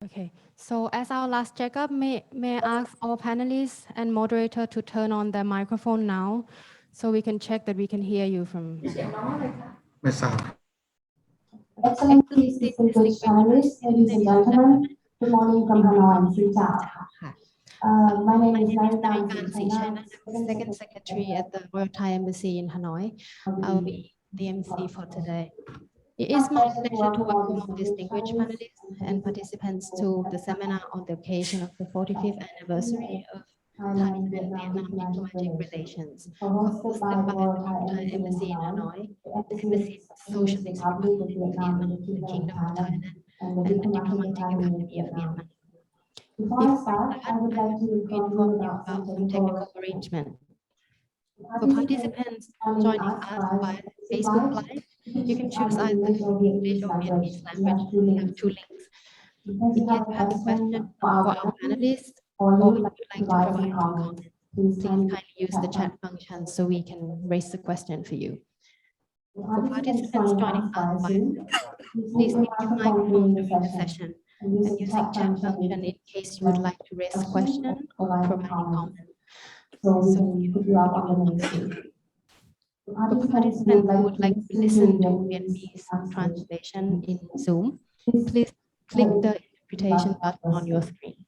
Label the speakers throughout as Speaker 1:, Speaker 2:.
Speaker 1: Okay, so as our last checkup, may I ask our panelists and moderator to turn on their microphone now so we can check that we can hear you from.
Speaker 2: ไม่ทราบ
Speaker 1: Excellencies,
Speaker 3: Excellencies, distinguished panelists, ladies and gentlemen, good morning from Hanoi and Xin Chao.
Speaker 1: ค่ะ
Speaker 3: My
Speaker 1: My
Speaker 3: name is
Speaker 1: name is
Speaker 3: Naritan
Speaker 1: Narikan
Speaker 3: China,
Speaker 1: China, Second Secretary at the Royal Thai Embassy in Hanoi. I will be the MC for today. It is my pleasure to welcome all distinguished panelists and participants to the seminar on the occasion of the 45th anniversary of Thailand and Vietnam diplomatic relations,
Speaker 3: hosted by
Speaker 1: hosted
Speaker 3: the
Speaker 1: by
Speaker 3: Royal
Speaker 1: the
Speaker 3: Thai
Speaker 1: Royal Thai
Speaker 3: Embassy in
Speaker 1: Embassy in
Speaker 3: Hanoi,
Speaker 1: Hanoi,
Speaker 3: the
Speaker 1: the
Speaker 3: Embassy
Speaker 1: Embassy of the
Speaker 3: of the
Speaker 1: Socialist
Speaker 3: Republic
Speaker 1: Republic
Speaker 3: of
Speaker 1: of
Speaker 3: Vietnam
Speaker 1: Vietnam,
Speaker 3: and the
Speaker 1: the
Speaker 3: Kingdom of
Speaker 1: Kingdom of
Speaker 3: Thailand,
Speaker 1: Thailand,
Speaker 3: and the
Speaker 1: and the
Speaker 3: Diplomatic
Speaker 1: Diplomatic
Speaker 3: Academy of
Speaker 1: Academy of
Speaker 3: Vietnam.
Speaker 1: Vietnam.
Speaker 3: Before I start, I would like to inform you about some technical
Speaker 1: arrangement. For
Speaker 3: participants
Speaker 1: participants
Speaker 3: joining
Speaker 1: joining
Speaker 3: us
Speaker 1: us
Speaker 3: by
Speaker 1: via
Speaker 3: Facebook
Speaker 1: Facebook
Speaker 3: Live.
Speaker 1: Live,
Speaker 3: You
Speaker 1: you
Speaker 3: can
Speaker 1: can
Speaker 3: choose
Speaker 1: choose
Speaker 3: either
Speaker 1: either
Speaker 3: English or
Speaker 1: English
Speaker 3: Vietnamese
Speaker 1: or
Speaker 3: language.
Speaker 1: Vietnamese
Speaker 3: We have
Speaker 1: language.
Speaker 3: two
Speaker 1: We have
Speaker 3: links.
Speaker 1: two links.
Speaker 3: In case
Speaker 1: In
Speaker 3: you
Speaker 1: case
Speaker 3: have a
Speaker 1: you have a
Speaker 3: question
Speaker 1: question
Speaker 3: for
Speaker 1: for
Speaker 3: our
Speaker 1: our
Speaker 3: panelists,
Speaker 1: panelists,
Speaker 3: or you
Speaker 1: or
Speaker 3: would
Speaker 1: if
Speaker 3: like
Speaker 1: you'd
Speaker 3: to
Speaker 1: like to
Speaker 3: provide
Speaker 1: provide
Speaker 3: some
Speaker 1: some
Speaker 3: comments,
Speaker 1: comments,
Speaker 3: please
Speaker 1: please
Speaker 3: kindly
Speaker 1: kindly use the chat function so we can raise the question for you. For
Speaker 3: Participants
Speaker 1: participants
Speaker 3: joining
Speaker 1: joining
Speaker 3: us
Speaker 1: us
Speaker 3: via
Speaker 1: via
Speaker 3: Zoom,
Speaker 1: Zoom,
Speaker 3: please
Speaker 1: please
Speaker 3: mute
Speaker 1: mute
Speaker 3: your
Speaker 1: your
Speaker 3: microphone
Speaker 1: microphone
Speaker 3: during the
Speaker 1: during the
Speaker 3: session
Speaker 1: session
Speaker 3: and
Speaker 1: and
Speaker 3: use the
Speaker 1: using
Speaker 3: chat
Speaker 1: chat
Speaker 3: function
Speaker 1: function in case you would like to raise a
Speaker 3: question
Speaker 1: question
Speaker 3: or
Speaker 1: or
Speaker 3: provide a
Speaker 1: provide a
Speaker 3: comment,
Speaker 1: comment.
Speaker 3: so we
Speaker 1: So
Speaker 3: can put you up on the main screen. For
Speaker 1: for
Speaker 3: participants who would
Speaker 1: participants who
Speaker 3: like
Speaker 1: would
Speaker 3: to
Speaker 1: like to
Speaker 3: listen to
Speaker 1: listen to
Speaker 3: Vietnamese
Speaker 1: Vietnamese
Speaker 3: translation,
Speaker 1: translation in Zoom,
Speaker 3: please
Speaker 1: please click the interpretation button on your
Speaker 3: screen.
Speaker 1: screen.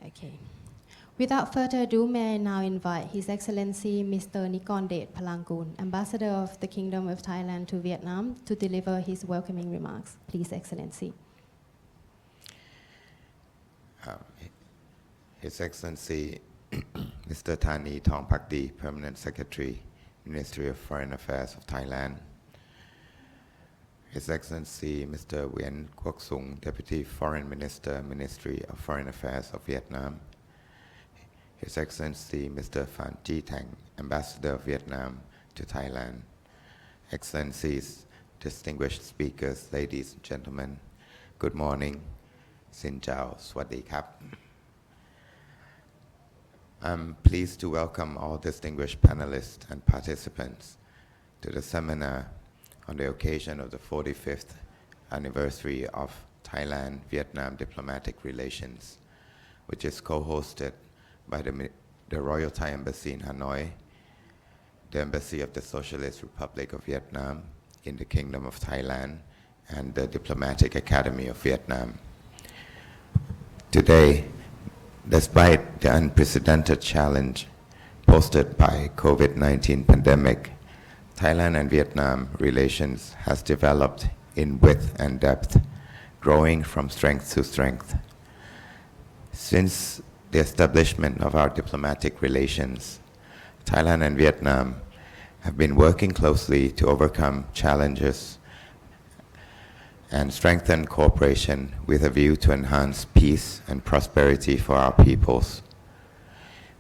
Speaker 1: Okay. Without further ado, may I now invite His Excellency Mr. Nikondet Palangkul, Ambassador of the Kingdom of Thailand to Vietnam, to deliver his welcoming remarks. Please, Excellency.
Speaker 4: His Excellency Mr. Thani Thongpakdi, Permanent Secretary, Ministry of Foreign Affairs of Thailand. His Excellency Mr. Nguyen Quoc Sung, Deputy Foreign Minister, Ministry of Foreign Affairs of Vietnam. His Excellency Mr. Phan Chi Thang, Ambassador of Vietnam to Thailand. Excellencies, distinguished speakers, ladies and gentlemen, good morning. Xin chào, swadee kap. I'm pleased to welcome all distinguished panelists and participants to the seminar on the occasion of the 45th anniversary of Thailand-Vietnam diplomatic relations, which is co-hosted by the Royal Thai Embassy in Hanoi, the Embassy of the Socialist Republic of Vietnam in the Kingdom of Thailand, and the Diplomatic Academy of Vietnam. Today, despite the unprecedented challenge posed by COVID-19 pandemic, Thailand and Vietnam relations has developed in width and depth, growing from strength to strength. Since the establishment of our diplomatic relations, Thailand and Vietnam have been working closely to overcome challenges and strengthen cooperation with a view to enhance peace and prosperity for our peoples.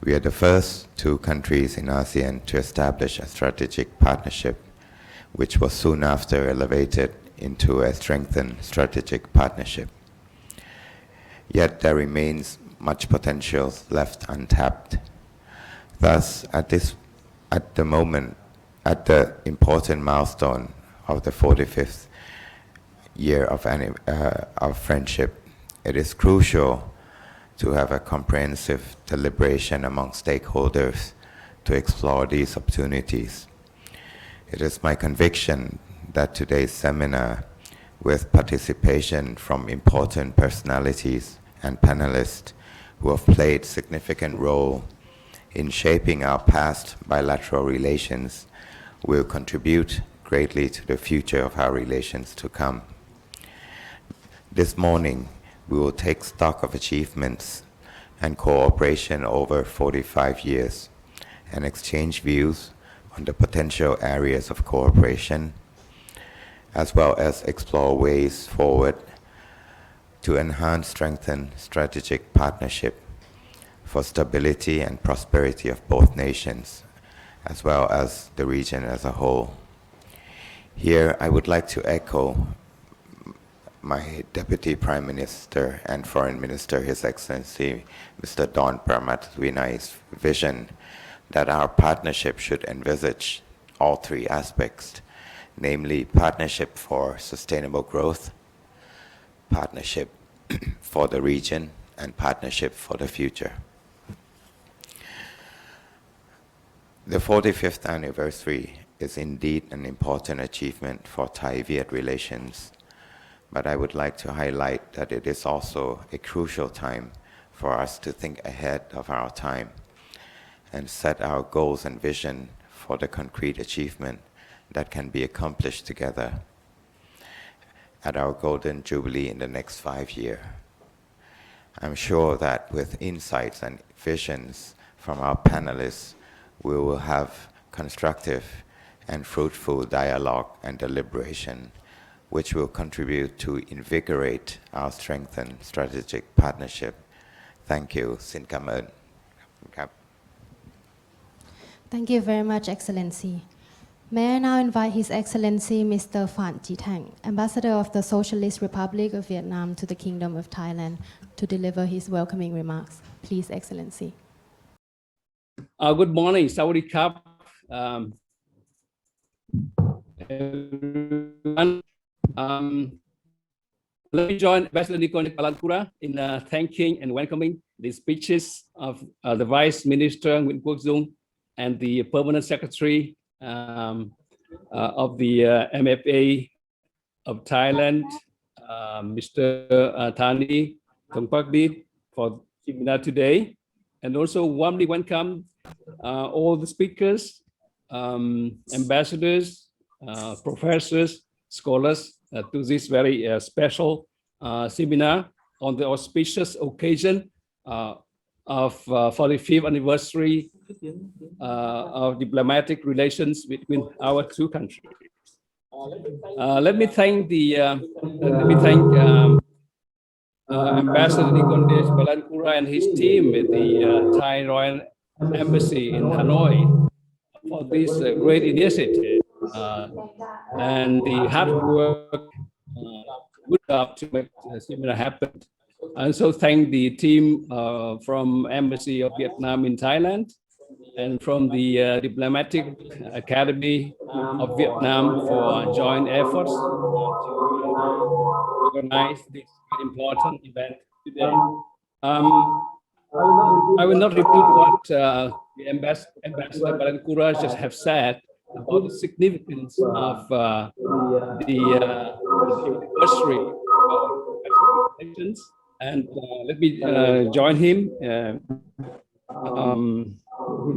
Speaker 4: We are the first two countries in Asean to establish a strategic partnership, which was soon after elevated into a strengthened strategic partnership. Yet there remains much potential left untapped. Thus, at the important milestone of the 45th year of friendship, it is crucial to have a comprehensive deliberation among stakeholders to explore these opportunities. It is my conviction that today's seminar, with participation from important personalities and panelists who have played significant role in shaping our past bilateral relations, will contribute greatly to the future of our relations to come. This morning, we will take stock of achievements and cooperation over 45 years and exchange views on the potential areas of cooperation, as well as explore ways forward to enhance, strengthen strategic partnership for stability and prosperity of both nations, as well as the region as a whole. Here, I would like to echo my Deputy Prime Minister and Foreign Minister, His Excellency Mr. Don Pramatwinai's vision that our partnership should envisage all three aspects, namely partnership for sustainable growth, partnership for the region and partnership for the future. The 45th anniversary is indeed an important achievement for Thai-Viet relations, but I would like to highlight that it is also a crucial time for us to think ahead of our time and set our goals and vision for the concrete achievement that can be accomplished together at our Golden Jubilee in the next 5 years. I'm sure that with insights and visions from our panelists, we will have constructive and fruitful dialogue and deliberation, which will contribute to invigorate our strengthened strategic partnership. Thank you. Xin cảm ơn.
Speaker 1: Thank you very much, Excellency. May I now invite His Excellency Mr. Phan Chi-Thang, Ambassador of the Socialist Republic of Vietnam to the Kingdom of Thailand, to deliver his welcoming remarks. Please, Excellency.
Speaker 5: Good morning, Sawadee Krap. Everyone. Let me join Ambassador Nikorn Palankura in thanking and welcoming the speeches of the Vice Minister Nguyen Quoc Dung and the Permanent Secretary of the MFA of Thailand, Mr. Thani Thongpakdit, for seminar today, and also warmly welcome all the speakers, ambassadors, professors, scholars to this very special seminar on the auspicious occasion of 45th anniversary of diplomatic relations between our two countries. Let me thank Ambassador Nikorn Palankura and his team at the Thai Royal Embassy in Hanoi for this great initiative and the hard work, good job to make the seminar happen. I also thank the team from Embassy of Vietnam in Thailand and from the Diplomatic Academy of Vietnam for joint efforts to organize this important event today. I will not repeat what the Ambassador Palankura just have said about the significance of the anniversary of relations, and let me join him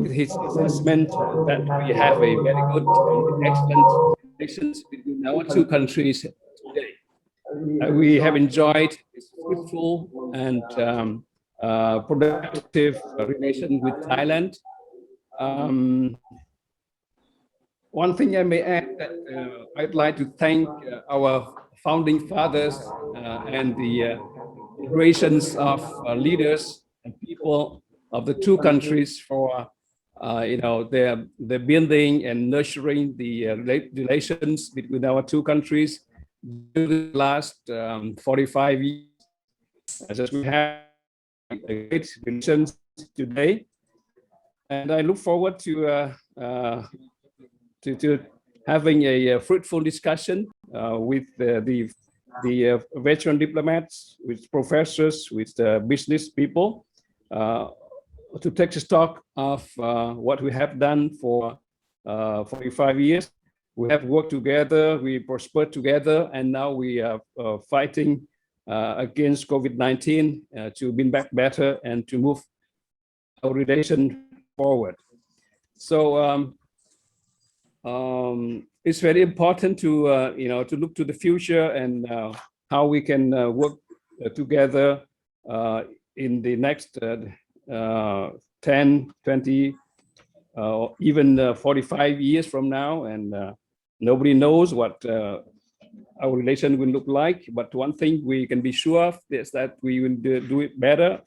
Speaker 5: with his assessment that we have a very good and excellent relations between our two countries today. We have enjoyed this fruitful and productive relation with Thailand. One thing I may add that I'd like to thank our founding fathers and the generations of leaders and people of the two countries for their building and nurturing the relations between our two countries during the last 45 years. As we have great relations today, and I look forward to having a fruitful discussion with the veteran diplomats, with professors, with business people, to take stock of what we have done for 45 years. We have worked together, we prospered together, and now we are fighting against COVID-19 to be back better and to move our relation forward. So it's very important to to look to the future and how we can work together in the next 10, 20, even 45 years from now, and nobody knows what our relation will look like. But one thing we can be sure of is that we will do it better,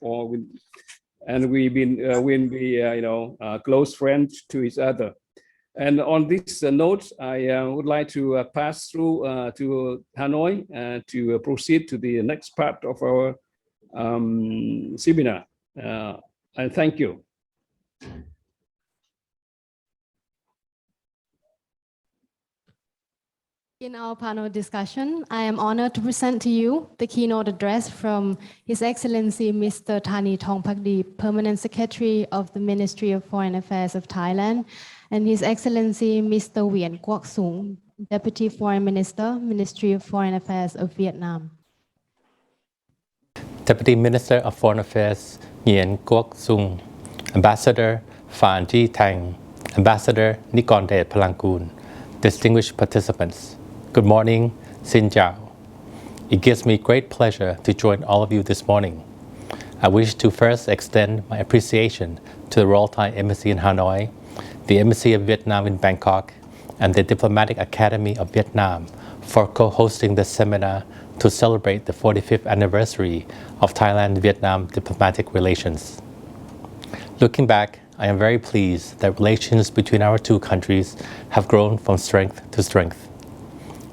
Speaker 5: and we've been will be close friends to each other. And on this note, I would like to pass through to Hanoi to proceed to the next part of our seminar. And thank you.
Speaker 1: In our panel discussion, I am honored to present to you the keynote address from His Excellency Mr. Thani Thongpakdi, Permanent Secretary of the Ministry of Foreign Affairs of Thailand, and His Excellency Mr. Viet Quoc Sung, Deputy Foreign Minister, Ministry of Foreign Affairs of Vietnam.
Speaker 6: Deputy Minister of Foreign Affairs Nguyen Quoc Sung, Ambassador Phan Ji Thang, Ambassador Nikondet Phalankoon, distinguished participants, good morning, Xin Chào. It gives me great pleasure to join all of you this morning. I wish to first extend my appreciation to the Royal Thai Embassy in Hanoi, the Embassy of Vietnam in Bangkok, and the Diplomatic Academy of Vietnam for co-hosting this seminar to celebrate the 45th anniversary of Thailand-Vietnam diplomatic relations. Looking back, I am very pleased that relations between our two countries have grown from strength to strength.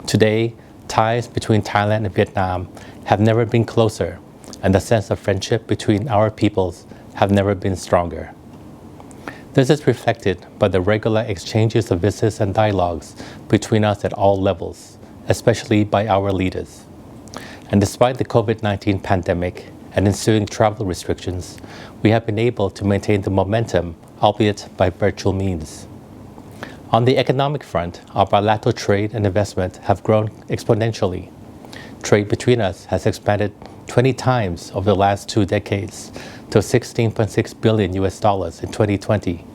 Speaker 6: Today, ties between Thailand and Vietnam have never been closer, and the sense of friendship between our peoples have never been stronger. This is reflected by the regular exchanges of visits and dialogues between us at all levels, especially by our leaders. And despite the COVID-19 pandemic and ensuing travel restrictions, we have been able to maintain the momentum, albeit by virtual means. On the economic front, our bilateral trade and investment have grown exponentially. Trade between us has expanded 20 times over the last 2 decades to $16.6 billion in 2020.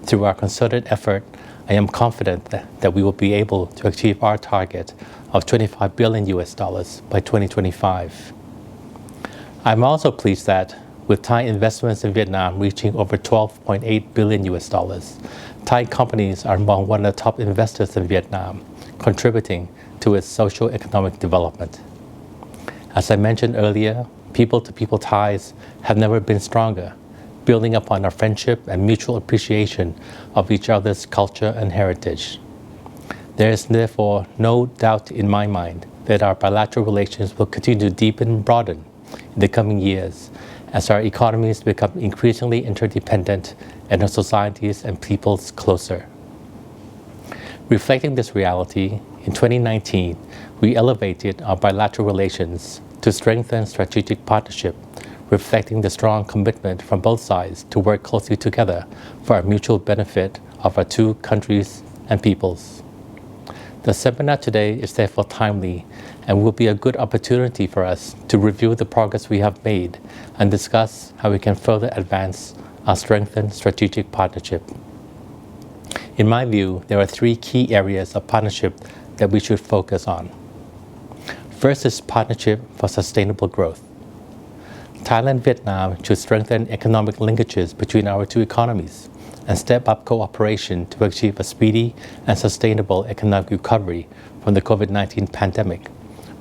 Speaker 6: Through our concerted effort, I am confident that we will be able to achieve our target of $25 billion by 2025. I'm also pleased that with Thai investments in Vietnam reaching over $12.8 billion, Thai companies are among one of the top investors in Vietnam, contributing to its socio-economic development. As I mentioned earlier, people-to-people ties have never been stronger, building upon our friendship and mutual appreciation of each other's culture and heritage. There is therefore no doubt in my mind that our bilateral relations will continue to deepen and broaden in the coming years as our economies become increasingly interdependent and our societies and peoples closer. Reflecting this reality, in 2019, we elevated our bilateral relations to strengthen strategic partnership, reflecting the strong commitment from both sides to work closely together for our mutual benefit of our two countries and peoples. The seminar today is therefore timely and will be a good opportunity for us to review the progress we have made and discuss how we can further advance our strengthened strategic partnership. In my view, there are 3 key areas of partnership that we should focus on. First is partnership for sustainable growth. Thailand and Vietnam should strengthen economic linkages between our two economies and step up cooperation to achieve a speedy and sustainable economic recovery from the COVID-19 pandemic,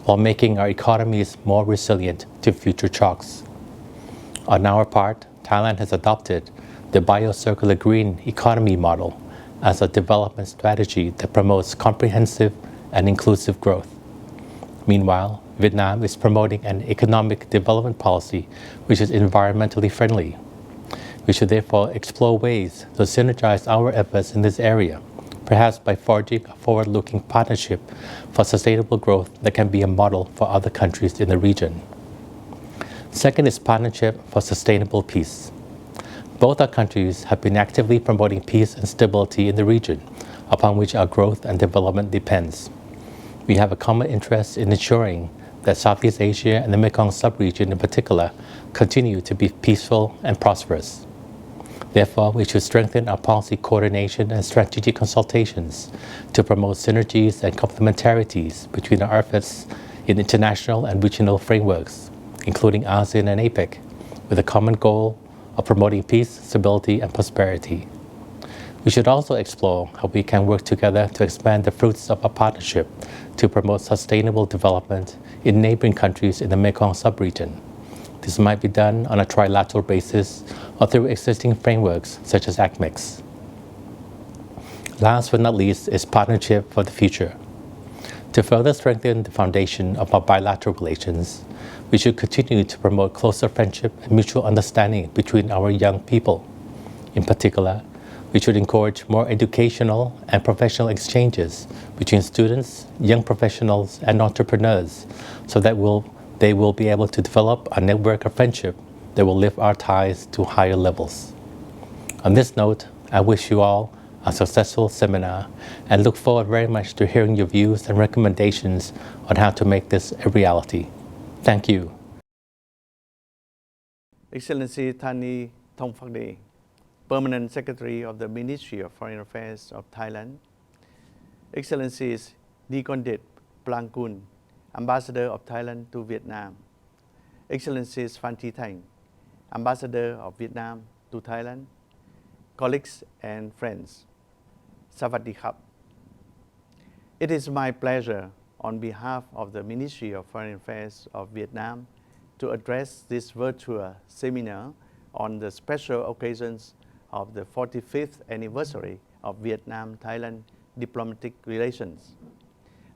Speaker 6: while making our economies more resilient to future shocks. On our part, Thailand has adopted the Bio-Circular Green Economy model as a development strategy that promotes comprehensive and inclusive growth. Meanwhile, Vietnam is promoting an economic development policy which is environmentally friendly. We should therefore explore ways to synergize our efforts in this area, perhaps by forging a forward-looking partnership for sustainable growth that can be a model for other countries in the region. Second is partnership for sustainable peace. Both our countries have been actively promoting peace and stability in the region, upon which our growth and development depends. We have a common interest in ensuring that Southeast Asia and the Mekong sub-region in particular continue to be peaceful and prosperous. Therefore, we should strengthen our policy coordination and strategic consultations to promote synergies and complementarities between our efforts in international and regional frameworks, including ASEAN and APEC, with a common goal of promoting peace, stability, and prosperity. We should also explore how we can work together to expand the fruits of our partnership to promote sustainable development in neighboring countries in the Mekong sub-region. This might be done on a trilateral basis or through existing frameworks such as ACMEX. Last but not least is partnership for the future. To further strengthen the foundation of our bilateral relations, we should continue to promote closer friendship and mutual understanding between our young people. In particular, We should encourage more educational and professional exchanges between students, young professionals, and entrepreneurs so that they will be able to develop a network of friendship that will lift our ties to higher levels. On this note, I wish you all a successful seminar and look forward very much to hearing your views and recommendations on how to make this a reality. Thank you.
Speaker 7: Excellency Thani Thongphakde, Permanent Secretary of the Ministry of Foreign Affairs of Thailand, Excellencies Nikondit Plangkun, Ambassador of Thailand to Vietnam, Excellencies Phan Thi Thang, Ambassador of Vietnam to Thailand, colleagues and friends, Sawadee Khap. It is my pleasure on behalf of the Ministry of Foreign Affairs of Vietnam to address this virtual seminar on the special occasions of the 45th anniversary of Vietnam-Thailand diplomatic relations.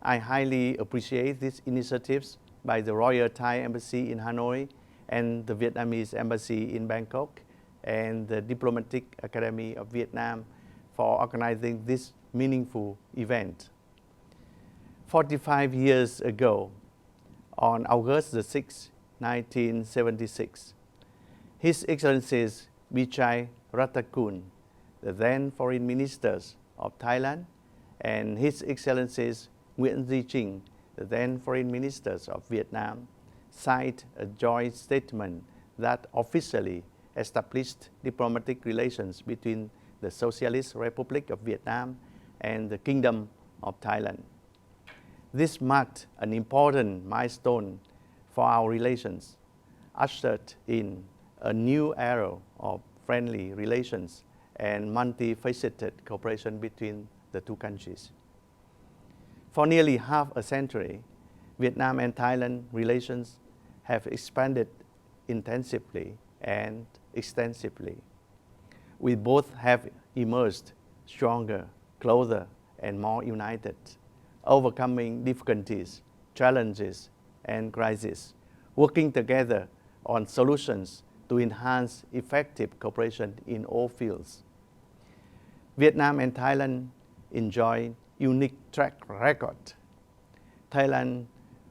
Speaker 7: I highly appreciate these initiatives by the Royal Thai Embassy in Hanoi and the Vietnamese Embassy in Bangkok and the Diplomatic Academy of Vietnam for organizing this meaningful event. 45 years ago, on August the 6th, 1976, His Excellencies Vichai Rattakul, the then Foreign Ministers of Thailand, and His Excellencies Nguyen Duy Trinh, the then Foreign Ministers of Vietnam, signed a joint statement that officially established diplomatic relations between the Socialist Republic of Vietnam and the Kingdom of Thailand. This marked an important milestone for our relations, ushered in a new era of friendly relations and multifaceted cooperation between the two countries. For nearly half a century, Vietnam and Thailand relations have expanded intensively and extensively. We both have emerged stronger, closer, and more united, overcoming difficulties, challenges, and crises, working together on solutions to enhance effective cooperation in all fields. Vietnam and Thailand enjoy unique track record. Thailand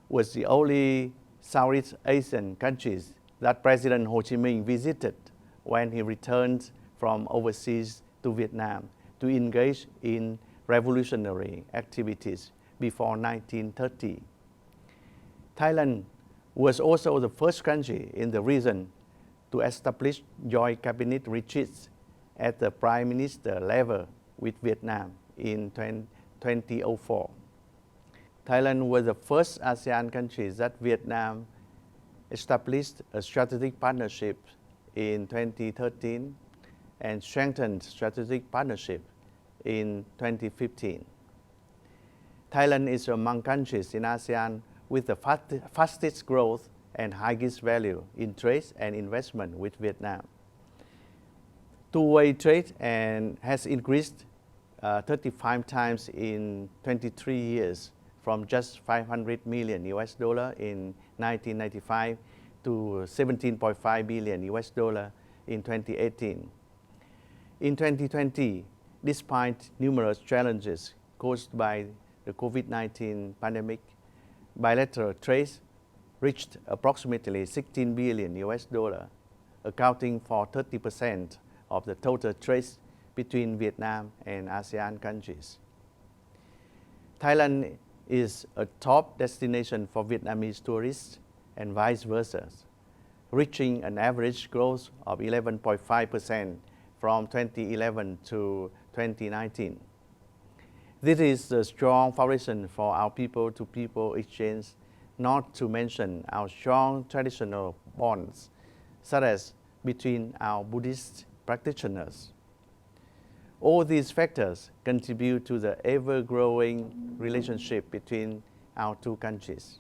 Speaker 7: was the only Southeast Asian country that President Ho Chi Minh visited when he returned from overseas to Vietnam to engage in revolutionary activities before 1930. Thailand was also the first country in the region to establish joint cabinet retreats at the Prime Minister level with Vietnam in 2004. Thailand was the first ASEAN country that Vietnam established a strategic partnership in 2013 and strengthened strategic partnership in 2015. Thailand is among countries in ASEAN with the fastest growth and highest value in trade and investment with Vietnam. Two-way trade has increased 35 times in 23 years, from just $500 million in 1995 to $17.5 billion in 2018. In 2020, despite numerous challenges caused by the COVID-19 pandemic, bilateral trade reached approximately $16 billion, accounting for 30% of the total trade between Vietnam and ASEAN countries. Thailand is a top destination for Vietnamese tourists and vice versa, reaching an average growth of 11.5% from 2011 to 2019. This is a strong foundation for our people-to-people exchange, not to mention our strong traditional bonds, such as between our Buddhist practitioners. All these factors contribute to the ever-growing relationship between our two countries.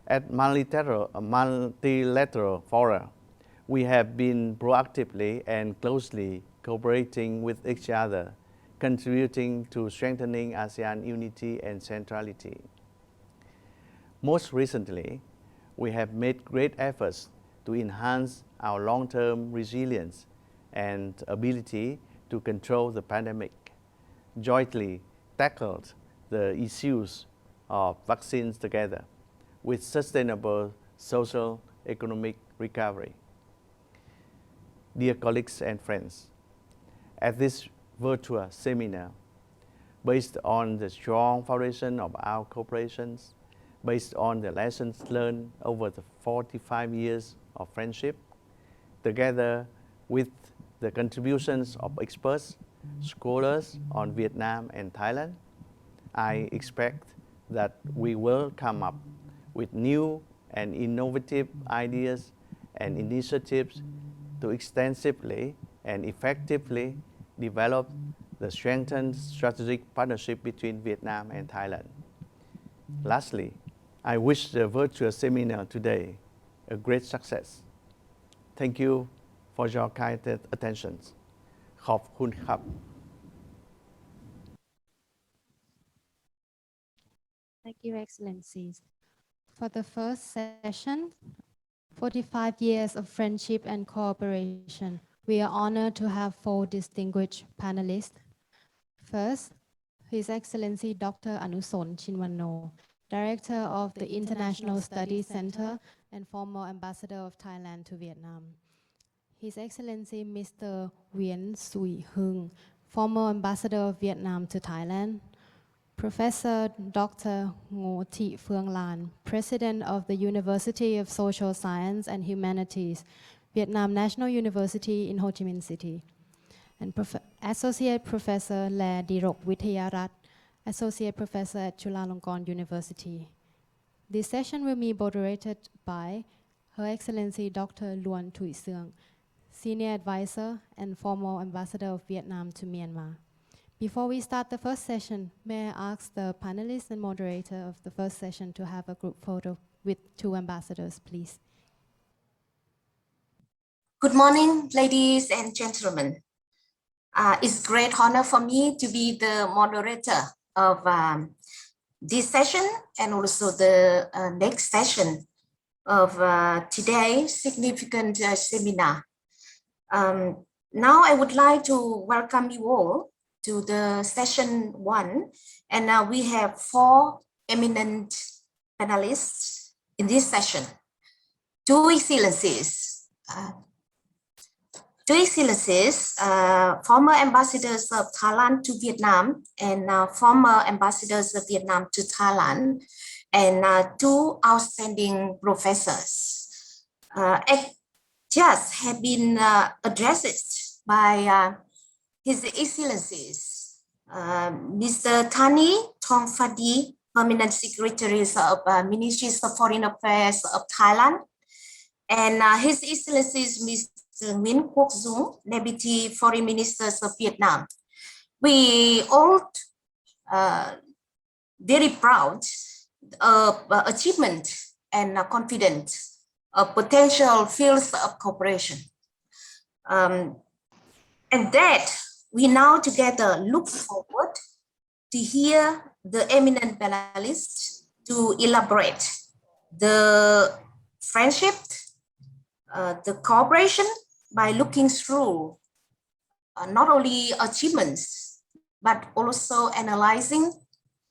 Speaker 7: At multilateral fora, we have been proactively and closely cooperating with each other, contributing to strengthening ASEAN unity and centrality. Most recently, we have made great efforts to enhance our long-term resilience and ability to control the pandemic, jointly tackled the issues of vaccines together with sustainable social economic recovery. Dear colleagues and friends, at this virtual seminar, based on the strong foundation of our cooperations, based on the lessons learned over the 45 years of friendship, together with the contributions of experts, scholars on Vietnam and Thailand, I expect that we will come up with new and innovative ideas and initiatives to extensively and effectively develop the strengthened strategic partnership between Vietnam and Thailand. Lastly, I wish the virtual seminar today a great success. Thank you for your kind attention. ขอบคุณครับ
Speaker 1: Thank you, Excellencies. For the first session, 45 years of friendship and cooperation, we are honored to have 4 distinguished panelists. First, His Excellency Dr. Anuson Chinwano, Director of the International Studies Center and former Ambassador of Thailand to Vietnam. His Excellency Mr. Nguyen Sui Hung, former Ambassador of Vietnam to Thailand. Professor Dr. Ngo Thị Phương Lan, President of the University of Social Science and Humanities, Vietnam National University in Ho Chi Minh City. And Associate Professor Le Dirok Withayarat, Associate Professor at Chulalongkorn University. This session will be moderated by Her Excellency Dr. Luan Thuy Seung, Senior Advisor and former Ambassador of Vietnam to Myanmar. Before we start the first session, may I ask the panelists and moderator of the first session to have a group photo with 2 ambassadors, please.
Speaker 8: Good morning, ladies and gentlemen. It's a great honor for me to be the moderator of this session and also the next session of today's significant seminar. Now I would like to welcome you all to the session 1, and we have 4 eminent panelists in this session. 2 excellencies, former ambassadors of Thailand to Vietnam and former ambassadors of Vietnam to Thailand, and 2 outstanding professors. Just have been addressed by His Excellencies, Mr. Thani Thongphadi, Permanent Secretaries of Ministries of Foreign Affairs of Thailand, and His Excellencies, Mr. Nguyen Quoc Dung, Deputy Foreign Ministers of Vietnam. We all very proud of achievement and confident of potential fields of cooperation. And that we now together look forward to hear the eminent panelists to elaborate the friendship, the cooperation by looking through not only achievements, but also analyzing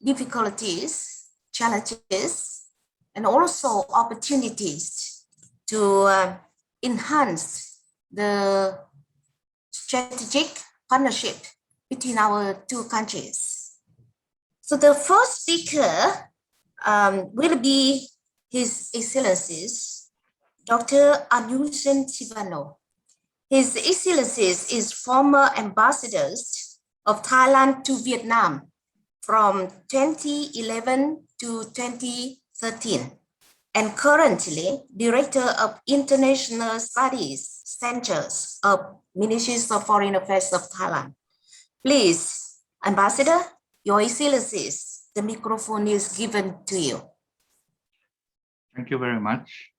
Speaker 8: difficulties, challenges, and also opportunities to enhance the strategic partnership between our 2 countries. So the first speaker will be His Excellencies, Dr. Anuson Chinwano. His Excellencies is former ambassadors of Thailand to Vietnam from 2011 to 2013, and currently Director of International Studies Centers of Ministries of Foreign Affairs of Thailand. Please, Ambassador, Your Excellencies, the microphone is given to you.
Speaker 2: Thank you very much.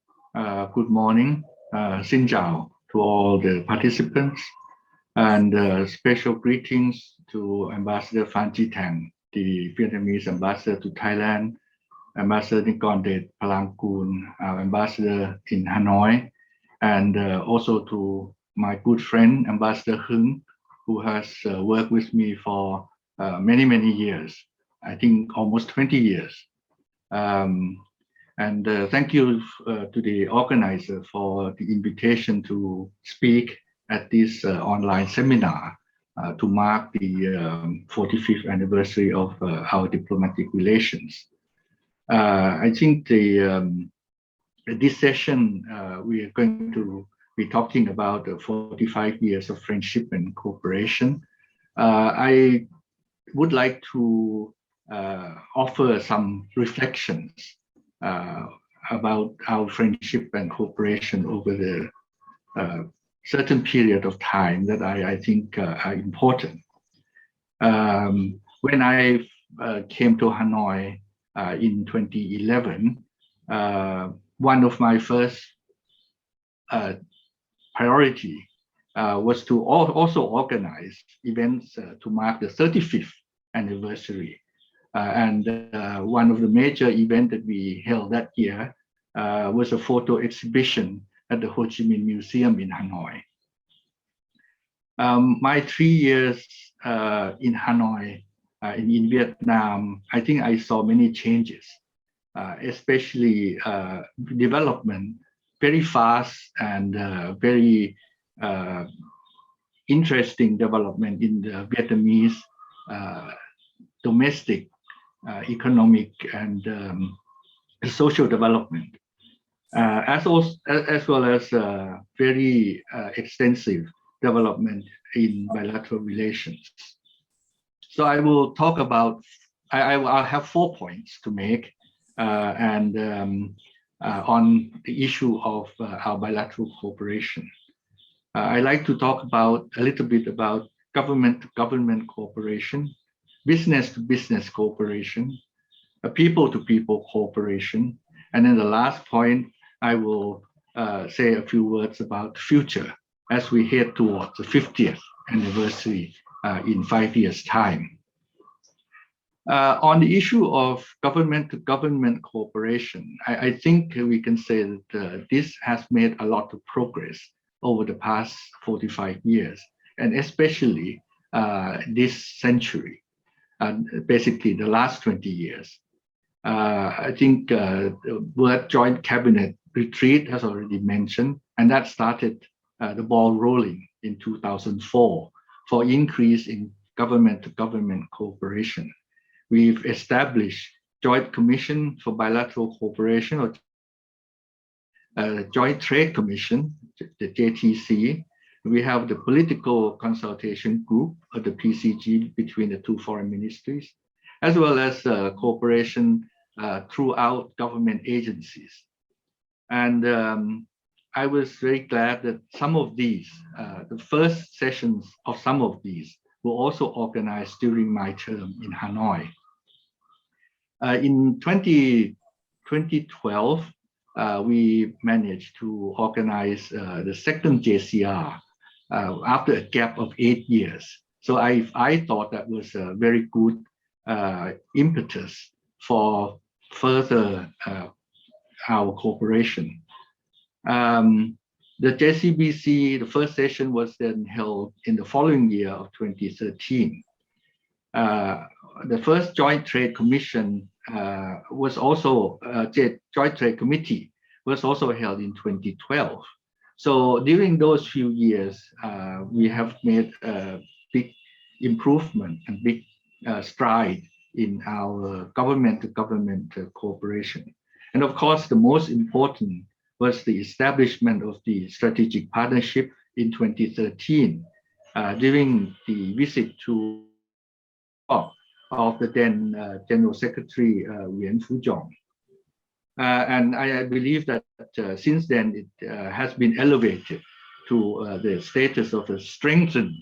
Speaker 2: Good morning. Xin chào to all the participants, and special greetings to Ambassador Phan Chi Thang, the Vietnamese ambassador to Thailand, Ambassador Nikondet Palangkun, our ambassador in Hanoi, and also to my good friend, Ambassador Hung, who has worked with me for many, many years. I think almost 20 years. And thank you to the organizer for the invitation to speak at this online seminar to mark the 45th anniversary of our diplomatic relations. I think this session we are going to be talking about 45 years of friendship and cooperation. I would like to offer some reflections about our friendship and cooperation over the certain period of time that I think are important. When I came to Hanoi in 2011, one of my first priority was to also organize events to mark the 35th anniversary. And one of the major events that we held that year was a photo exhibition at the Ho Chi Minh Museum in Hanoi. My 3 years in Hanoi, in Vietnam, I think I saw many changes, especially development, very fast and very interesting development in the Vietnamese domestic economic and social development, as well as very extensive development in bilateral relations. So I will talk about, I'll have 4 points to make on the issue of our bilateral cooperation. I like to talk about a little bit about government-to-government cooperation, business-to-business cooperation, people-to-people cooperation, and then the last point, I will say a few words about the future as we head towards the 50th anniversary in 5 years' time. On the issue of government-to-government cooperation, I think we can say that this has made a lot of progress over the past 45 years, and especially this century, basically the last 20 years. I think the word joint cabinet retreat has already mentioned, and that started the ball rolling in 2004 for increase in government-to-government cooperation. We've established Joint Commission for Bilateral Cooperation, or Joint Trade Commission, the JTC. We have the Political Consultation Group, or the PCG, between the two foreign ministries, as well as cooperation throughout government agencies. And I was very glad that some of these, the first sessions of some of these, were also organized during my term in Hanoi. In 2012, we managed to organize the second JCR after a gap of 8 years. So I thought that was a very good impetus for further our cooperation. The JCBC, the first session was then held in the following year of 2013. The first Joint Trade Commission was also, Joint Trade Committee was also held in 2012. So during those few years, we have made a big improvement and big stride in our government-to-government cooperation. And of course, the most important was the establishment of the strategic partnership in 2013 during the visit to of the then General Secretary Nguyen Phu Trong. And I believe that since then it has been elevated to the status of a strengthened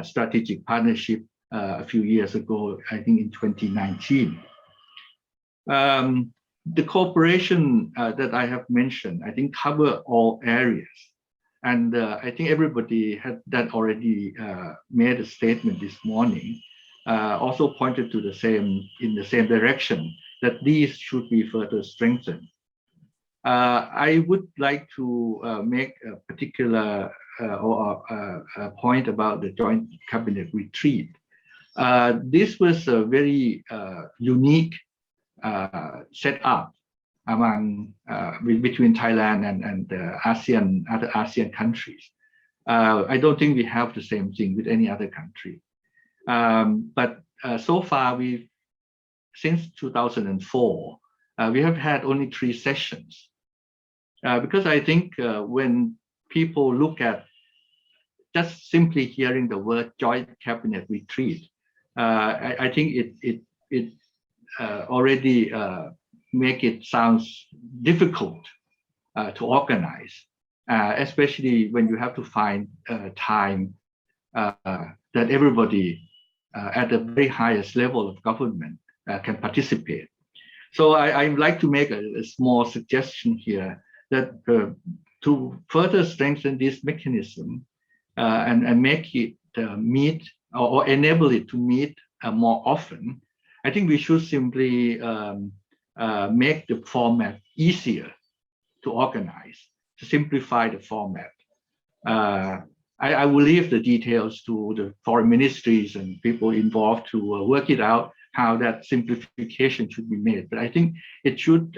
Speaker 2: strategic partnership a few years ago, I think in 2019. The cooperation that I have mentioned, I think cover all areas. And I think everybody had that already made a statement this morning, also pointed to the same, in the same direction, that these should be further strengthened. I would like to make a particular a point about the joint cabinet retreat. This was a very unique setup among between Thailand and ASEAN, other ASEAN countries. I don't think we have the same thing with any other country. But so far, since 2004, we have had only 3 sessions. Because I think when people look at just simply hearing the word joint cabinet retreat, I think it already make it sounds difficult to organize, especially when you have to find time that everybody at the very highest level of government can participate. So I'd like to make a small suggestion here that to further strengthen this mechanism and make it meet or enable it to meet more often, I think we should simply make the format easier to organize, to simplify the format. I will leave the details to the foreign ministries and people involved to work it out how that simplification should be made. But I think it should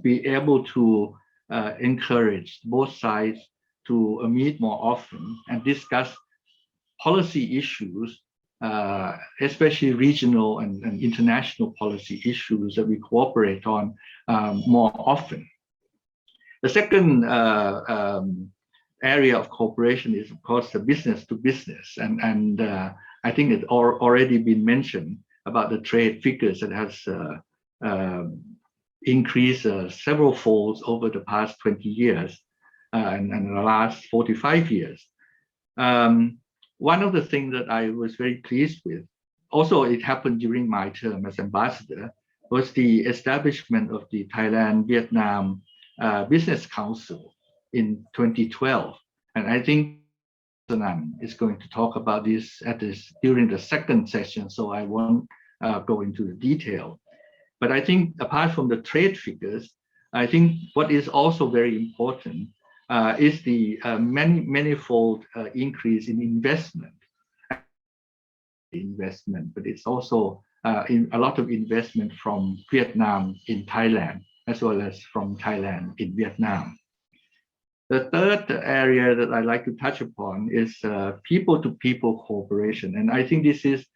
Speaker 2: be able to encourage both sides to meet more often and discuss policy issues, especially regional and international policy issues that we cooperate on more often. The second area of cooperation is, of course, the business to business. And I think it's already been mentioned about the trade figures that has increased several folds over the past 20 years and the last 45 years. One of the things that I was very pleased with, also it happened during my term as ambassador, was the establishment of the Thailand-Vietnam Business Council in 2012. And I think Sanan is going to talk about this during the second session, so I won't go into the detail. But I think apart from the trade figures, I think what is also very important is the manifold increase in investment. But it's also in a lot of investment from Vietnam in Thailand, as well as from Thailand in Vietnam. The third area that I'd like to touch upon is people-to-people cooperation. And I think this is,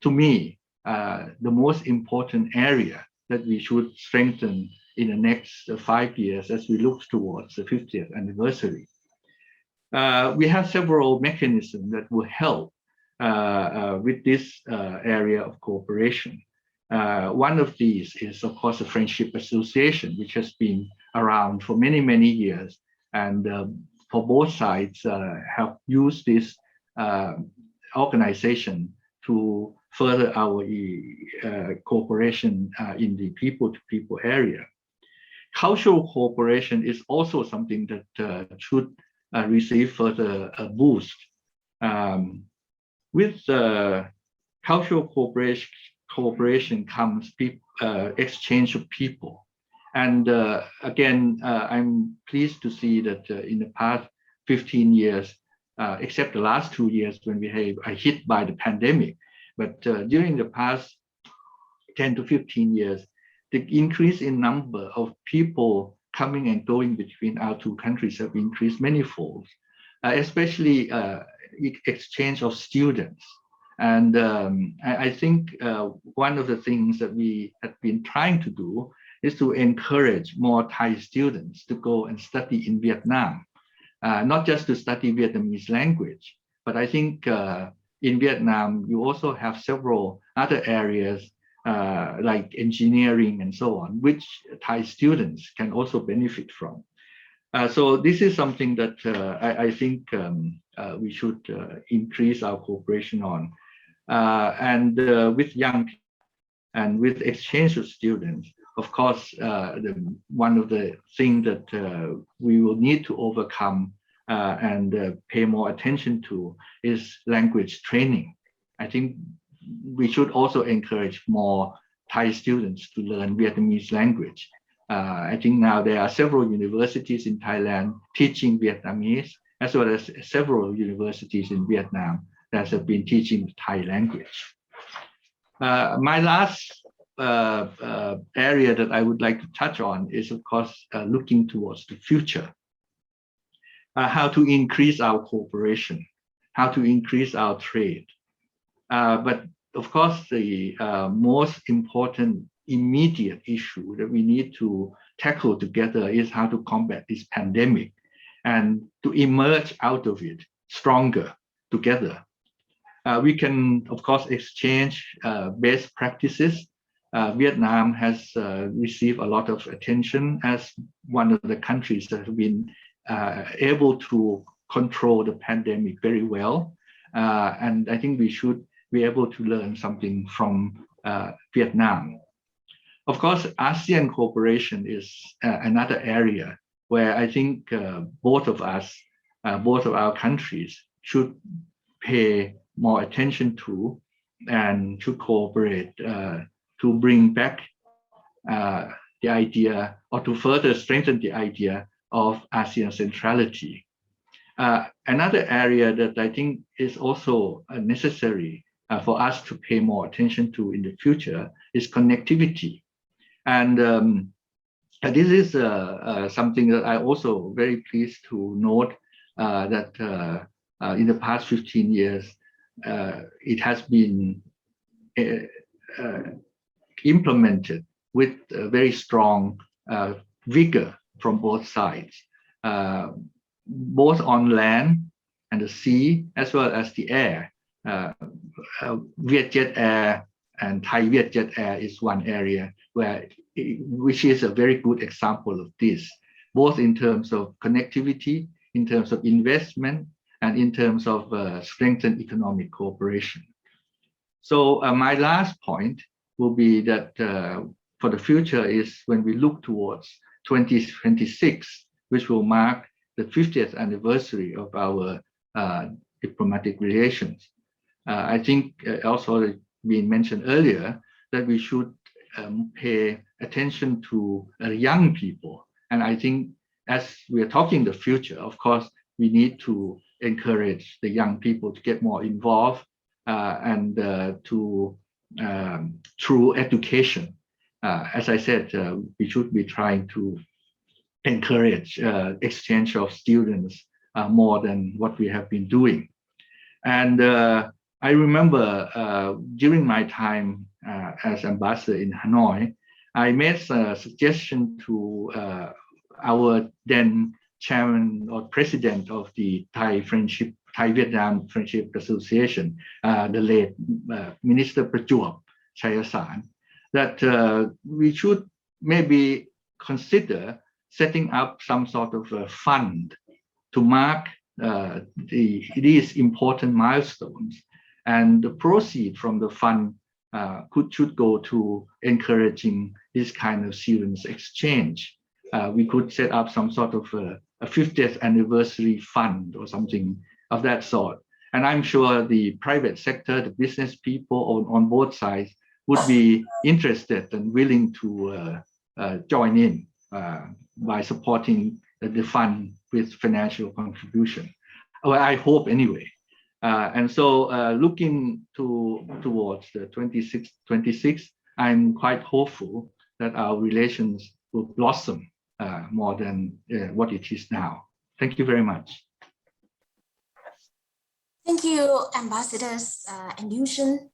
Speaker 2: to me, the most important area that we should strengthen in the next 5 years as we look towards the 50th anniversary. We have several mechanisms that will help with this area of cooperation. One of these is, of course, the Friendship Association, which has been around for many, many years. And for both sides have used this organization to further our cooperation in the people-to-people area. Cultural cooperation is also something that should receive further boost. With cultural cooperation comes exchange of people. And again, I'm pleased to see that in the past 15 years, except the last 2 years when we are hit by the pandemic, but during the past 10 to 15 years, the increase in number of people coming and going between our two countries have increased manifold, especially exchange of students. And I think one of the things that we have been trying to do is to encourage more Thai students to go and study in Vietnam, not just to study Vietnamese language, but I think in Vietnam, you also have several other areas like engineering and so on, which Thai students can also benefit from. So this is something that I think we should increase our cooperation on. And with young people and with exchange of students, of course, one of the things that we will need to overcome and pay more attention to is language training. I think we should also encourage more Thai students to learn Vietnamese language. I think now there are several universities in Thailand teaching Vietnamese, as well as several universities in Vietnam that have been teaching the Thai language. My last area that I would like to touch on is, of course, looking towards the future. How to increase our cooperation, how to increase our trade. But of course, the most important immediate issue that we need to tackle together is how to combat this pandemic and to emerge out of it stronger together. We can, of course, exchange best practices. Vietnam has received a lot of attention as one of the countries that have been able to control the pandemic very well. And I think we should be able to learn something from Vietnam. Of course, ASEAN cooperation is another area where I think both of us, both of our countries should pay more attention to and to cooperate to bring back the idea or to further strengthen the idea of ASEAN centrality. Another area that I think is also necessary for us to pay more attention to in the future is connectivity. And this is something that I also very pleased to note that in the past 15 years, it has been implemented with very strong vigor from both sides, both on land and the sea, as well as the air. Vietjet Air and Thai Vietjet Air is one area which is a very good example of this, both in terms of connectivity, in terms of investment, and in terms of strengthened economic cooperation. So my last point will be that for the future is when we look towards 2026, which will mark the 50th anniversary of our diplomatic relations. I think also been mentioned earlier that we should pay attention to young people. And I think as we are talking the future, of course, we need to encourage the young people to get more involved and through education. As I said, we should be trying to encourage exchange of students more than what we have been doing. And I remember during my time as ambassador in Hanoi, I made a suggestion to our then chairman or president of the Thai-Vietnam Friendship Association, the late Minister Prachuap Chayasan, that we should maybe consider setting up some sort of a fund to mark these important milestones, and the proceeds from the fund should go to encouraging this kind of students exchange. We could set up some sort of a 50th anniversary fund or something of that sort. And I'm sure the private sector, the business people on both sides would be interested and willing to join in by supporting the fund with financial contribution. Well, I hope anyway. And so looking towards the 26, I'm quite hopeful that our relations will blossom more than what it is now. Thank you very much.
Speaker 8: Thank you, Ambassadors and Yushin.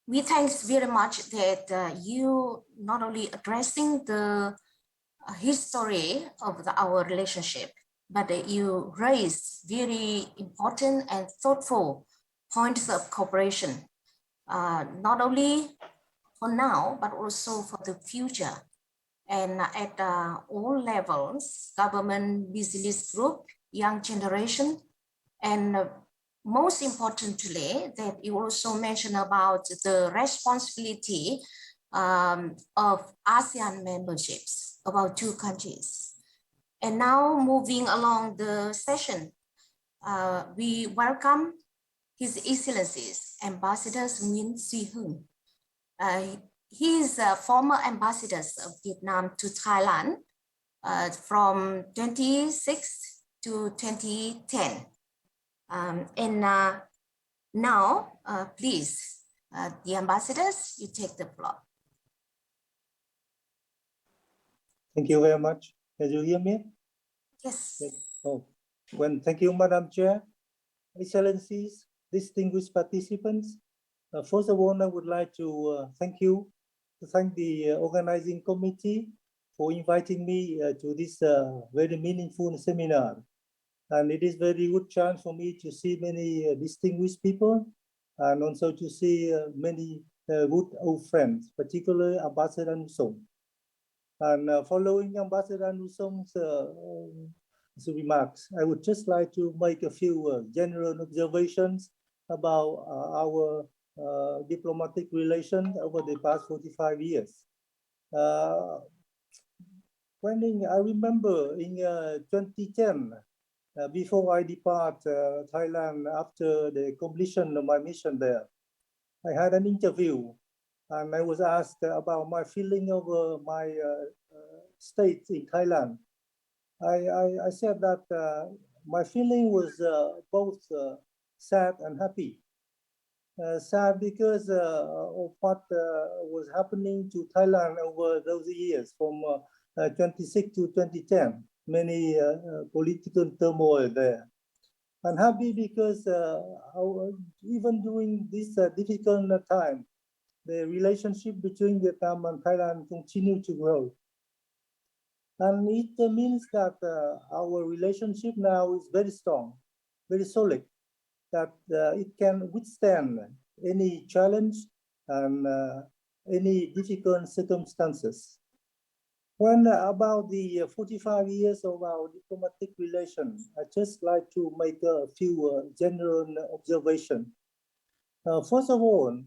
Speaker 8: We thank very much that you not only addressing the history of our relationship, but that you raise very important and thoughtful points of cooperation, not only for now, but also for the future. And at all levels, government, business group, young generation, and most importantly, that you also mentioned about the responsibility of ASEAN memberships, about 2 countries. And now moving along the session, we welcome His Excellencies Ambassador Nguyen Duy Hưng. He is a former ambassador of Vietnam to Thailand from 26 to 2010. Now, please, the ambassadors, you take the floor.
Speaker 9: Thank you very much. Can you hear me?
Speaker 8: Yes.
Speaker 9: Oh, thank you, Madam Chair, Excellencies, distinguished participants. First of all, I would like to thank the organizing committee for inviting me to this very meaningful seminar. And it is very good chance for me to see many distinguished people and also to see many good old friends, particularly Ambassador Nusong. And following Ambassador Nusong's remarks, I would just like to make a few general observations about our diplomatic relations over the past 45 years. I remember in 2010, before I depart Thailand after the completion of my mission there, I had an interview and I was asked about my feeling over my state in Thailand. I said that my feeling was both sad and happy. Sad because of what was happening to Thailand over those years from 26 to 2010, many political turmoil there. And happy because even during this difficult time, the relationship between Vietnam and Thailand continued to grow. And it means that our relationship now is very strong, very solid, that it can withstand any challenge and any difficult circumstances. When about the 45 years of our diplomatic relations, I just like to make a few general observations. First of all,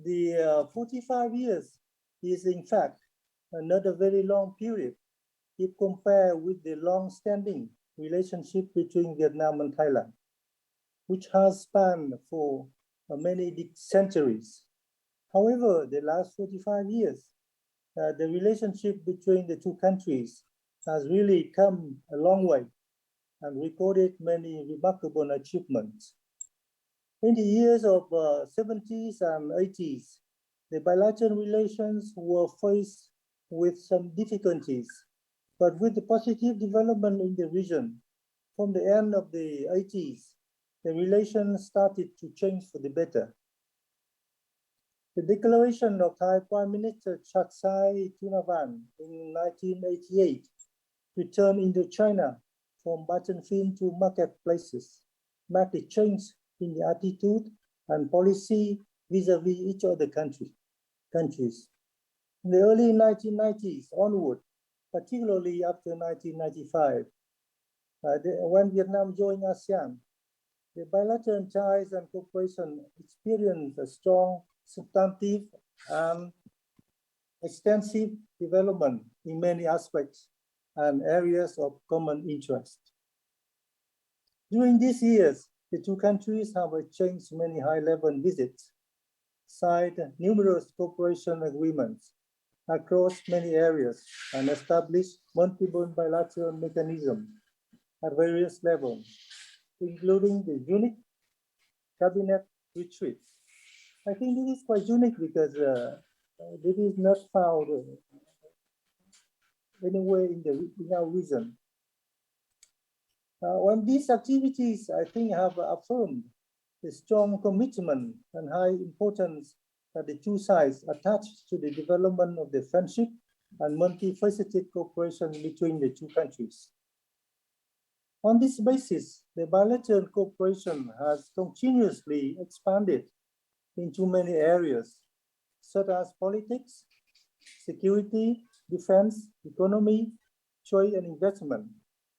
Speaker 9: the 45 years is in fact not a very long period if compared with the long-standing relationship between Vietnam and Thailand, which has spanned for many centuries. However, the last 45 years, the relationship between the two countries has really come a long way and recorded many remarkable achievements. In the years of 70s and 80s, the bilateral relations were faced with some difficulties, but with the positive development in the region, from the end of the 80s, the relations started to change for the better. The declaration of Thai Prime Minister Chaksai Thunavan in 1988 to turn Indochina from battlefield to marketplaces marked a change in the attitude and policy vis-a-vis each other countries. In the early 1990s onward, particularly after 1995, when Vietnam joined ASEAN, the bilateral ties and cooperation experienced a strong, substantive, and extensive development in many aspects and areas of common interest. During these years, the two countries have exchanged many high-level visits, signed numerous cooperation agreements across many areas, and established multiple bilateral mechanisms at various levels, including the unique cabinet retreats. I think this is quite unique because this is not found anywhere in our region. On these activities, I think have affirmed the strong commitment and high importance that the two sides attach to the development of the friendship and multifaceted cooperation between the two countries. On this basis, the bilateral cooperation has continuously expanded into many areas, such as politics, security, defense, economy, trade and investment,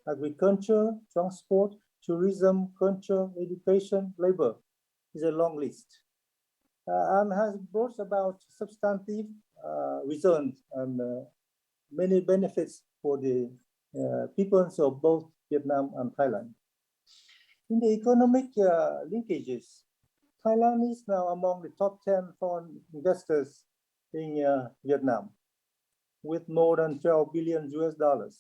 Speaker 9: agriculture, transport, tourism, culture, education, labor is a long list, and has brought about substantive results and many benefits for the peoples of both Vietnam and Thailand. In the economic linkages, Thailand is now among the top 10 foreign investors in Vietnam. with more than 12 billion US dollars.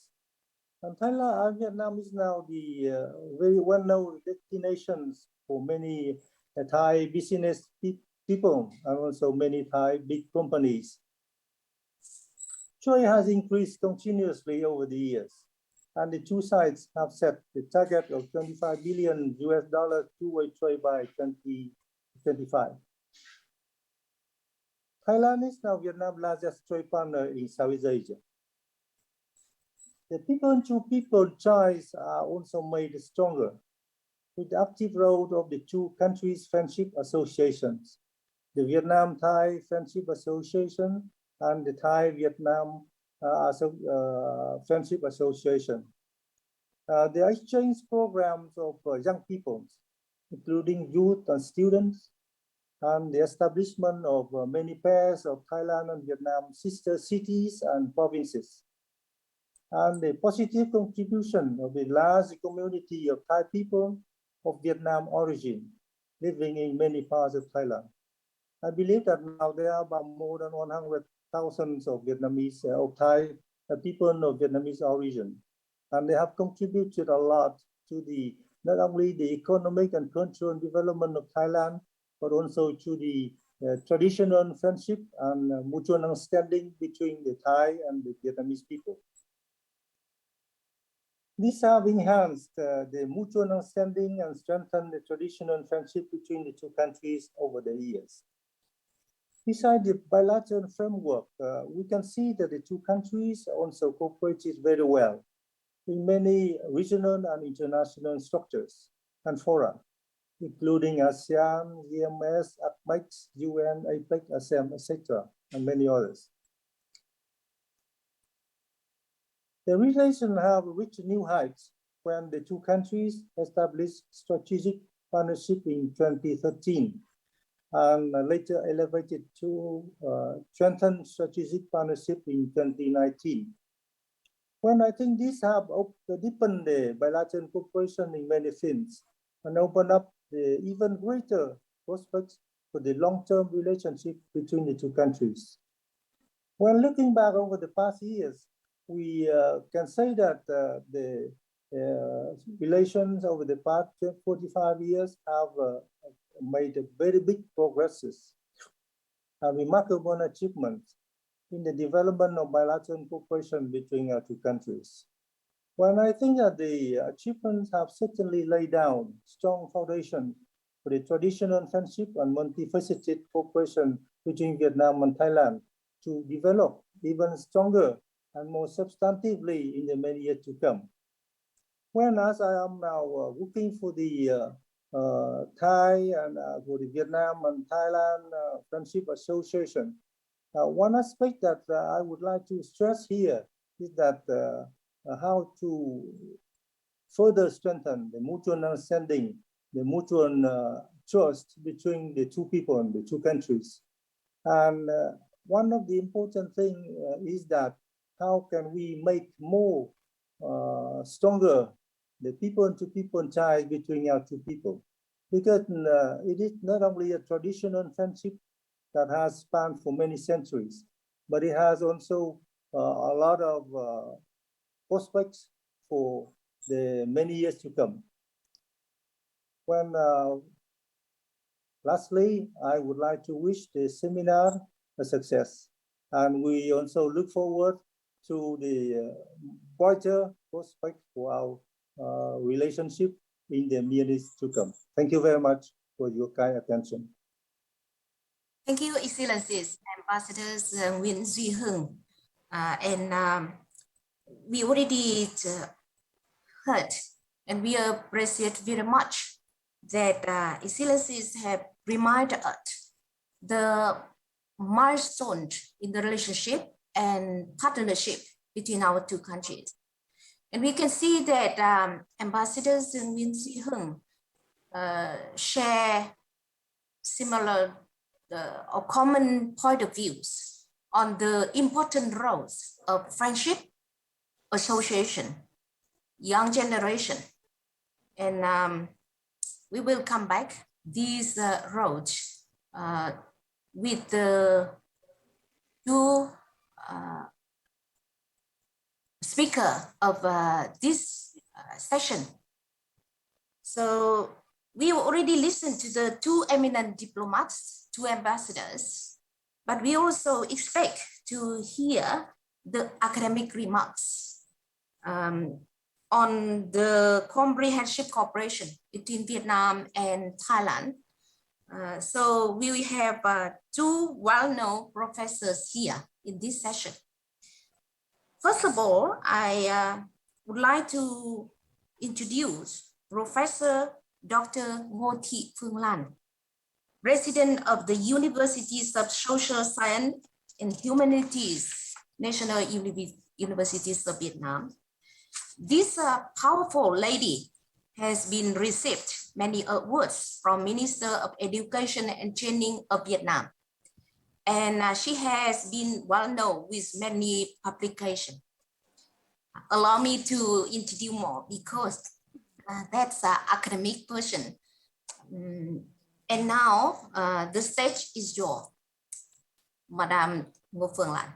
Speaker 9: And Thailand and Vietnam is now the very well-known destinations for many Thai business people and also many Thai big companies. Trade has increased continuously over the years, and the two sides have set the target of 25 billion US dollars two-way trade by 2025. Thailand is now Vietnam's largest trade partner in Southeast Asia. The people-to-people ties are also made stronger with the active role of the two countries' friendship associations, the Vietnam-Thai Friendship Association and the Thai-Vietnam Friendship Association. The exchange programs of young people, including youth and students, and the establishment of many pairs of Thailand and Vietnam sister cities and provinces, and the positive contribution of the large community of Thai people of Vietnam origin living in many parts of Thailand. I believe that now there are about more than 100,000 of Vietnamese of Thai people of Vietnamese origin, and they have contributed a lot to the not only the economic and cultural development of Thailand, but also to the traditional friendship and mutual understanding between the Thai and the Vietnamese people. These have enhanced the mutual understanding and strengthened the traditional friendship between the two countries over the years. Besides the bilateral framework, we can see that the two countries also cooperated very well in many regional and international structures and fora, including ASEAN, GMS, APEC, UN, APEC, ASEAN, etc., and many others. The relations have reached new heights when the two countries established strategic partnership in 2013 and later elevated to strengthen strategic partnership in 2019. When I think these have deepened the bilateral cooperation in many fields and opened up the even greater prospects for the long-term relationship between the two countries. When looking back over the past years, we can say that the relations over the past 45 years have made very big progresses and remarkable achievements in the development of bilateral cooperation between our two countries. When I think that the achievements have certainly laid down strong foundation for the traditional friendship and multifaceted cooperation between Vietnam and Thailand to develop even stronger and more substantively in the many years to come. When as I am now working for the Thai and for the Vietnam and Thailand Friendship Association, one aspect that I would like to stress here is that how to further strengthen the mutual understanding, the mutual trust between the two people and the two countries. And one of the important things is that how can we make more stronger the people-to-people ties between our two people? Because it is not only a traditional friendship that has spanned for many centuries, but it has also a lot of prospects for the many years to come. When lastly, I would like to wish the seminar a success, and we also look forward to the brighter prospect for our relationship in the years to come. Thank you very much for your kind attention.
Speaker 8: Thank you, Excellencies, Ambassadors Nguyen Duy Hưng. We already heard, and we appreciate very much that Excellencies have reminded us the milestone in the relationship and partnership between our two countries. And we can see that Ambassadors Nguyen Duy Hưng share similar or common point of views on the important roles of friendship, association, young generation. And we will come back these roles with the two speaker of this session. So we already listened to the two eminent diplomats, two ambassadors, but we also expect to hear the academic remarks on the comprehensive cooperation between Vietnam and Thailand. So we will have two well-known professors here in this session. First of all, I would like to introduce Professor Dr. Ngô Thị Phương Lan, President of the Universities of Social Science and Humanities, National Universities of Vietnam. This powerful lady has been received many awards from Minister of Education and Training of Vietnam. And she has been well known with many publications. Allow me to introduce more because that's an academic person. And now the stage is yours, Madam Ngô Phương Lan.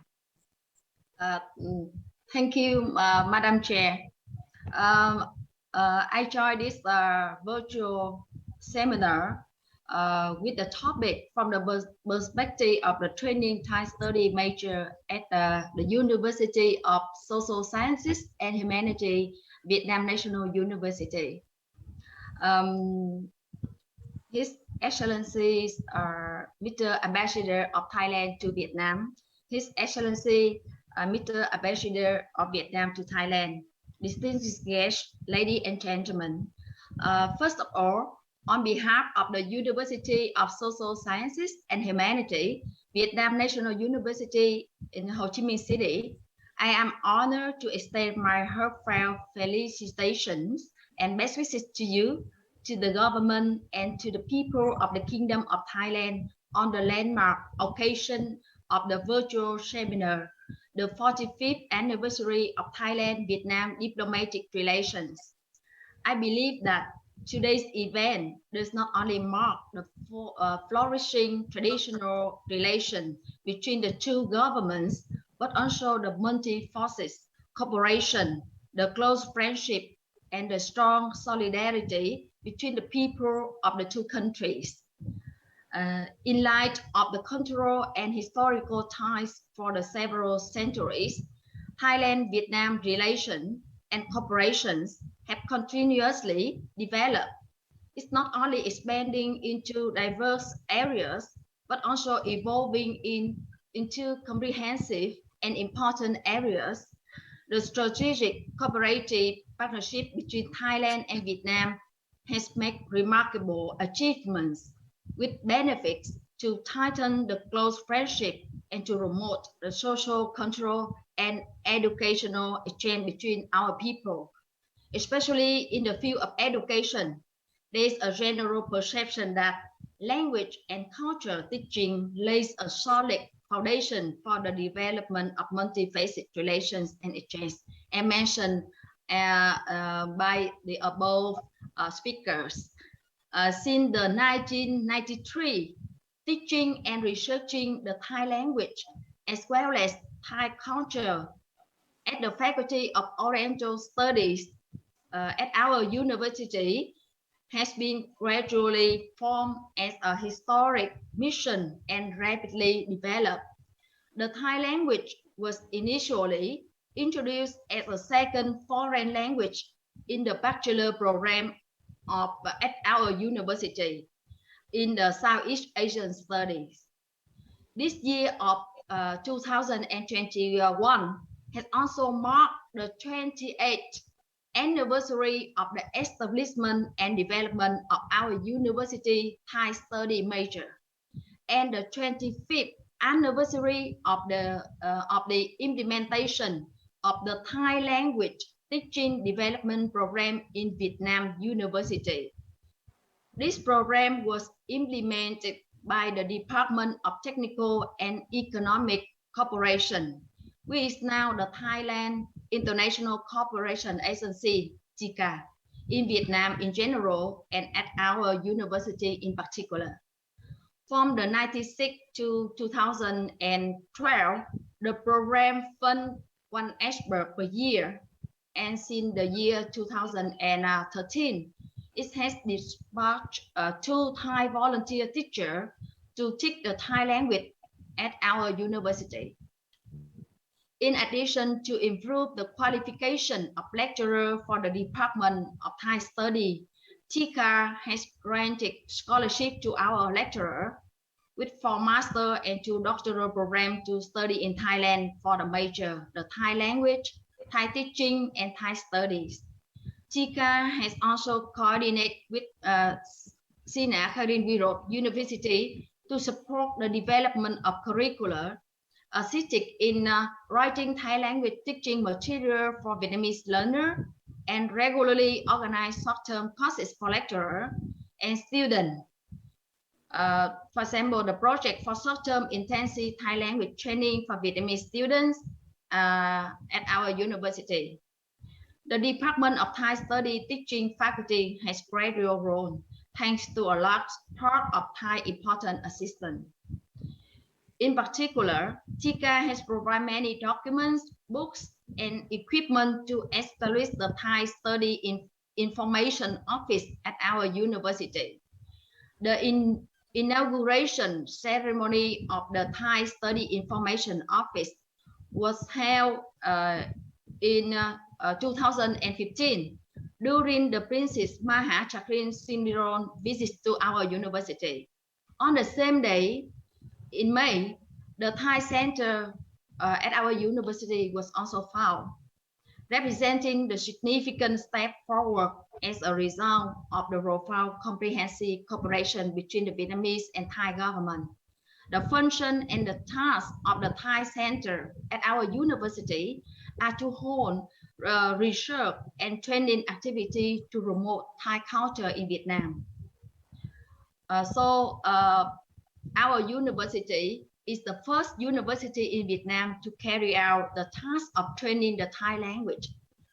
Speaker 10: Thank you, Madam Chair. I joined this virtual seminar with the topic from the perspective of the training Thai study major at the University of Social Sciences and Humanities, Vietnam National University. His Excellencies are Mr. Ambassador of Thailand to Vietnam, His Excellency Mr. Ambassador of Vietnam to Thailand, distinguished guests, ladies and gentlemen. First of all, on behalf of the University of Social Sciences and Humanities, Vietnam National University in Ho Chi Minh City, I am honored to extend my heartfelt felicitations and best wishes to you, to the government, and to the people of the Kingdom of Thailand on the landmark occasion of the virtual seminar, the 45th anniversary of Thailand-Vietnam diplomatic relations. I believe that today's event does not only mark the flourishing traditional relation between the two governments, but also the multi-forces cooperation, the close friendship, and the strong solidarity between the people of the two countries. In light of the cultural and historical ties for the several centuries, Thailand-Vietnam relations and cooperations have continuously developed. It's not only expanding into diverse areas, but also evolving into comprehensive and important areas. The strategic cooperative partnership between Thailand and Vietnam has made remarkable achievements with benefits to tighten the close friendship and to promote the social, cultural, and educational exchange between our people. Especially in the field of education, there is a general perception that language and culture teaching lays a solid foundation for the development of multifaceted relations and exchange, and mentioned by the above speakers. Since the 1993, teaching and researching the Thai language as well as Thai culture at the Faculty of Oriental Studies at our university has been gradually formed as a historic mission and rapidly developed. The Thai language was initially introduced as a second foreign language in the bachelor program at our university in the Southeast Asian Studies. This year of 2021 has also marked the 28th anniversary of the establishment and development of our university Thai study major, and the 25th anniversary of the implementation of the Thai language teaching development program in Vietnam University. This program was implemented by the Department of Technical and Economic Cooperation, which is now the Thailand International Cooperation Agency, TICA, in Vietnam in general and at our university in particular. From the 1996 to 2012, the program funded one iceberg per year. And since the year 2013, it has dispatched 2 Thai volunteer teachers to teach the Thai language at our university. In addition to improve the qualification of lecturer for the Department of Thai Study, TICA has granted scholarship to our lecturer with 4 master and 2 doctoral programs to study in Thailand for the major, the Thai language, Thai teaching, and Thai studies. TICA has also coordinated with Sina Karinvirot University to support the development of curricula, assisting in writing Thai language teaching material for Vietnamese learners, and regularly organize short-term courses for lecturers and students. For example, the project for short-term intensive Thai language training for Vietnamese students at our university. The Department of Thai Study teaching faculty has played a role thanks to a large part of Thai important assistance. In particular, TICA has provided many documents, books, and equipment to establish the Thai Study Information Office at our university. The inauguration ceremony of the Thai Study Information Office was held in 2015 during the Princess Maha Chakrin Simiron visit to our university. On the same day, in May, the Thai Center at our university was also found, representing the significant step forward as a result of the profound comprehensive cooperation between the Vietnamese and Thai government. The function and the task of the Thai Center at our university are to hold research and training activity to promote Thai culture in Vietnam. Our university is the first university in Vietnam to carry out the task of training the Thai language,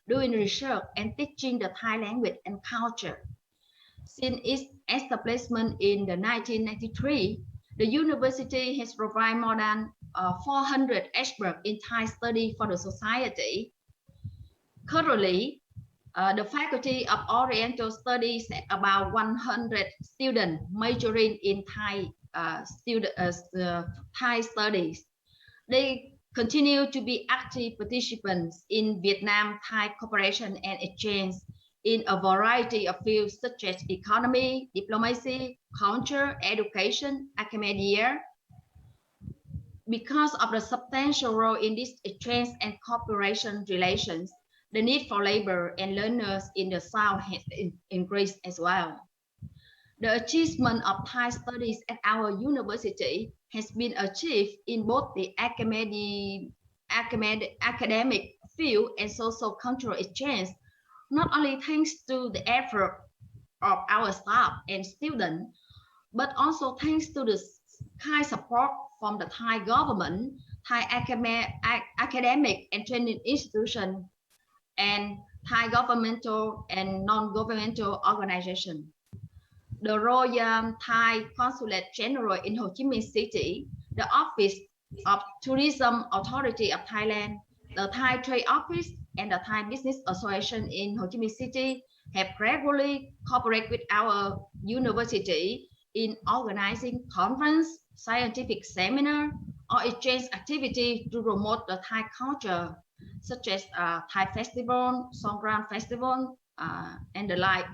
Speaker 10: doing research and teaching the Thai language and culture. Since its establishment in the 1993, the university has provided more than 400 experts in Thai study for the society. Currently, the Faculty of Oriental Studies has about 100 students majoring in Thai Thai studies. They continue to be active participants in Vietnam-Thai cooperation and exchange in a variety of fields such as economy, diplomacy, culture, education, academia. Because of the substantial role in this exchange and cooperation relations, the need for labor and learners in the South has increased as well. The achievement of Thai studies at our university has been achieved in both the academic field and social cultural exchange, not only thanks to the effort of our staff and students, but also thanks to the kind support from the Thai government, Thai academic and training institutions, and Thai governmental and non-governmental organizations. The Royal Thai Consulate General in Ho Chi Minh City, the Office of Tourism Authority of Thailand, the Thai Trade Office, and the Thai Business Association in Ho Chi Minh City have regularly cooperated with our university in organizing conference, scientific seminar, or exchange activity to promote the Thai culture, such as Thai Festival, Songkran Festival, and the like.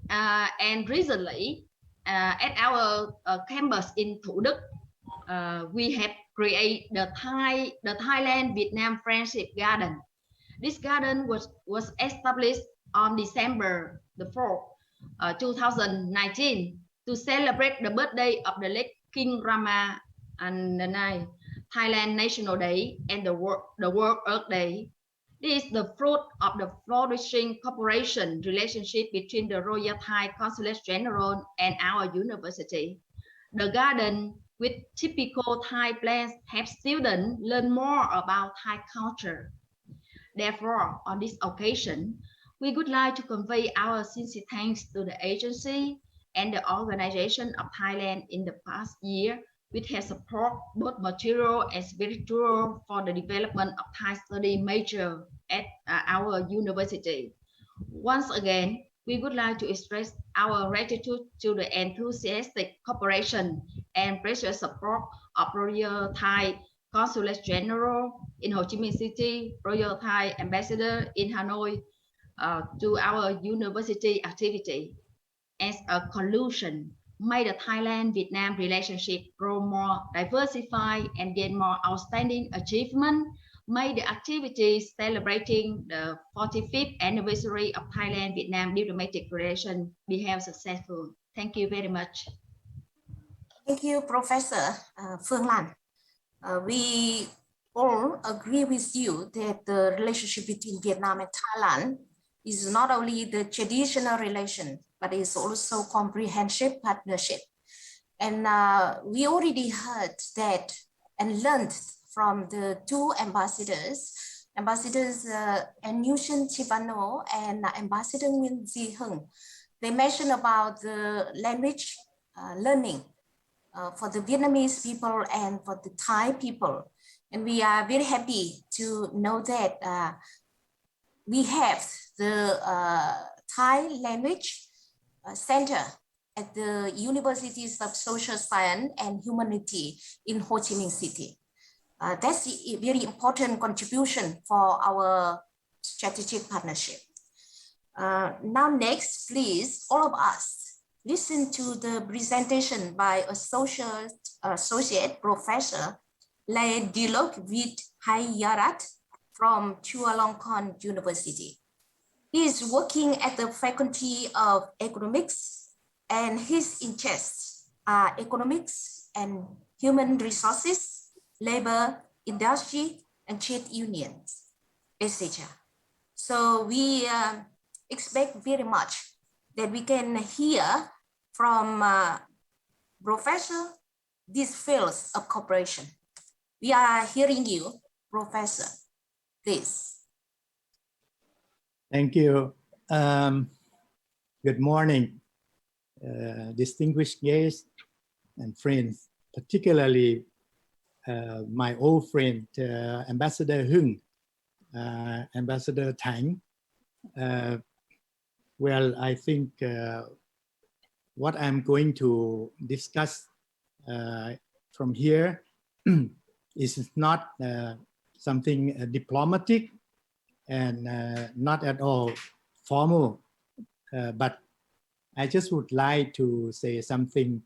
Speaker 10: And recently, at our campus in Thủ Đức, we have created the Thailand Vietnam Friendship Garden. This garden was established on December the 4th, 2019, to celebrate the birthday of the late King Rama and the Thailand National Day and the World Earth Day. This is the fruit of the flourishing cooperation relationship between the Royal Thai Consulate General and our university. The garden with typical Thai plants helps students learn more about Thai culture. Therefore, on this occasion, we would like to convey our sincere thanks to the agency and the organization of Thailand in the past year which has support both material and spiritual for the development of Thai study major at our university. Once again, we would like to express our gratitude to the enthusiastic cooperation and precious support of Royal Thai Consulate General in Ho Chi Minh City, Royal Thai Ambassador in Hanoi, to our university activity. As a conclusion, may the Thailand-Vietnam relationship grow more diversified and gain more outstanding achievement. May the activities celebrating the 45th anniversary of Thailand-Vietnam diplomatic relations be held successful. Thank you very much.
Speaker 8: Thank you, Professor Phương Lan. We all agree with you that the relationship between Vietnam and Thailand is not only the traditional relation, but is also comprehensive partnership. And we already heard that and learned from the two ambassadors, Ambassadors Anuchin Chivano and Ambassador Nguyen Di Hung. They mentioned about the language learning for the Vietnamese people and for the Thai people. And we are very happy to know that we have the Thai language center at the Universities of Social Science and Humanity in Ho Chi Minh City. That's a very important contribution for our strategic partnership. Now next, please, all of us, listen to the presentation by Associate Professor Lê Dilok Vit Hayarat from Chulalongkorn University. He is working at the Faculty of Economics, and his interests are economics and human resources, labor, industry, and trade unions, etc. So we expect very much that we can hear from Professor these fields of cooperation. We are hearing you, Professor, please.
Speaker 11: Thank you. Good morning, distinguished guests and friends, particularly my old friend, Ambassador Hung, Ambassador Chang. Well, I think what I'm going to discuss from here is not something diplomatic and not at all formal, but I just would like to say something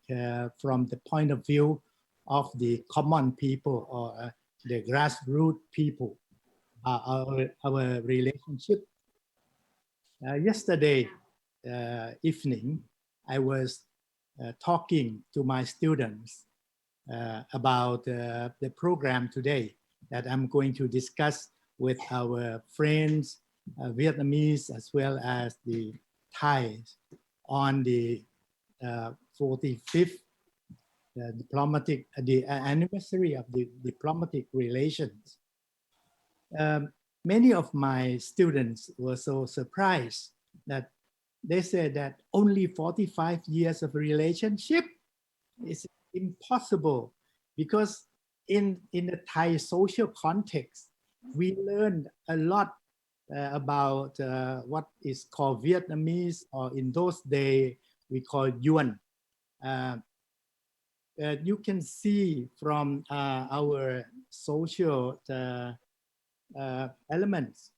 Speaker 11: from the point of view of the common people or the grassroots people, our relationship. Yesterday evening, I was talking to my students about the program today that I'm going to discuss with our friends, Vietnamese, as well as the Thais on the 45th the anniversary of the diplomatic relations. Many of my students were so surprised that they said that only 45 years of relationship is impossible, because in the Thai social context, we learned a lot about what is called Vietnamese, or in those days we call Yuan. You can see from our social elements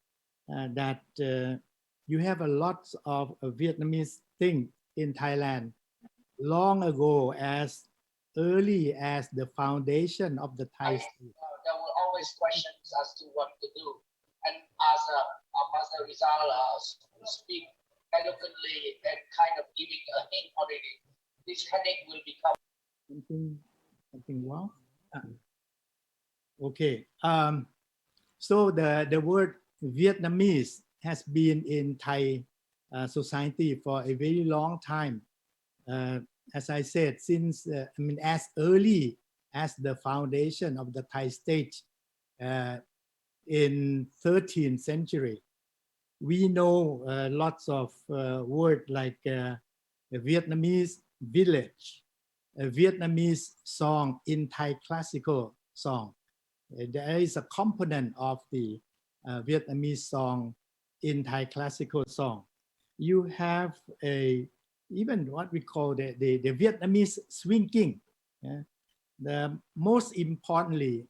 Speaker 11: that you have a lot of Vietnamese things in Thailand long ago, as early as the foundation of the Thai state.
Speaker 12: There were always questions as to what to do, and as Ambassador Rizal speak eloquently and kind of giving a hint already, this headache will become
Speaker 11: something wrong. Okay. So the word Vietnamese has been in Thai society for a very long time. As I said, since as early as the foundation of the Thai state in 13th century. We know lots of words like Vietnamese village, a Vietnamese song in Thai classical song. There is a component of the Vietnamese song in Thai classical song. You have even what we call the Vietnamese swinging. Yeah? Most importantly,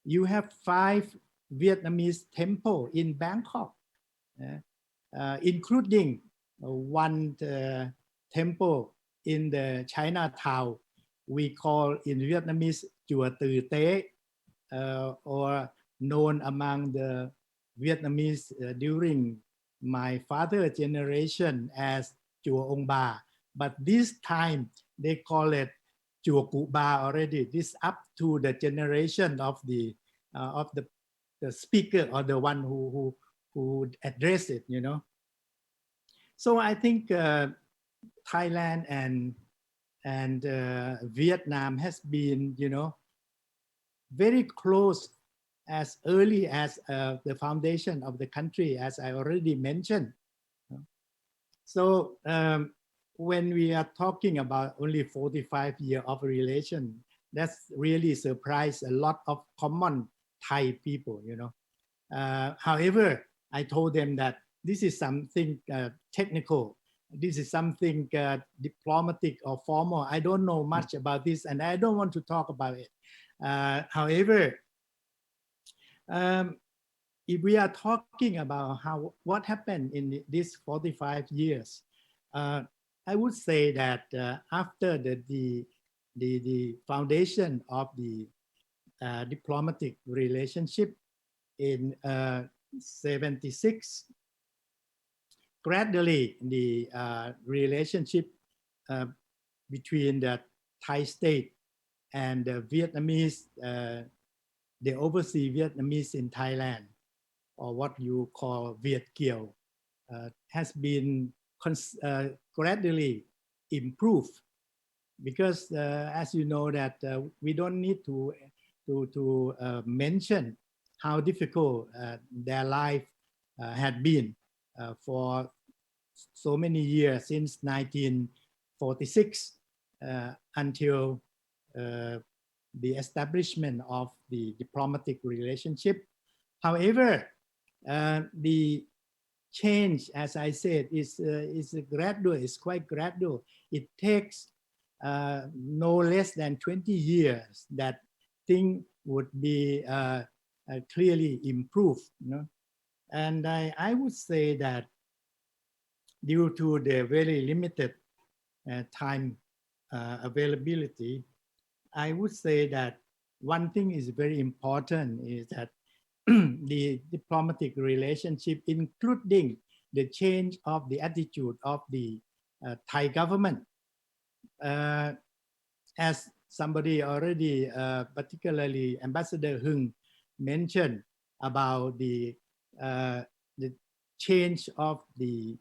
Speaker 11: you have 5 Vietnamese temples in Bangkok, including one temple in the Chinatown we call in Vietnamese Chùa Từ Tế, or known among the Vietnamese during my father's generation as Chùa Ông Bà. But this time they call it Chùa Cụ Bà already. This up to the generation of the speaker or the one who addressed it, you know. So I think Thailand and Vietnam has been, you know, very close as early as the foundation of the country, as I already mentioned. So when we are talking about only 45 years of relation, that's really surprised a lot of common Thai people, you know. However, I told them that this is something technical. This is something diplomatic or formal. I don't know much about this and I don't want to talk about it. However, if we are talking about what happened in these 45 years, I would say that after the foundation of the diplomatic relationship in 76, gradually the relationship between the Thai state and the Vietnamese, the overseas Vietnamese in Thailand, or what you call Viet Kieu, has been gradually improved, because as you know that we don't need to mention how difficult their life had been for so many years since 1946 until the establishment of the diplomatic relationship. However, the change, as I said, is gradual. It's quite gradual. It takes no less than 20 years that things would be clearly improved. You know? And I would say that due to the very limited time availability, I would say that one thing is very important is that the diplomatic relationship, including the change of the attitude of the Thai government. As somebody already, particularly Ambassador Hung, mentioned about the change of the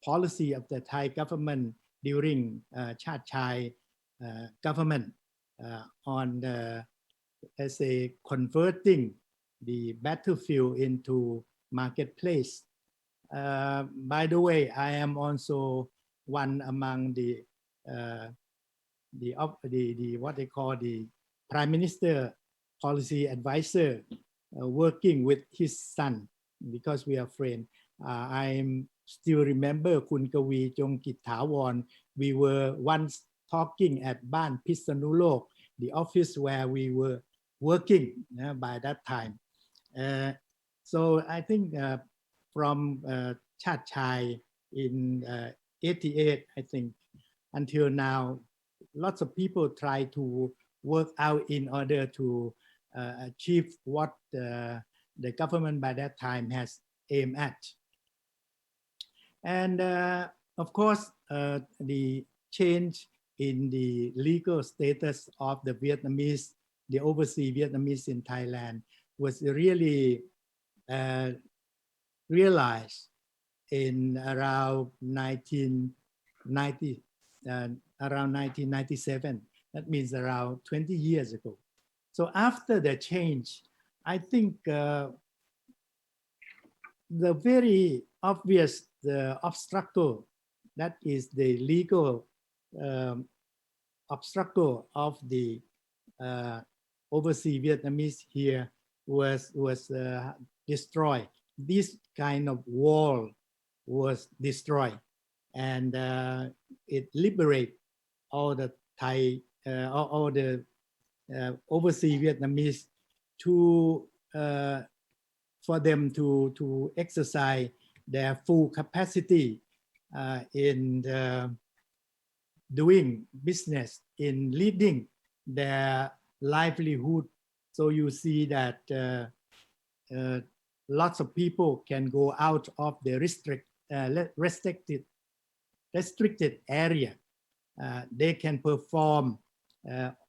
Speaker 11: policy of the Thai government during Chat Chai government on let's say converting the battlefield into marketplace. By the way, I am also one among the what they call the Prime Minister policy advisor, working with his son, because we are friends. I still remember Kun Kavi Chong Kit Thawon. We were once talking at Ban Pisanulok, the office where we were working by that time. So I think from Chat Chai in 88, I think, until now, lots of people try to work out in order to achieve what the government by that time has aimed at. And of course, the change in the legal status of the Vietnamese, the overseas Vietnamese in Thailand, was really realized in around 1997. That means around 20 years ago. So after the change, I think the very obvious obstacle, that is the legal obstacle of the overseas Vietnamese here was destroyed. This kind of wall was destroyed, and it liberated all the Thai, all the overseas Vietnamese to for them to exercise their full capacity in doing business, in leading their livelihood. So you see that lots of people can go out of the restricted area. They can perform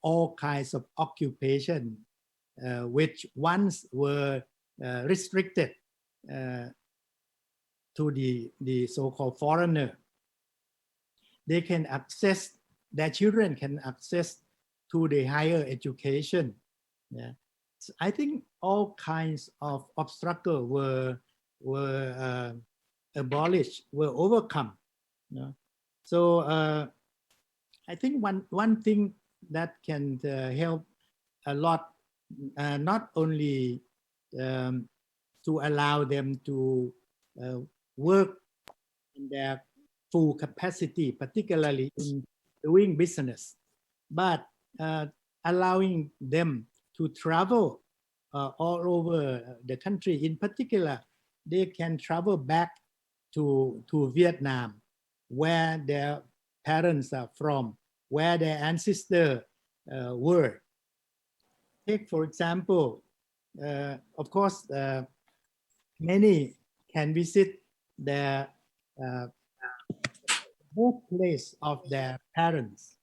Speaker 11: all kinds of occupation which once were restricted to the so-called foreigner. They can access, their children can access to the higher education. Yeah. So I think all kinds of obstacles were abolished, were overcome. You know? So I think one thing that can help a lot, not only to allow them to work in their full capacity, particularly in doing business, but allowing them to travel all over the country. In particular, they can travel back to Vietnam, where their parents are from, where their ancestors were. Take, for example, of course, many can visit their birthplace of their parents.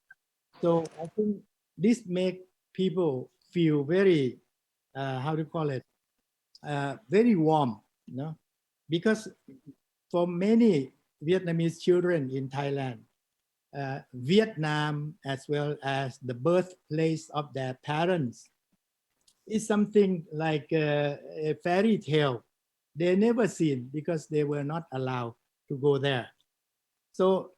Speaker 11: So I think this makes people feel very, how to call it, very warm, you know, because for many Vietnamese children in Thailand, Vietnam, as well as the birthplace of their parents, is something like a fairy tale. They never seen because they were not allowed to go there. So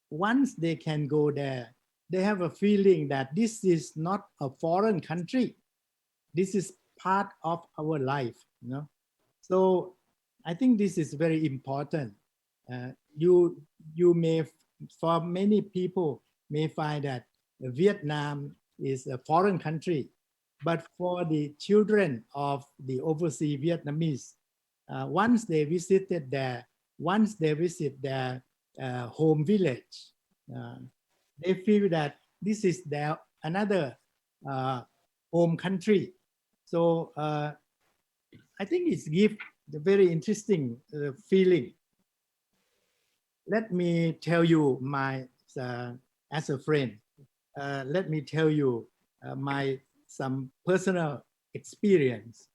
Speaker 11: once they can go there, they have a feeling that this is not a foreign country. This is part of our life, you know. So I think this is very important. You may, for many people, may find that Vietnam is a foreign country, but for the children of the overseas Vietnamese, once they visited there, once they visit their home village, they feel that this is their another home country. So I think it gives a very interesting feeling. Let me tell you my, as a friend, let me tell you some personal experience.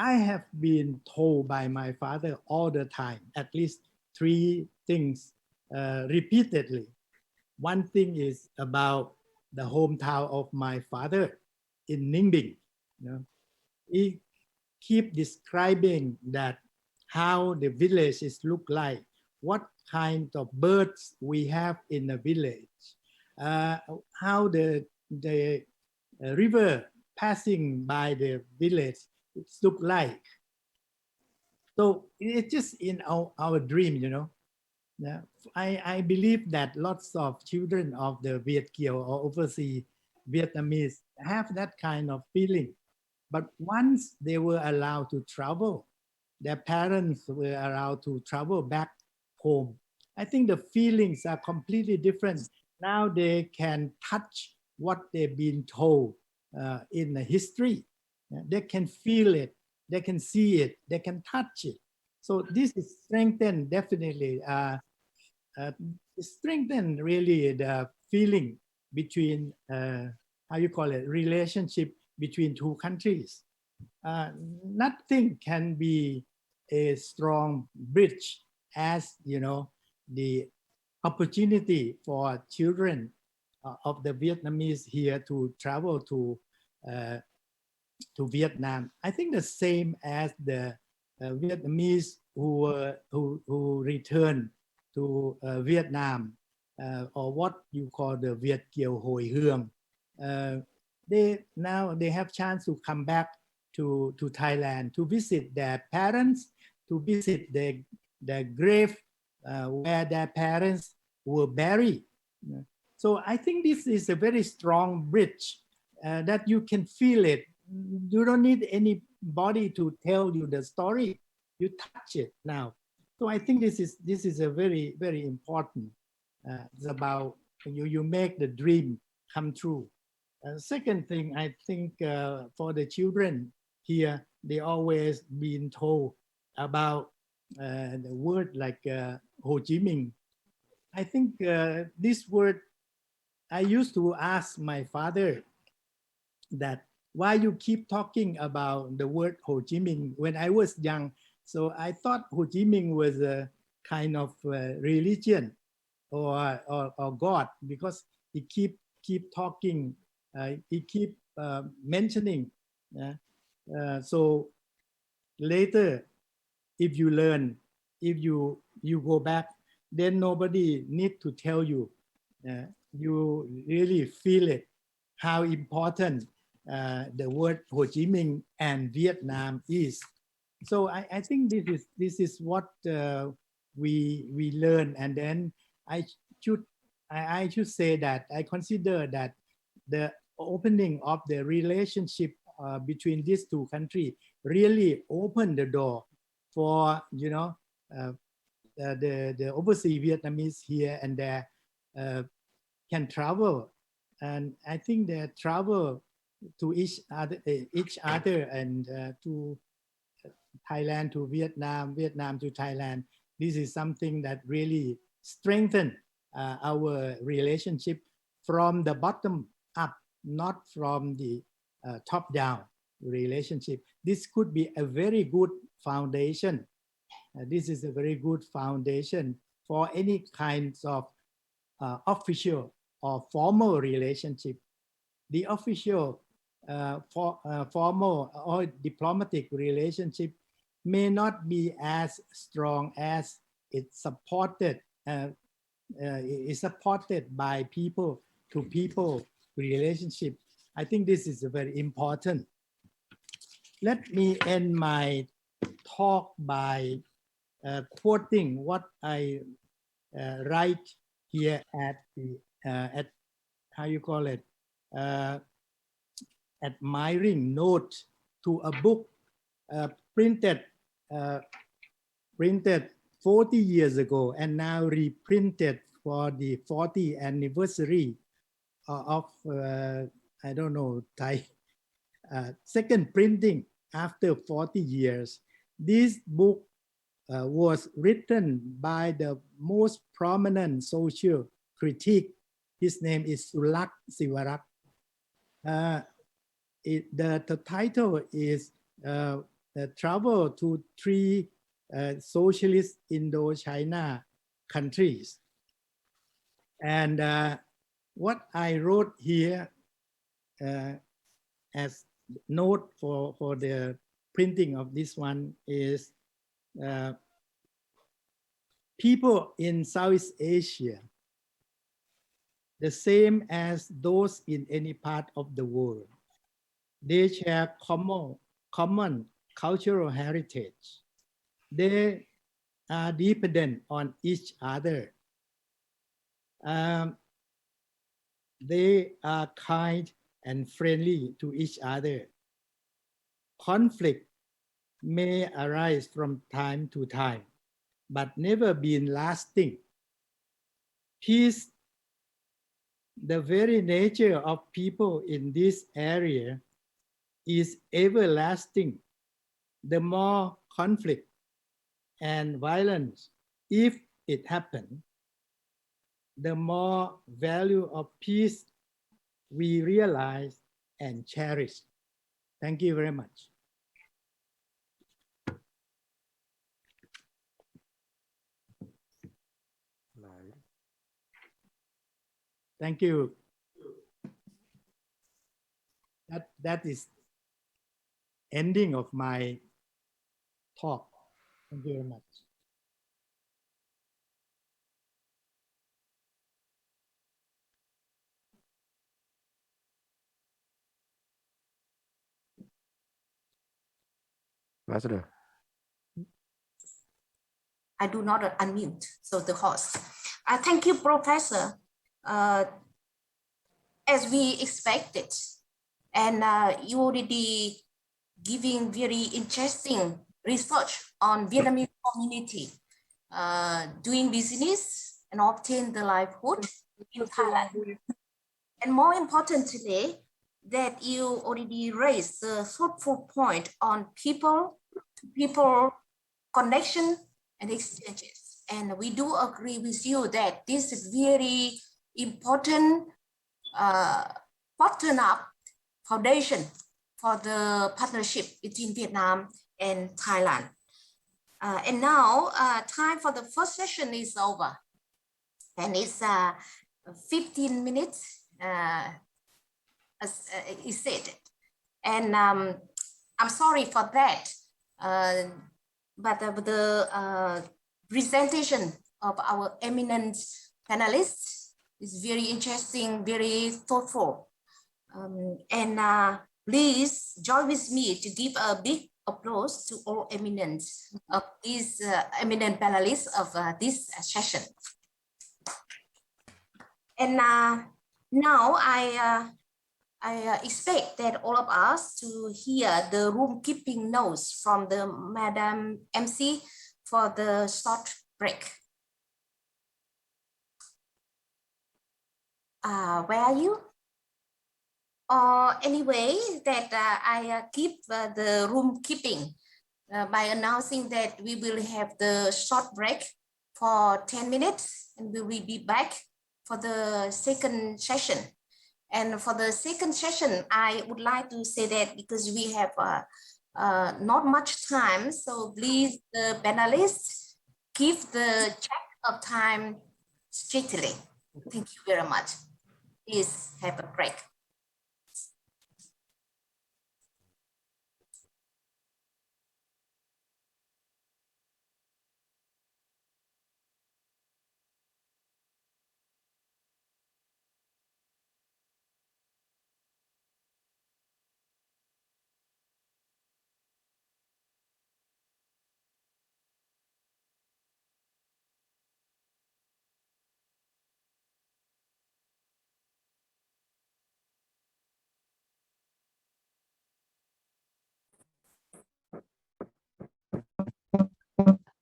Speaker 11: I have been told by my father all the time, at least 3 things repeatedly. One thing is about the hometown of my father in Ninh Bình. You know, he keep describing that how the villages look like, what kind of birds we have in the village, how the river passing by the village look like. So it's just in our dream, you know. Yeah. I believe that lots of children of the Viet Kieu or overseas Vietnamese have that kind of feeling. But once they were allowed to travel, their parents were allowed to travel back home, I think the feelings are completely different. Now they can touch what they've been told in the history. They can feel it, they can see it, they can touch it. So this is strengthened, definitely, strengthen really the feeling between, how you call it, relationship between 2 countries. Nothing can be a strong bridge as, you know, the opportunity for children of the Vietnamese here to travel to Vietnam. I think the same as the Vietnamese who return to Vietnam or what you call the Viet Kiều Hồi Hương. They have chance to come back to Thailand to visit their parents, to visit their grave where their parents were buried. So I think this is a very strong bridge that you can feel it. You don't need anybody to tell you the story. You touch it now. So I think this is a very, very important. It's about you make the dream come true. Second thing, I think for the children here, they always been told about the word like Ho Chi Minh. I think this word, I used to ask my father that why you keep talking about the word Ho Chi Minh when I was young. So I thought Ho Chi Minh was a kind of religion or God, because he keep talking, he keep mentioning. So later, if you learn, if you go back, then nobody need to tell you. You really feel it, how important the word Ho Chi Minh and Vietnam is. So I think this is what we learn, and then I should say that I consider that the opening of the relationship between these two countries really opened the door for the overseas Vietnamese here and there can travel, and I think they travel to each other and to Thailand to Vietnam, Vietnam to Thailand. This is something that really strengthened our relationship from the bottom up, not from the top down relationship. This could be a very good foundation. This is a very good foundation for any kinds of official or formal relationship. The official, formal or diplomatic relationship may not be as strong as it's supported by people to people relationship. I think this is very important. Let me end my talk by quoting what I write here at the how you call it, admiring note to a book printed 40 years ago and now reprinted for the 40th anniversary of I don't know, Thai second printing after 40 years. This book was written by the most prominent social critic. His name is Sulak Siwarak. The title is Travel to Three Socialist Indochina Countries. And what I wrote here as note for the printing of this one is people in Southeast Asia, the same as those in any part of the world, they share common cultural heritage. They are dependent on each other. They are kind and friendly to each other. Conflict may arise from time to time, but never been lasting. Peace, the very nature of people in this area, is everlasting. The more conflict and violence, if it happens, the more value of peace we realize and cherish. Thank you very much. Thank you. That is ending of my talk. Thank you very much.
Speaker 13: Ambassador.
Speaker 8: I do not unmute, so the host. Thank you, Professor. As we expected, and you already giving very interesting research on Vietnamese community doing business and obtain the livelihood in Thailand. And more importantly, that you already raised the thoughtful point on people connection and exchanges. And we do agree with you that this is very important bottom-up foundation for the partnership between Vietnam and Thailand. And now time for the first session is over. And it's 15 minutes, as he said. And I'm sorry for that. But the presentation of our eminent panelists is very interesting, very thoughtful. And please join with me to give a big applause to all eminent of these eminent panelists of this session. And now I expect that all of us to hear the room keeping notes from the Madam MC for the short break. Where are you? Anyway, that I keep the room keeping by announcing that we will have the short break for 10 minutes and we will be back for the second session. And for the second session, I would like to say that because we have not much time, so please, the panelists, keep the check of time strictly. Thank you very much. Please have a break.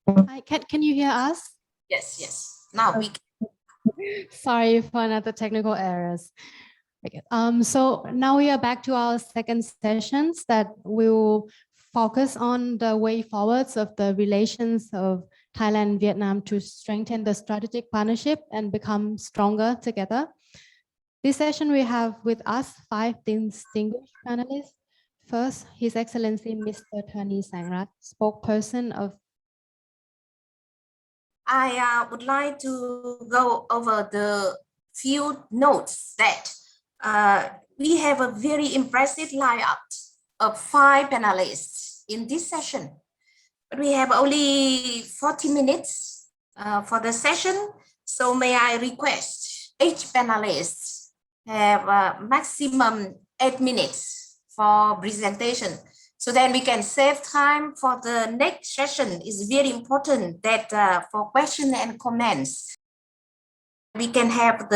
Speaker 1: Hi, can you hear us?
Speaker 8: Yes, yes. Now we can.
Speaker 1: Sorry for another technical errors. Okay. So now we are back to our second sessions that will focus on the way forwards of the relations of Thailand and Vietnam to strengthen the strategic partnership and become stronger together. This session we have with us 5 distinguished panelists. First, His Excellency Mr. Thani Sangrat, spokesperson of.
Speaker 8: I would like to go over the few notes that we have a very impressive lineup of 5 panelists in this session. But we have only 40 minutes for the session. So may I request each panelist have a maximum 8 minutes for presentation. So then we can save time for the next session. It's very important that for questions and comments, we can have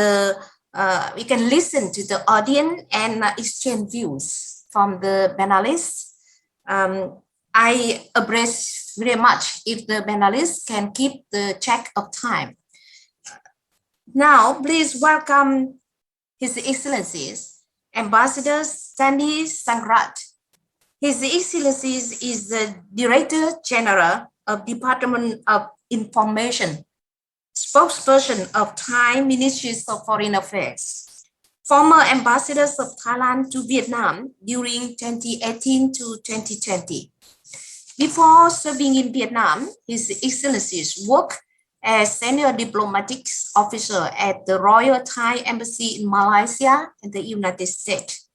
Speaker 8: we can listen to the audience and exchange views from the panelists. I appreciate very much if the panelists can keep the check of time. Now, please welcome His Excellencies, Ambassador Thani Sangrat. His Excellency is the Director General of Department of Information, spokesperson of Thai Ministries of Foreign Affairs, former ambassadors of Thailand to Vietnam during 2018 to 2020. Before serving in Vietnam, His Excellencies worked as senior diplomatic officer at the Royal Thai Embassy in Malaysia and the United States.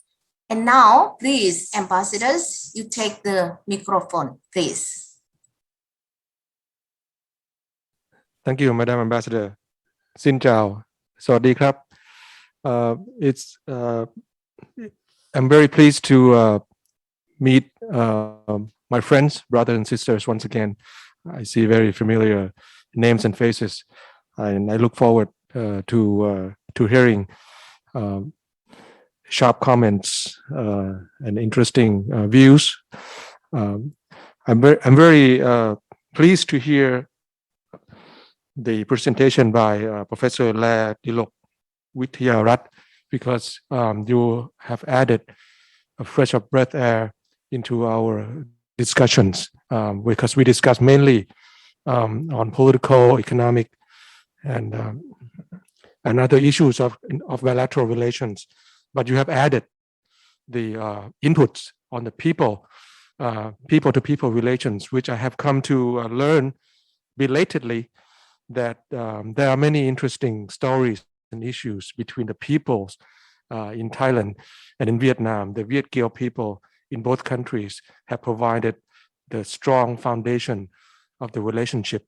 Speaker 8: And now, please, ambassadors, you take the microphone, please.
Speaker 13: Thank you, Madam Ambassador. Xin chào. Sawadee krap. I'm very pleased to meet my friends, brothers and sisters, once again, I see very familiar names and faces, and I look forward to hearing sharp comments and interesting views. I'm very pleased to hear the presentation by Professor La Dilok Wityarat, because you have added a fresh of breath air into our discussions, because we discuss mainly on political, economic, and other issues of bilateral relations. But you have added the inputs on the people-to-people relations, which I have come to learn belatedly that there are many interesting stories and issues between the peoples in Thailand and in Vietnam. The Viet Kieu people in both countries have provided the strong foundation of the relationship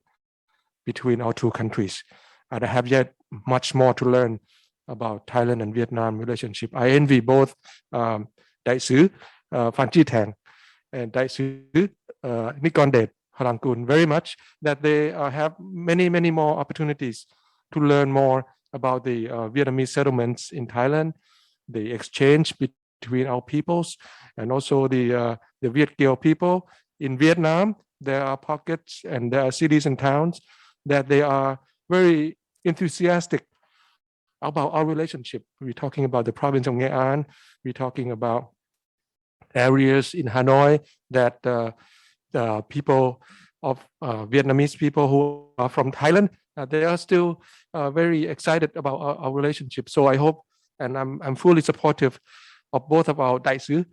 Speaker 13: between our two countries. And I have yet much more to learn about Thailand and Vietnam relationship. I envy both Đại sứ Phan Chi Thang and Đại sứ Nikondet Harangkun very much, that they have many more opportunities to learn more about the Vietnamese settlements in Thailand, the exchange between our peoples, and also the Viet Kieu people in Vietnam. There are pockets and there are cities and towns that they are very enthusiastic about our relationship. We're talking about the province of Nghệ An. We're talking about areas in Hanoi that the people of Vietnamese people who are from Thailand, they are still very excited about our relationship. So I hope, and I'm fully supportive of both of our Đại sứ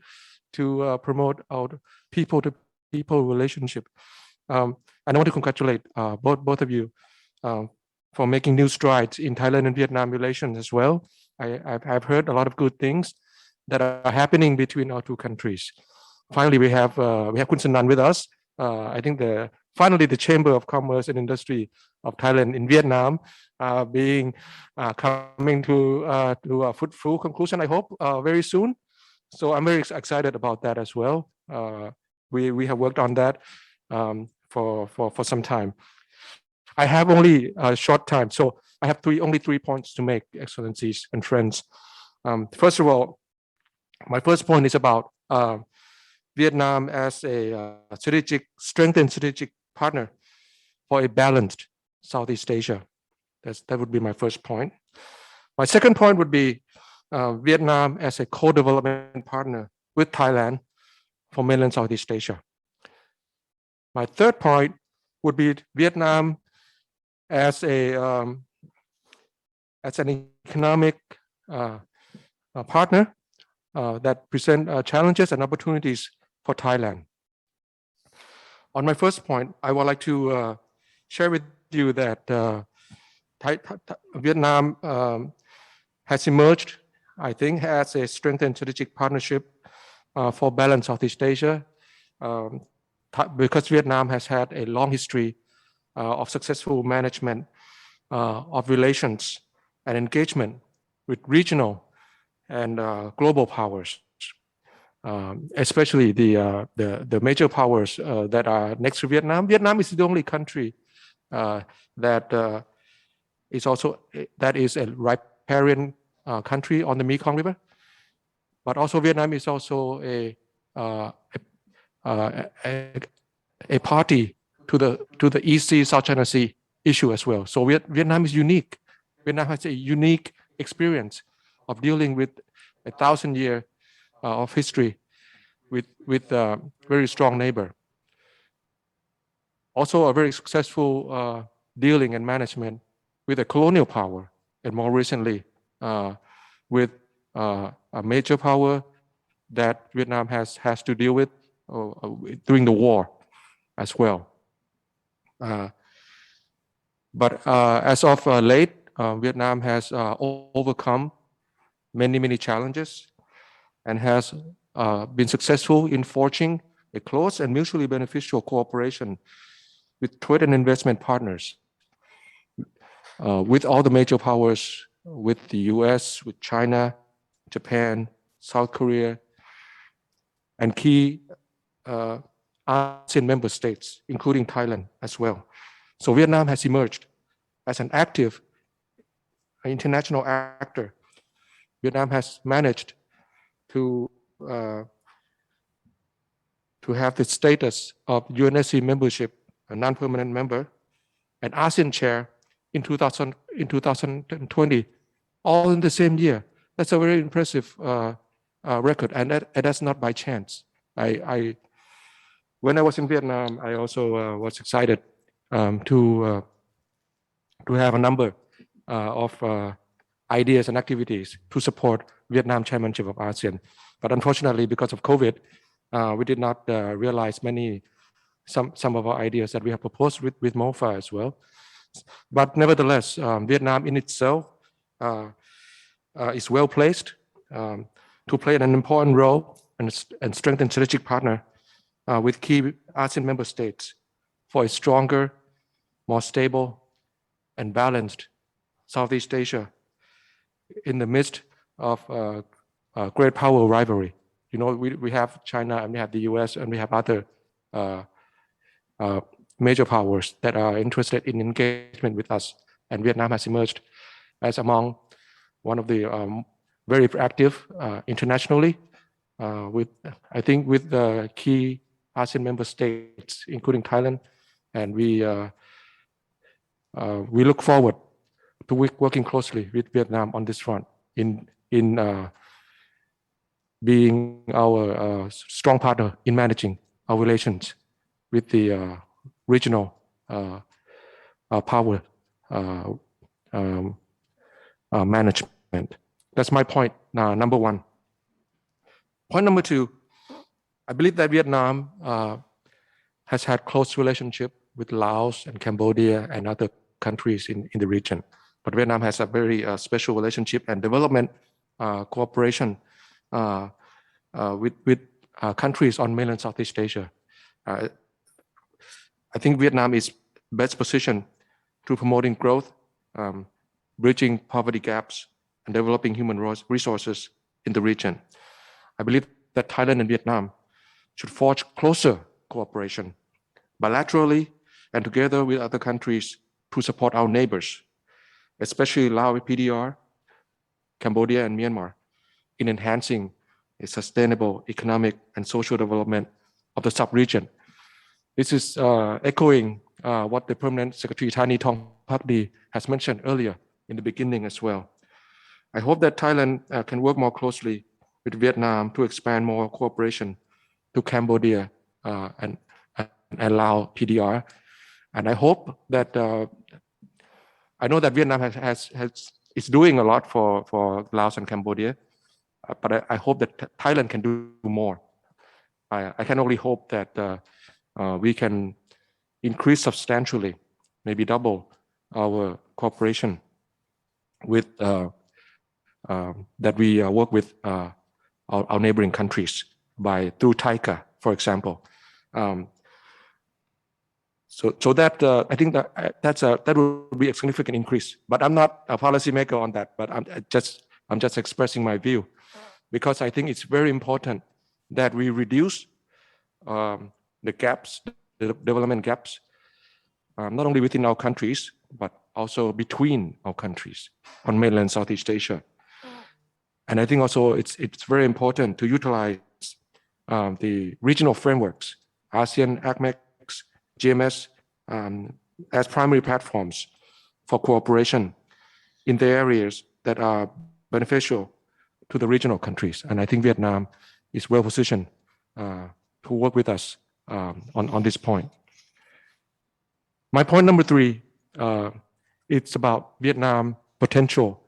Speaker 13: to promote our people-to-people relationship. And I want to congratulate both of you for making new strides in Thailand and Vietnam relations as well. I've heard a lot of good things that are happening between our two countries. Finally, we have Kun Sanan with us. I think finally the Chamber of Commerce and Industry of Thailand in Vietnam coming to a fruitful conclusion, I hope, very soon. So I'm very excited about that as well. We have worked on that for some time. I have only a short time, so I have only 3 points to make, Excellencies and friends. First of all, my first point is about Vietnam as a strengthened strategic partner for a balanced Southeast Asia. That would be my first point. My second point would be Vietnam as a co-development partner with Thailand for mainland Southeast Asia. My third point would be Vietnam as an economic partner that present challenges and opportunities for Thailand. On my first point, I would like to share with you that Vietnam has emerged, I think, as a strengthened strategic partnership for balanced Southeast Asia, because Vietnam has had a long history of successful management of relations and engagement with regional and global powers, especially the major powers that are next to Vietnam. Vietnam is the only country that is a riparian country on the Mekong River, but also Vietnam is also a party to the East Sea, South China Sea issue as well. So Vietnam is unique. Vietnam has a unique experience of dealing with 1,000 years of history with a very strong neighbor. Also a very successful dealing and management with a colonial power, and more recently with a major power that Vietnam has to deal with during the war as well. But as of late, Vietnam has overcome many challenges and has been successful in forging a close and mutually beneficial cooperation with trade and investment partners, with all the major powers, with the US, with China, Japan, South Korea, and key ASEAN member states, including Thailand as well. So Vietnam has emerged as an active international actor. Vietnam has managed to have the status of UNSC membership, a non-permanent member, and ASEAN chair in 2020, all in the same year. That's a very impressive record, and that's not by chance. When I was in Vietnam, I also was excited to have a number of ideas and activities to support Vietnam chairmanship of ASEAN. But unfortunately, because of COVID, we did not realize some of our ideas that we have proposed with MOFA as well. But nevertheless, Vietnam in itself is well placed to play an important role and strengthen strategic partner with key ASEAN member states for a stronger, more stable, and balanced Southeast Asia in the midst of great power rivalry. You know, we have China and we have the US and we have other major powers that are interested in engagement with us. And Vietnam has emerged as among one of the very active internationally with the key ASEAN member states, including Thailand. And we look forward to working closely with Vietnam on this front in being our strong partner in managing our relations with the regional power management. That's my point number one. Point number two, I believe that Vietnam has had close relationship with Laos and Cambodia and other countries in the region. But Vietnam has a very special relationship and development cooperation with countries on mainland Southeast Asia. I think Vietnam is best positioned to promoting growth, bridging poverty gaps, and developing human resources in the region. I believe that Thailand and Vietnam should forge closer cooperation bilaterally and together with other countries to support our neighbors, especially Laos, PDR, Cambodia, and Myanmar, in enhancing a sustainable economic and social development of the sub-region. This is echoing what the Permanent Secretary Thani Thongpakdi has mentioned earlier in the beginning as well. I hope that Thailand can work more closely with Vietnam to expand more cooperation to Cambodia and Laos, PDR. And I hope that I know that Vietnam is doing a lot for Laos and Cambodia, but I hope that Thailand can do more. I can only hope that we can increase substantially, maybe double our cooperation with that we work with our neighboring countries through TICA, for example. So that I think that would be a significant increase. But I'm not a policymaker on that. But I'm just expressing my view, because I think it's very important that we reduce the gaps, the development gaps, not only within our countries but also between our countries on mainland Southeast Asia. And I think also it's very important to utilize the regional frameworks, ASEAN, ACMEX, GMS, as primary platforms for cooperation in the areas that are beneficial to the regional countries. And I think Vietnam is well positioned to work with us on this point. My point number three, it's about Vietnam potential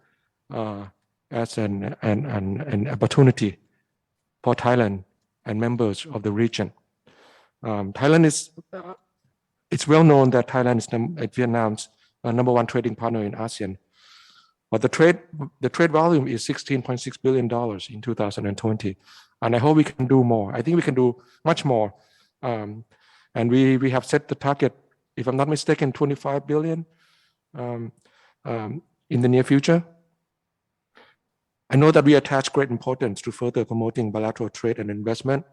Speaker 13: as an opportunity for Thailand and members of the region. Thailand is, it's well known that Thailand is Vietnam's number one trading partner in ASEAN. But the trade volume is $16.6 billion in 2020. And I hope we can do more. I think we can do much more. And we have set the target, if I'm not mistaken, 25 billion in the near future. I know that we attach great importance to further promoting bilateral trade and investment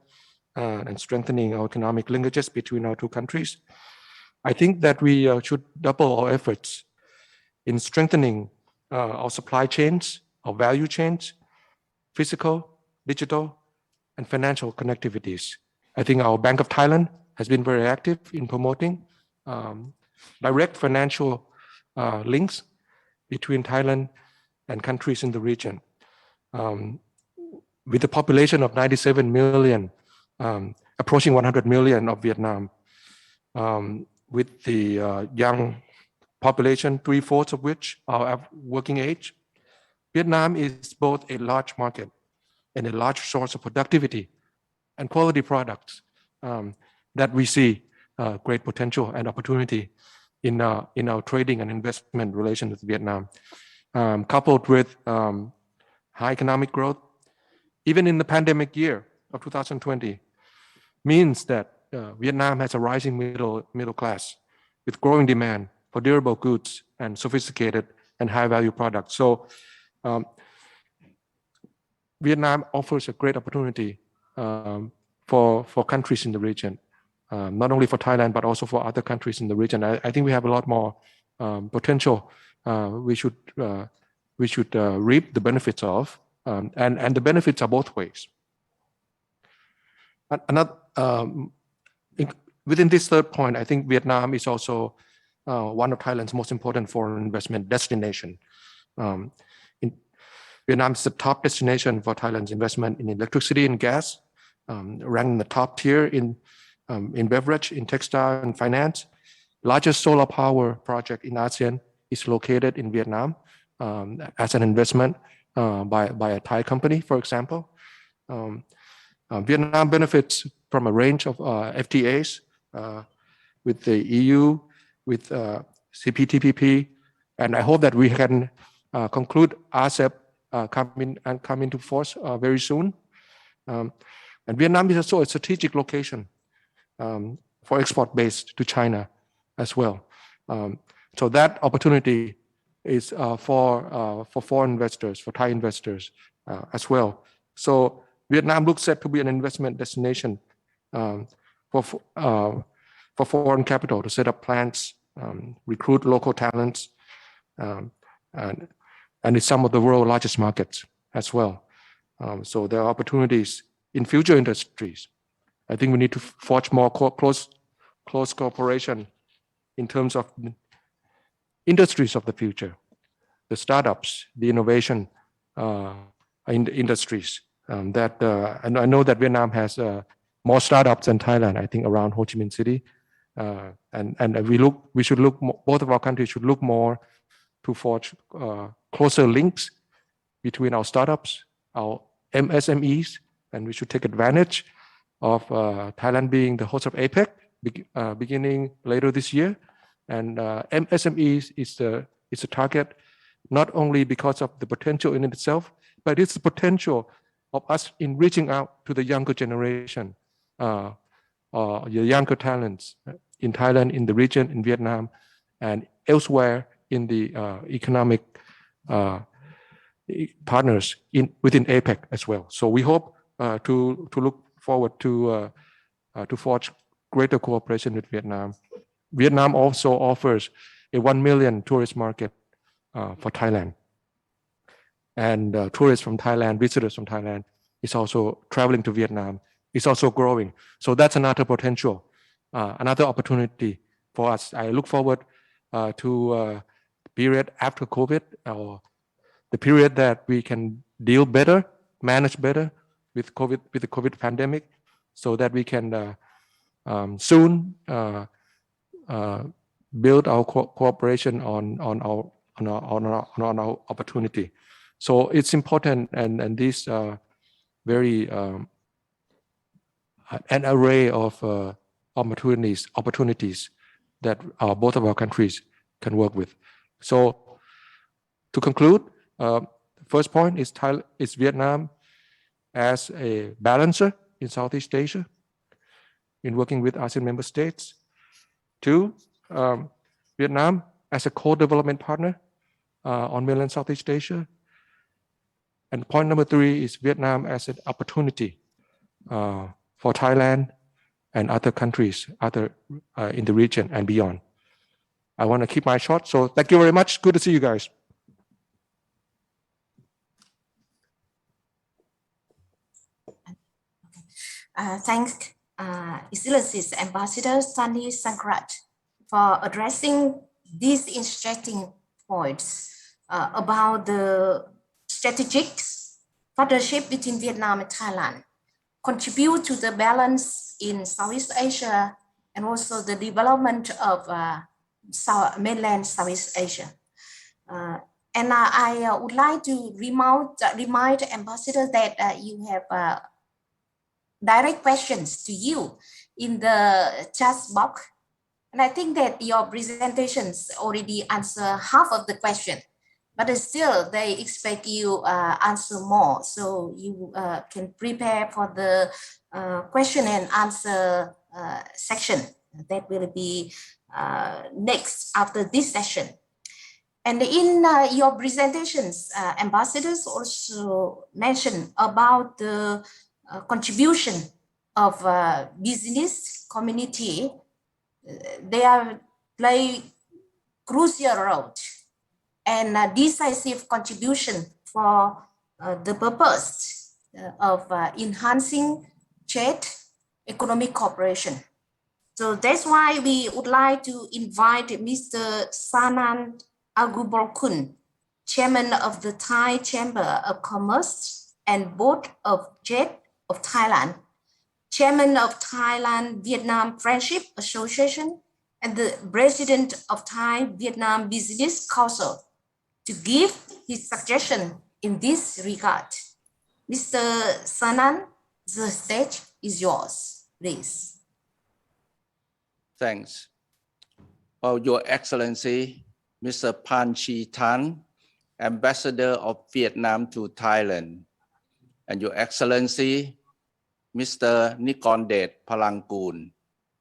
Speaker 13: and strengthening our economic linkages between our two countries. I think that we should double our efforts in strengthening our supply chains, our value chains, physical, digital, and financial connectivities. I think our Bank of Thailand has been very active in promoting direct financial links between Thailand and countries in the region. With the population of 97 million, approaching 100 million of Vietnam, with the young population, 3/4 of which are of working age, Vietnam is both a large market and a large source of productivity and quality products that we see great potential and opportunity in our trading and investment relations with Vietnam. Coupled with high economic growth, even in the pandemic year of 2020, means that Vietnam has a rising middle class with growing demand for durable goods and sophisticated and high value products. So Vietnam offers a great opportunity for countries in the region, not only for Thailand, but also for other countries in the region. I think we have a lot more potential we should reap the benefits of, and the benefits are both ways. Within this third point, I think Vietnam is also one of Thailand's most important foreign investment destination. Vietnam is the top destination for Thailand's investment in electricity and gas, ranked in the top tier in beverage, in textile and finance. Largest solar power project in Asean is located in Vietnam as an investment by a Thai company, for example. Vietnam benefits from a range of FTAs with the EU, with CPTPP, and I hope that we can conclude RCEP come into force very soon. And Vietnam is also a strategic location for export base to China as well. So that opportunity is for foreign investors, for Thai investors as well. So Vietnam looks set to be an investment destination for foreign capital to set up plants, recruit local talents, and it's some of the world's largest markets as well. So there are opportunities in future industries. I think we need to forge more close cooperation in terms of industries of the future, the startups, the innovation in the industries. And I know that Vietnam has more startups than Thailand, I think around Ho Chi Minh City. We should look, both of our countries should look more to forge closer links between our startups, our MSMEs, and we should take advantage of Thailand being the host of APEC beginning later this year. And MSMEs is a target not only because of the potential in itself, but it's the potential of us in reaching out to the younger generation, the younger talents in Thailand, in the region, in Vietnam, and elsewhere in the economic partners within APEC as well. So we hope to look forward to forge greater cooperation with Vietnam. Vietnam also offers a 1 million tourist market for Thailand. And tourists from Thailand, visitors from Thailand is also traveling to Vietnam. It's also growing. So that's another potential, another opportunity for us. I look forward to period after COVID, or the period that we can deal better, manage better with COVID, with the COVID pandemic, so that we can soon build our cooperation on our opportunity. So it's important, and this very an array of opportunities that both of our countries can work with. So to conclude, first point is Vietnam as a balancer in Southeast Asia in working with ASEAN member states. 2, Vietnam as a co-development partner on mainland Southeast Asia. And point number 3 is Vietnam as an opportunity for Thailand and other countries, in the region and beyond. I want to keep my short, so thank you very much. Good to see you guys.
Speaker 8: Thanks, Excellencies Ambassador Sunny Sangrat, for addressing these interesting points about the strategic partnership between Vietnam and Thailand, contribute to the balance in Southeast Asia and also the development of mainland Southeast Asia. And I would like to remind Ambassador that you have direct questions to you in the chat box. And I think that your presentations already answer half of the question, but still they expect you answer more. So you can prepare for the question and answer section that will be next after this session. And in your presentations, ambassadors also mentioned about the contribution of business community. They are play crucial role and a decisive contribution for the purpose of enhancing trade, economic cooperation. So that's why we would like to invite Mr. Sanan Agubolkun, Chairman of the Thai Chamber of Commerce and Board of Trade of Thailand, Chairman of Thailand Vietnam Friendship Association, and the President of Thai Vietnam Business Council, to give his suggestion in this regard. Mr. Sanan, the stage is yours, please.
Speaker 14: Thanks. Well, Your Excellency, Mr. Pan Chi Tan, Ambassador of Vietnam to Thailand, and Your Excellency, Mr. Nikondet Palangkun,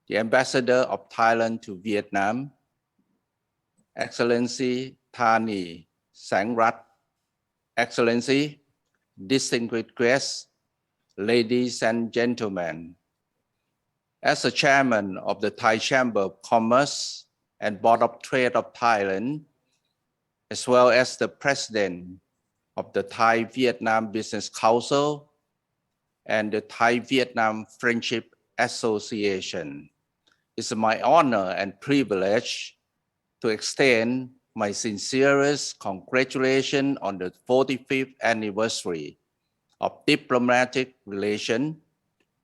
Speaker 14: the Ambassador of Thailand to Vietnam, Excellency Thani Sangrat, Excellency, distinguished guests, ladies and gentlemen. As a chairman of the Thai Chamber of Commerce and Board of Trade of Thailand, as well as the president of the Thai Vietnam Business Council and the Thai Vietnam Friendship Association, it's my honor and privilege to extend my sincerest congratulations on the 45th anniversary of diplomatic relations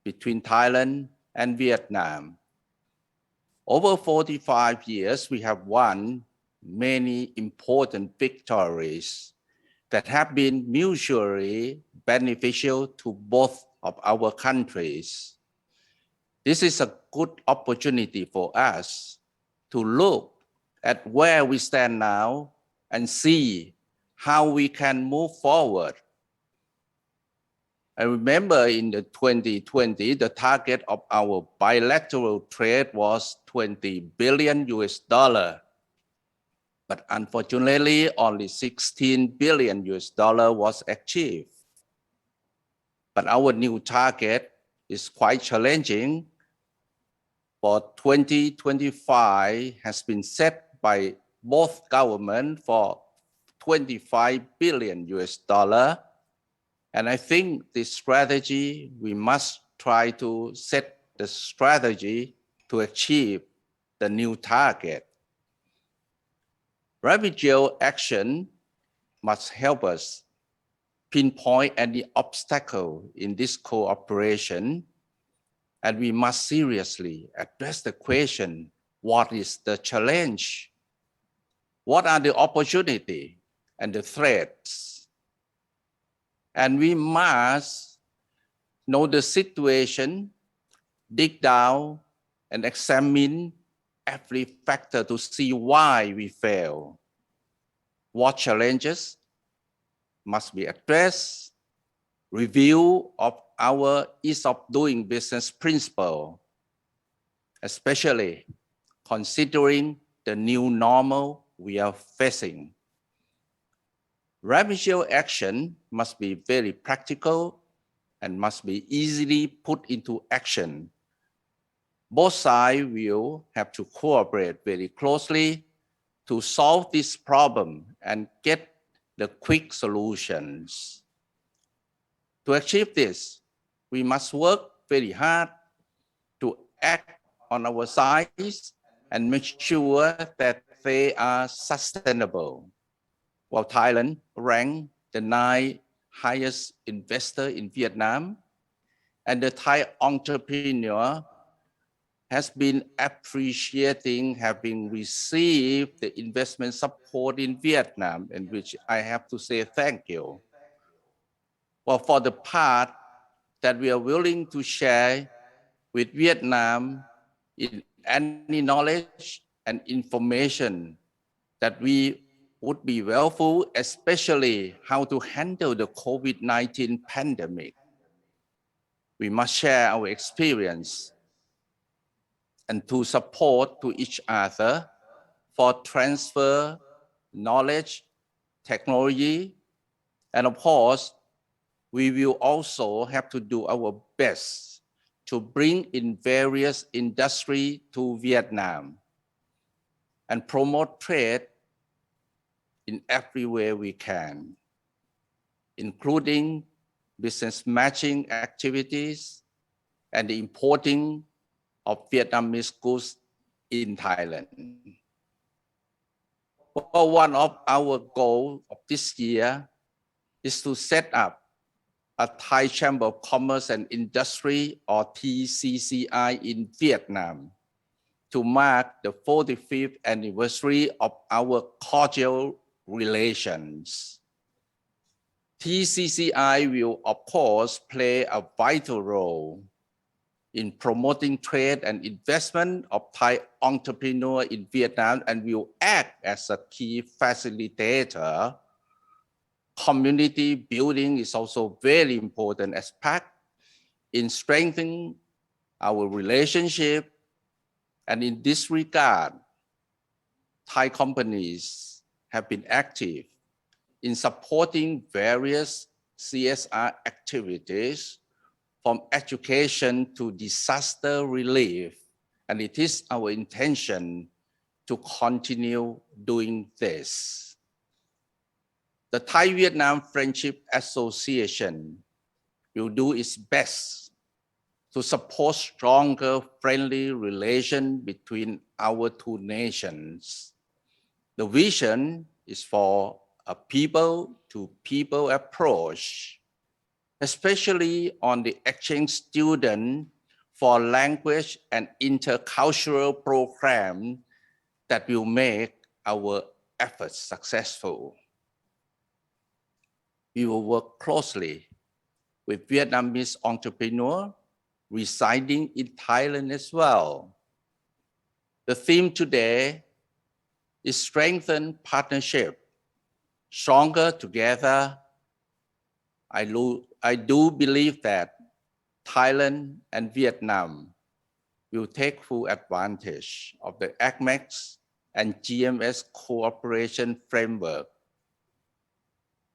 Speaker 14: between Thailand and Vietnam. Over 45 years, we have won many important victories that have been mutually beneficial to both of our countries. This is a good opportunity for us to look at where we stand now and see how we can move forward. I remember in the 2020, the target of our bilateral trade was $20 billion US. But unfortunately, only $16 billion US was achieved. But our new target is quite challenging. For 2025 has been set by both governments for $25 billion US. And I think this strategy, we must try to set the strategy to achieve the new target. Remedial action must help us pinpoint any obstacle in this cooperation, and we must seriously address the question, what is the challenge? What are the opportunities and the threats? And we must know the situation, dig down and examine every factor to see why we fail. What challenges must be addressed, review of our ease of doing business principle, especially considering the new normal we are facing. Remedial action must be very practical and must be easily put into action. Both sides will have to cooperate very closely to solve this problem and get the quick solutions. To achieve this, we must work very hard to act on our sides and make sure that they are sustainable. While Thailand ranked the 9th highest investor in Vietnam, and the Thai entrepreneur has been appreciating having received the investment support in Vietnam, in which I have to say thank you. Well, for the part that we are willing to share with Vietnam in any knowledge and information that we would be helpful, especially how to handle the COVID-19 pandemic. We must share our experience and to support to each other for transfer knowledge, technology, and of course, we will also have to do our best to bring in various industries to Vietnam and promote trade in every way we can, including business matching activities and the importing of Vietnamese goods in Thailand. Well, one of our goals of this year is to set up a Thai Chamber of Commerce and Industry, or TCCI, in Vietnam to mark the 45th anniversary of our cordial relations. TCCI will, of course, play a vital role in promoting trade and investment of Thai entrepreneurs in Vietnam and will act as a key facilitator. Community building is also very important aspect in strengthening our relationship. And in this regard, Thai companies have been active in supporting various CSR activities from education to disaster relief. And it is our intention to continue doing this. The Thai-Vietnam Friendship Association will do its best to support stronger friendly relations between our two nations. The vision is for a people-to-people approach, especially on the exchange student for language and intercultural program that will make our efforts successful. We will work closely with Vietnamese entrepreneurs residing in Thailand as well. The theme today is strengthen partnership, stronger together. I do believe that Thailand and Vietnam will take full advantage of the ACMEX and GMS cooperation framework.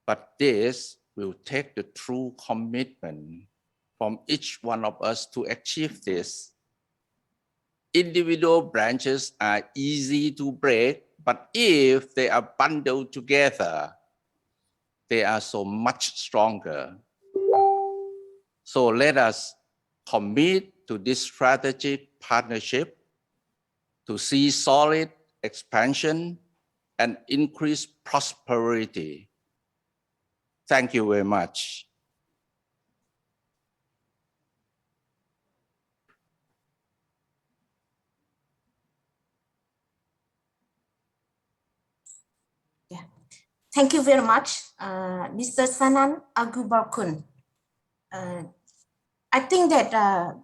Speaker 14: But this will take the true commitment from each one of us to achieve this. Individual branches are easy to break, but if they are bundled together, they are so much stronger. So let us commit to this strategic partnership to see solid expansion and increased prosperity. Thank you very much.
Speaker 8: Thank you very much, Mr. Sanan Agubarkun. I think that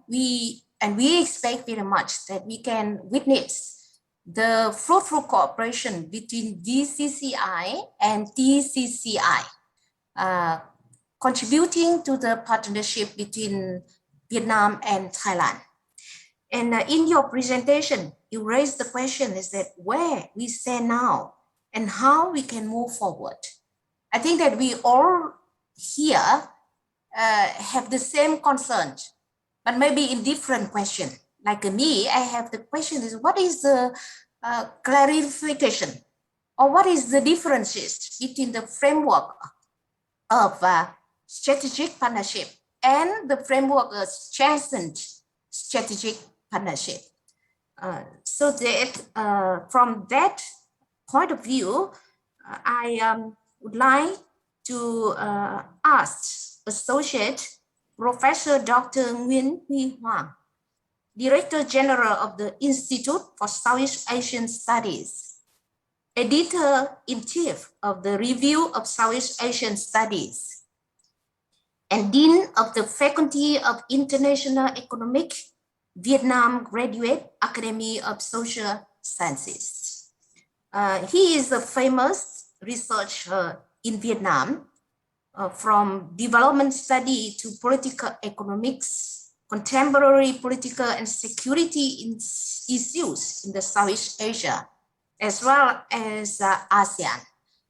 Speaker 8: we expect very much that we can witness the fruitful cooperation between VCCI and TCCI, contributing to the partnership between Vietnam and Thailand. And in your presentation, you raised the question is that where we stand now and how we can move forward. I think that we all here have the same concern, but maybe in different question. Like me, I have the question is what is the clarification or what is the differences between the framework of strategic partnership and the framework of strengthened strategic partnership. So that from that point of view, I would like to ask Associate Professor Dr. Nguyen Huy Hoàng, Director General of the Institute for Southeast Asian Studies, Editor-in-Chief of the Review of Southeast Asian Studies, and Dean of the Faculty of International Economics, Vietnam Graduate Academy of Social Sciences. He is a famous researcher in Vietnam, from development study to political economics, contemporary political and security issues in the Southeast Asia, as well as ASEAN.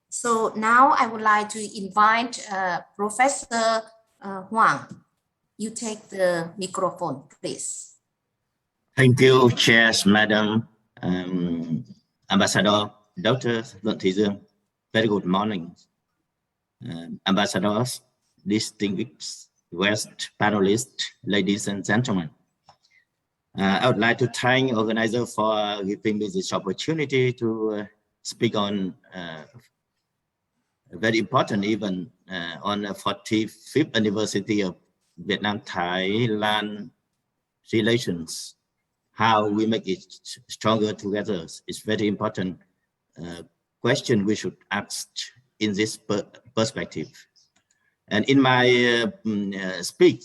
Speaker 8: So now I would like to invite Professor Hoàng. You take the microphone, please.
Speaker 15: Thank you, Chairs, Madam, Ambassador, Dr. Luận Thị Dương. Very good morning. Ambassadors, distinguished guest panelists, ladies and gentlemen. I would like to thank organizer for giving me this opportunity to speak on a very important event on the 45th anniversary of Vietnam-Thailand relations. How we make it stronger together is very important question we should ask in this perspective. And in my speech,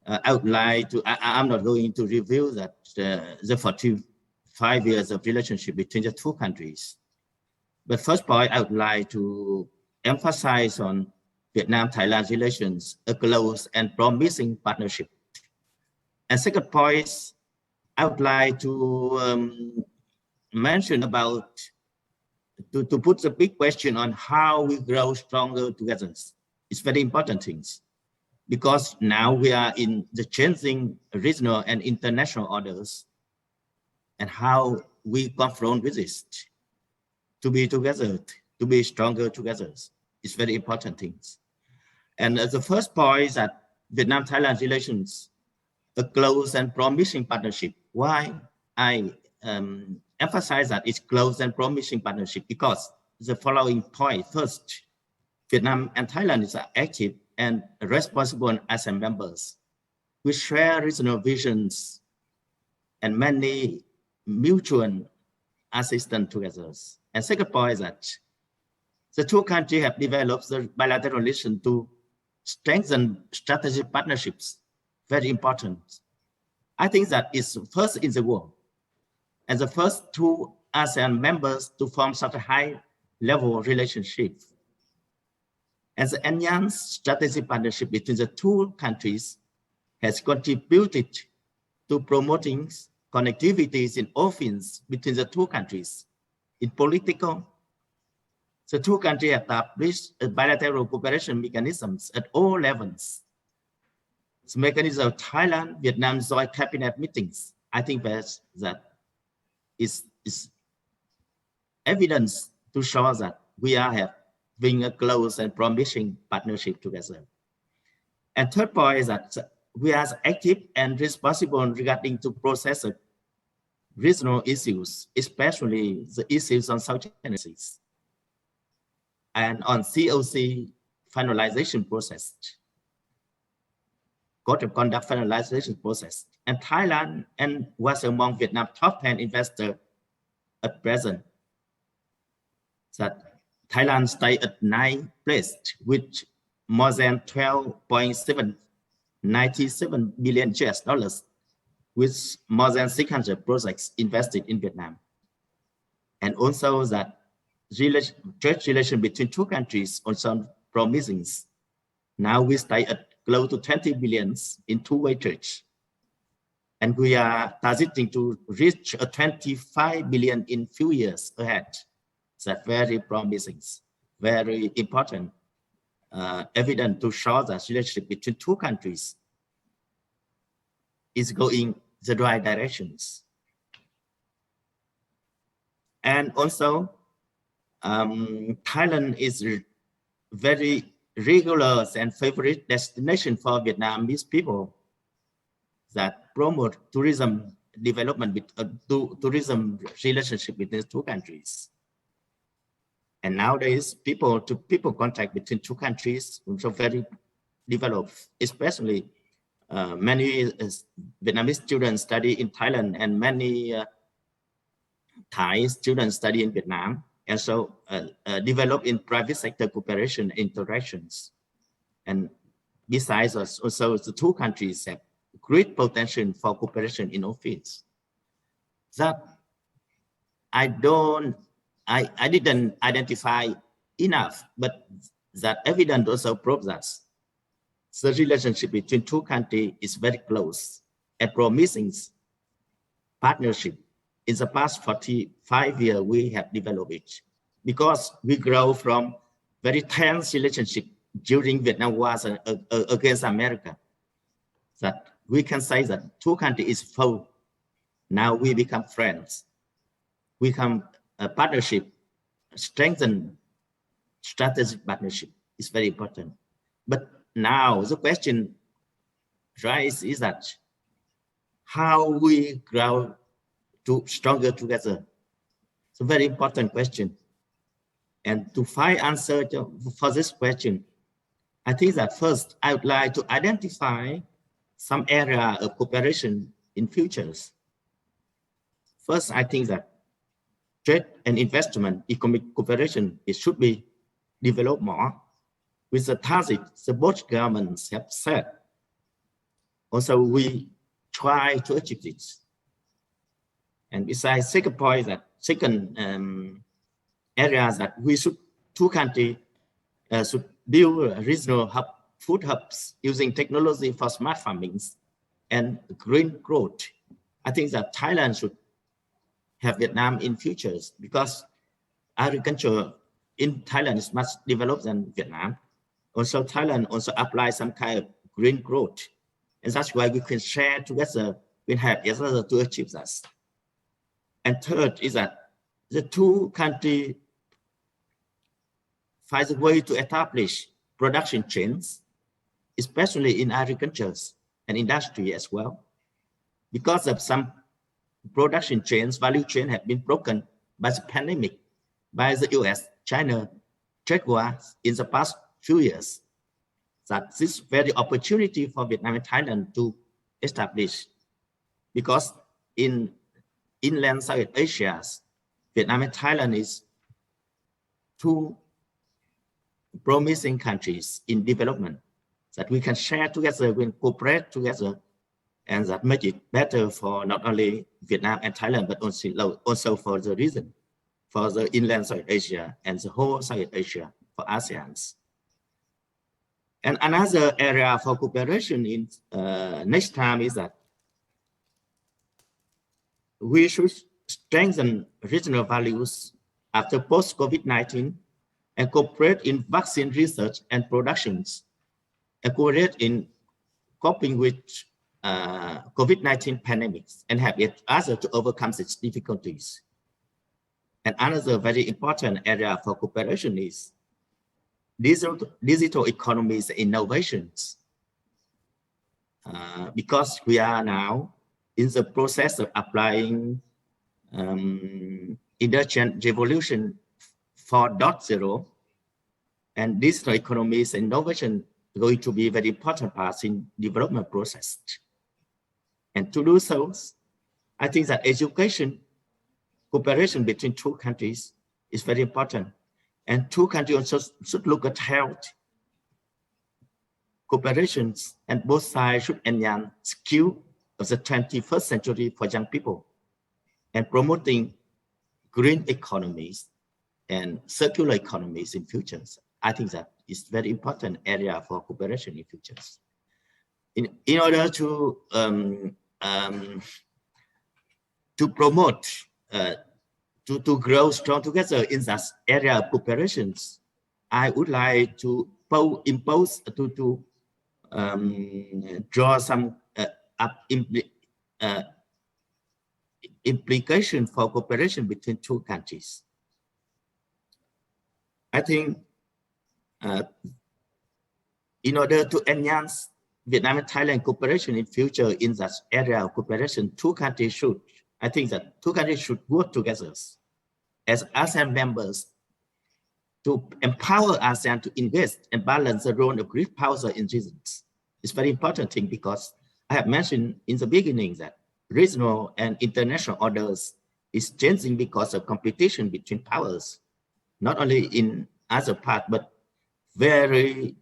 Speaker 15: I would like to, I'm not going to review that the 45 years of relationship between the two countries. But first point, I would like to emphasize on Vietnam-Thailand relations, a close and promising partnership. And second point, I would like to mention about, to put the big question on how we grow stronger together. It's very important things, because now we are in the changing regional and international orders, and how we confront with this. To be together, to be stronger together, it's very important things. And the first point is that Vietnam-Thailand relations, a close and promising partnership. Why I emphasize that it's close and promising partnership? Because the following point. First, Vietnam and Thailand is active and responsible ASEAN members. We share regional visions and many mutual assistance together. And second point is that the two countries have developed the bilateral relation to strengthen strategic partnerships. Very important. I think that is first in the world, and the first two ASEAN members to form such a high-level relationship. And the enhanced strategic partnership between the two countries has contributed to promoting connectivities in all fields between the two countries. In political, the two countries have established bilateral cooperation mechanisms at all levels. The mechanism of Thailand, Vietnam joint cabinet meetings, I think that is evidence to show that we are having a close and promising partnership together. And third point is that we are active and responsible regarding to process regional issues, especially the issues on South China Seas and on COC finalization process, Code of Conduct finalization process. And Thailand was among Vietnam's top 10 investors at present. That Thailand stayed at 9th place with more than 12.797 billion US dollars, with more than 600 projects invested in Vietnam. And also that trade relation between two countries also promising. Now we stay at close to 20 billions in two-way trade. And we are targeting to reach a 25 billion in few years ahead. That's very promising, very important. evidence to show that relationship between two countries is going the right directions. And also, Thailand is very regular and favorite destination for Vietnamese people that promote tourism development with tourism relationship between two countries. And nowadays, people contact between two countries also very developed, especially many Vietnamese students study in Thailand and many Thai students study in Vietnam, and so develop in private sector cooperation interactions. And besides, also the two countries have great potential for cooperation in all fields. That I didn't identify enough, but that evidence also proves that the relationship between two countries is very close and promising partnership. In the past 45 years, we have developed it because we grow from very tense relationship during Vietnam wars against America. That we can say that two countries is foe. Now we become friends. We become a partnership, strengthen strategic partnership is very important. But now the question rises is that how we grow to stronger together. It's a very important question. And to find answer for this question, I think that first I would like to identify some area of cooperation in futures. First, I think that trade and investment, economic cooperation, it should be developed more with the targets the both governments have set. Also, we try to achieve this. And besides, second point, that second area that we should, two countries should build regional food hubs using technology for smart farming and green growth. I think that Thailand should have Vietnam in futures because agriculture in Thailand is much developed than Vietnam. Also, Thailand also applies some kind of green growth. And that's why we can share together, we have each other to achieve that. And third is that the two countries find a way to establish production chains, especially in agriculture and industry as well. Because of some production chains, value chain have been broken by the pandemic, by the US-China trade war in the past few years. That this very opportunity for Vietnam and Thailand to establish, because in inland South Asia, Vietnam and Thailand is two promising countries in development that we can share together, we can cooperate together, and that make it better for not only Vietnam and Thailand, but also for the region, for the inland South Asia and the whole South Asia, for ASEAN. And another area for cooperation in next time is that we should strengthen regional values after post-COVID-19 and cooperate in vaccine research and productions, and cooperate in coping with COVID-19 pandemics and have each other to overcome its difficulties. And another very important area for cooperation is digital economies and innovations. Because we are now in the process of applying Industrial Revolution 4.0, and digital economies and innovation are going to be very important parts in development process. And to do so, I think that education cooperation between two countries is very important. And two countries also should look at health cooperations, and both sides should enhance skill of the 21st century for young people and promoting green economies and circular economies in futures. I think that is very important area for cooperation in futures. In order to promote, to grow strong together in that area of cooperations, I would like to impose to draw some implication for cooperation between two countries. I think in order to enhance Vietnam and Thailand cooperation in future in that area of cooperation, I think that two countries should work together as ASEAN members to empower ASEAN to invest and balance the role of great powers in regions. It's very important thing because I have mentioned in the beginning that regional and international orders is changing because of competition between powers, not only in other part, but very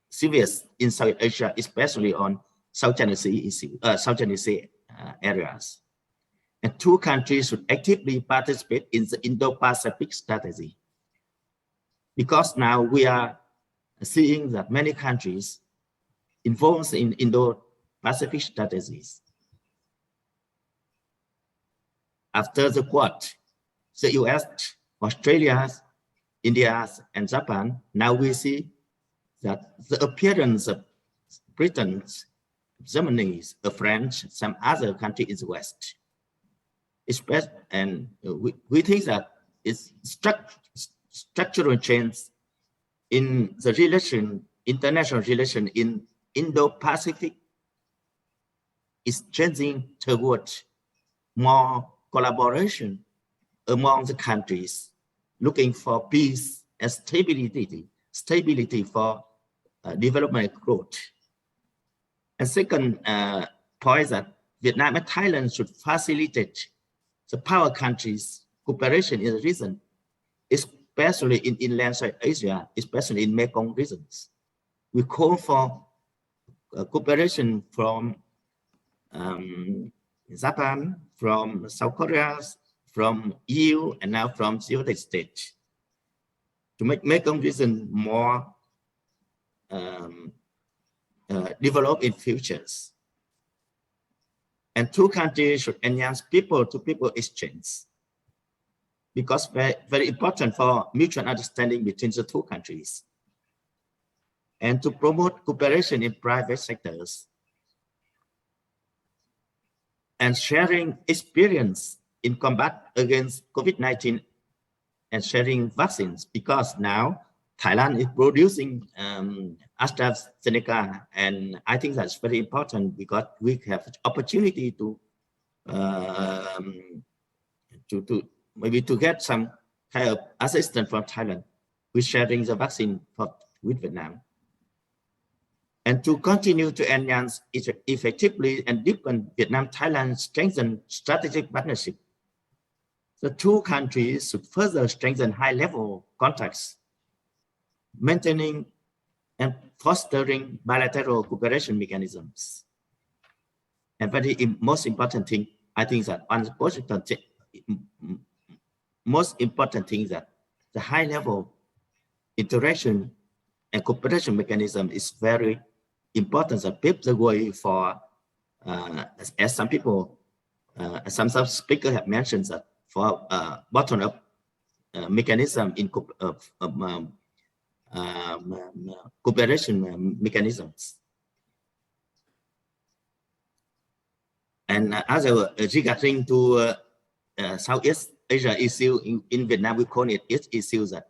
Speaker 15: serious in South Asia, especially on South China Sea areas. And two countries should actively participate in the Indo-Pacific strategy. Because now we are seeing that many countries involved in Indo-Pacific strategies. After the Quad, the US, Australia, India, and Japan, now we see that the appearance of Britain, Germany, France, some other countries in the West. And we think that it's structural change in the international relation in Indo-Pacific is changing towards more collaboration among the countries, looking for peace and stability for development and growth. And second point that Vietnam and Thailand should facilitate the power countries' cooperation in the region, especially in inland South Asia, especially in Mekong regions. We call for cooperation from Japan, from South Korea, from EU, and now from the United States to make Mekong region more developed in futures. And two countries should enhance people-to-people exchange because very important for mutual understanding between the two countries. And to promote cooperation in private sectors and sharing experience in combat against COVID-19 and sharing vaccines, because now Thailand is producing AstraZeneca, and I think that's very important because we have opportunity to maybe to get some kind of assistance from Thailand with sharing the vaccine with Vietnam, and to continue to enhance effectively and deepen Vietnam-Thailand strengthen strategic partnership. The two countries should further strengthen high-level contacts, maintaining and fostering bilateral cooperation mechanisms. And most important thing, I think that most important thing that the high-level interaction and cooperation mechanism is very important to pave the way for, as some people, some speakers have mentioned that for bottom-up mechanism in cooperation mechanisms. And regarding to Southeast Asia issue in Vietnam, we call it issues that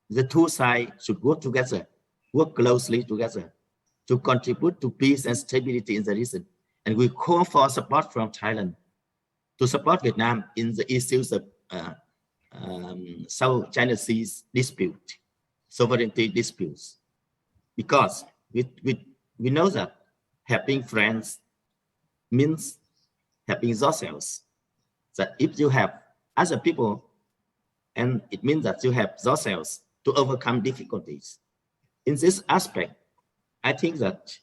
Speaker 15: the two sides should work together, work closely together to contribute to peace and stability in the region. And we call for support from Thailand to support Vietnam in the issues of South China Sea dispute, sovereignty disputes, because we know that having friends means having yourselves. That if you have other people, and it means that you have yourselves to overcome difficulties. In this aspect, I think that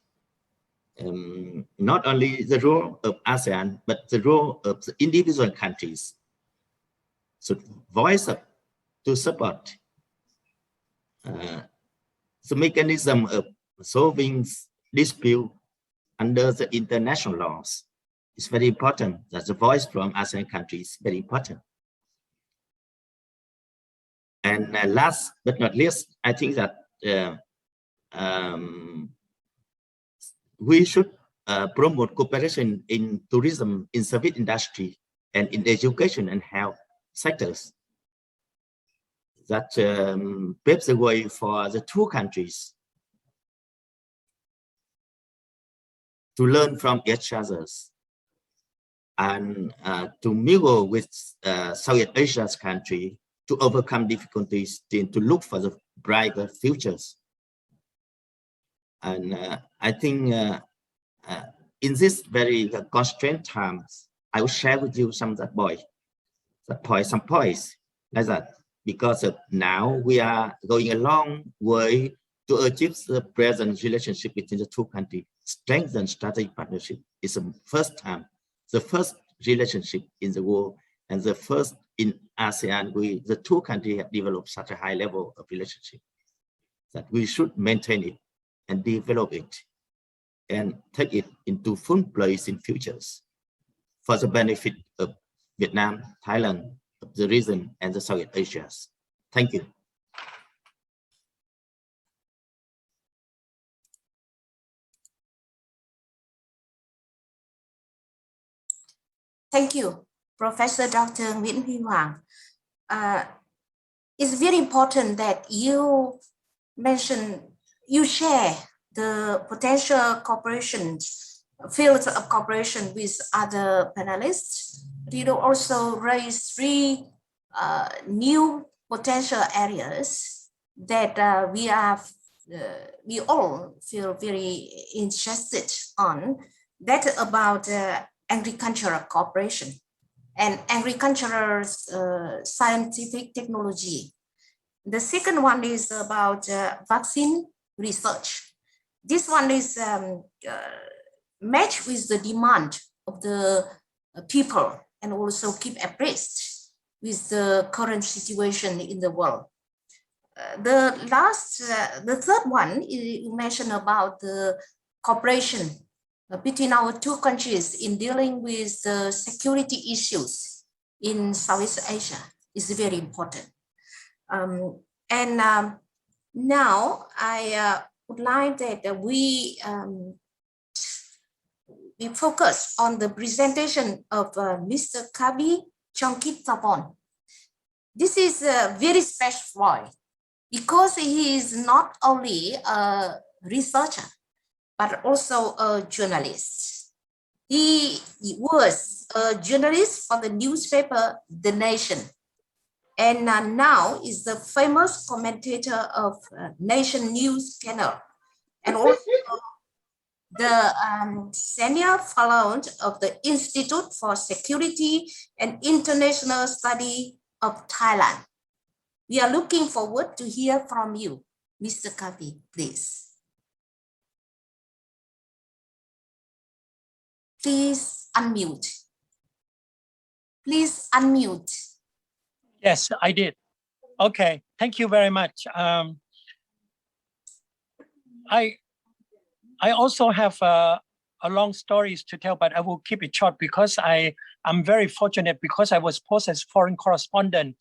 Speaker 15: not only the role of ASEAN, but the role of the individual countries should voice up to support the mechanism of solving dispute under the international laws. It's very important that the voice from ASEAN countries is very important. And last but not least, I think that we should promote cooperation in tourism, in service industry, and in education and health sectors. That paves the way for the two countries to learn from each other and to mingle with Southeast Asia's country to overcome difficulties and to look for the brighter futures. And I think in this very constrained times, I will share with you some some points like that, because now we are going a long way to achieve the present relationship between the two countries. Strengthen strategic partnership is the first time, the first relationship in the world, and the first in ASEAN. The two countries have developed such a high level of relationship that we should maintain it and develop it and take it into full place in futures for the benefit of Vietnam, Thailand, of the region, and the Southeast Asia. Thank you.
Speaker 8: Thank you, Professor Dr. Nguyễn Huy Hoàng. It's very important that you share the potential cooperation, fields of cooperation with other panelists. You also raise 3 new potential areas that we all feel very interested on. That about agricultural cooperation and agricultural scientific technology. The second one is about vaccine research. This one is matched with the demand of the people and also keep abreast with the current situation in the world. The third one, you mentioned about the cooperation between our two countries in dealing with the security issues in Southeast Asia is very important. Now I would like that we focus on the presentation of Mr. Kavi Kitsapon. This is a very special boy because he is not only a researcher, but also a journalist. He was a journalist for the newspaper The Nation, and now is the famous commentator of Nation News channel, and also the senior fellow of the Institute for Security and International Study of Thailand. We are looking forward to hear from you, Mr. Kavi, please. Please unmute. Please unmute.
Speaker 16: Yes, I did. Okay, thank you very much. I also have a long stories to tell, but I will keep it short because I'm very fortunate because I was posted as foreign correspondent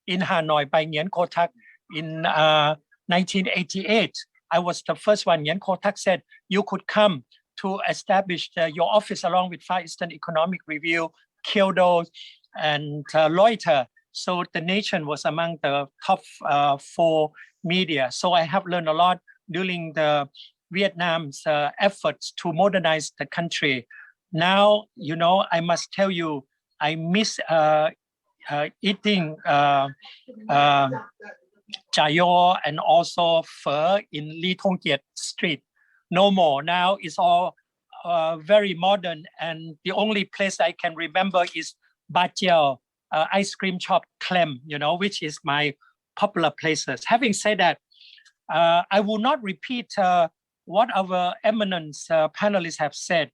Speaker 16: in Hanoi by Nguyen Co Thach in 1988. I was the first one. Nguyen Co Thach said, you could come to establish your office along with Far Eastern Economic Review, Kyodo, and Reuters. So the Nation was among the top 4 media. So I have learned a lot during the Vietnam's efforts to modernize the country. Now, you know, I must tell you, I miss eating chayo and also pho in Ly Thong Kiet Street. No more. Now it's all very modern, and the only place I can remember is Ba Chiao ice cream shop, Clem, you know, which is my popular places. Having said that, I will not repeat what our eminent panelists have said.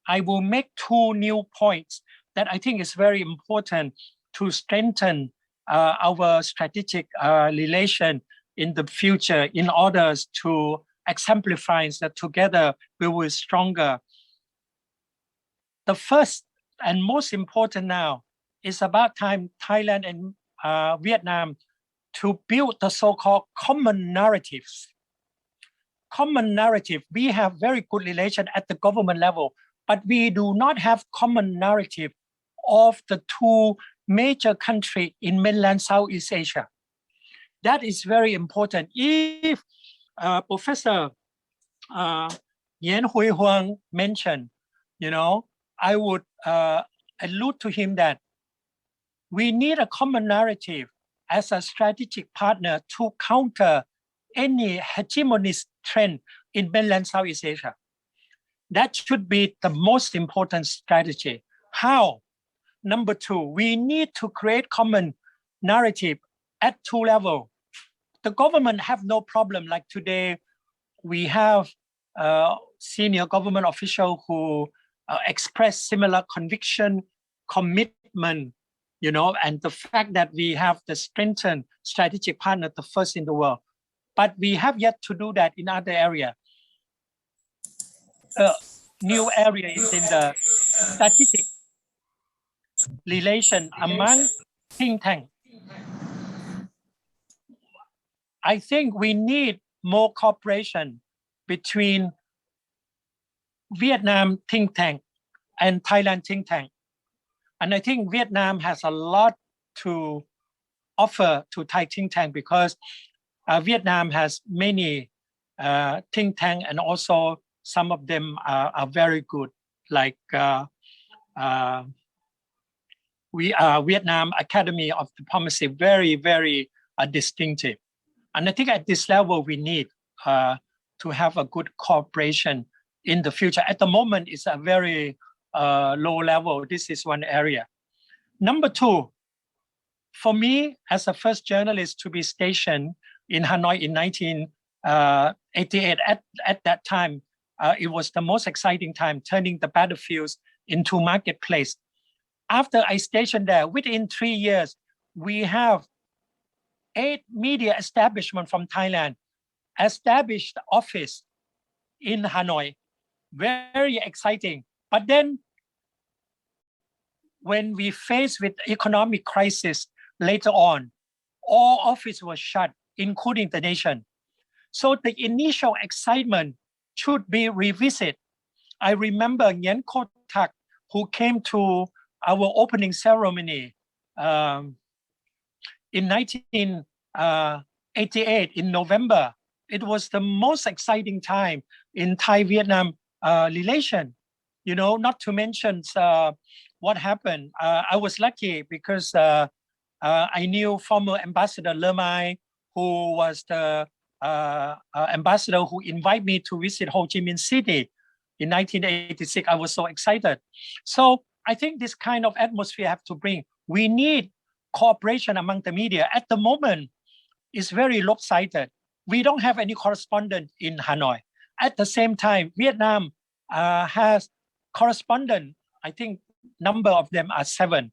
Speaker 16: I will make 2 new points that I think is very important to strengthen our strategic relation in the future in order to exemplify that together we will be stronger. The first and most important now is about time Thailand and Vietnam to build the so-called common narratives. Common narrative, we have very good relation at the government level, but we do not have common narrative of the two major countries in mainland Southeast Asia. That is very important. If Professor Yen Hui Huang mentioned, I would allude to him that we need a common narrative as a strategic partner to counter any hegemonist trend in mainland Southeast Asia. That should be the most important strategy. How? Number two, we need to create common narrative at two levels. The government have no problem. Like today, we have senior government official who express similar conviction, commitment, and the fact that we have the strengthened strategic partner, the first in the world. But we have yet to do that in other areas. New area is in the strategic relation among think tanks. I think we need more cooperation between Vietnam think tank and Thailand think tank. And I think Vietnam has a lot to offer to Thai think tank because Vietnam has many think tank, and also some of them are very good, like Vietnam Academy of Diplomacy, very, very distinctive. And I think at this level, we need to have a good cooperation in the future. At the moment, it's a very low level. This is one area. Number two, for me, as a first journalist to be stationed in Hanoi in 1988, at that time, it was the most exciting time, turning the battlefields into marketplace. After I stationed there, within 3 years, we have 8 media establishment from Thailand established office in Hanoi. Very exciting. But then when we faced with economic crisis later on, all offices were shut, including the nation. So the initial excitement should be revisited. I remember Nguyen Ko Tak, who came to our opening ceremony in 1988 in November. It was the most exciting time in Thai-Vietnam relation. Not to mention what happened. I was lucky because I knew former Ambassador Le Mai, who was the ambassador who invited me to visit Ho Chi Minh City in 1986. I was so excited. So I think this kind of atmosphere have to bring. We need cooperation among the media. At the moment, it's very lopsided. We don't have any correspondent in Hanoi. At the same time, Vietnam has correspondent. I think number of them are 7.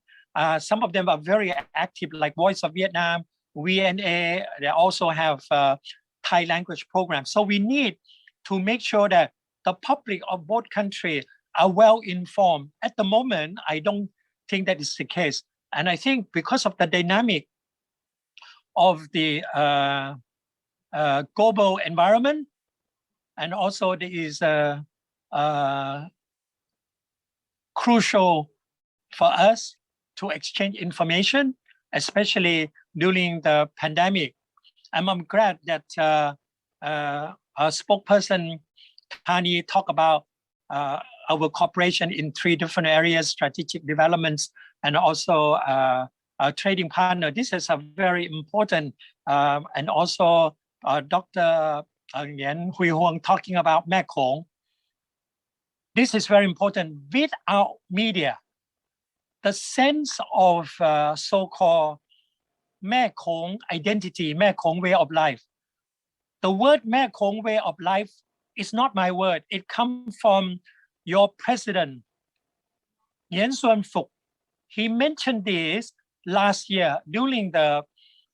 Speaker 16: Some of them are very active, like Voice of Vietnam, VNA. They also have Thai language programs. So we need to make sure that the public of both countries are well informed. At the moment, I don't think that is the case. And I think because of the dynamic of the global environment, and also there is crucial for us to exchange information, especially during the pandemic. And I'm glad that our spokesperson, Tani, talked about our cooperation in 3 different areas: strategic developments and also a trading partner. This is a very important, and also Dr. Nguyen Hui Huang talking about Mae Khong. This is very important. Without media, the sense of so-called Mae Khong identity, Mae Khong way of life. The word Mae Khong way of life is not my word. It comes from your president, Nguyen Xuan Phuc. He mentioned this last year during the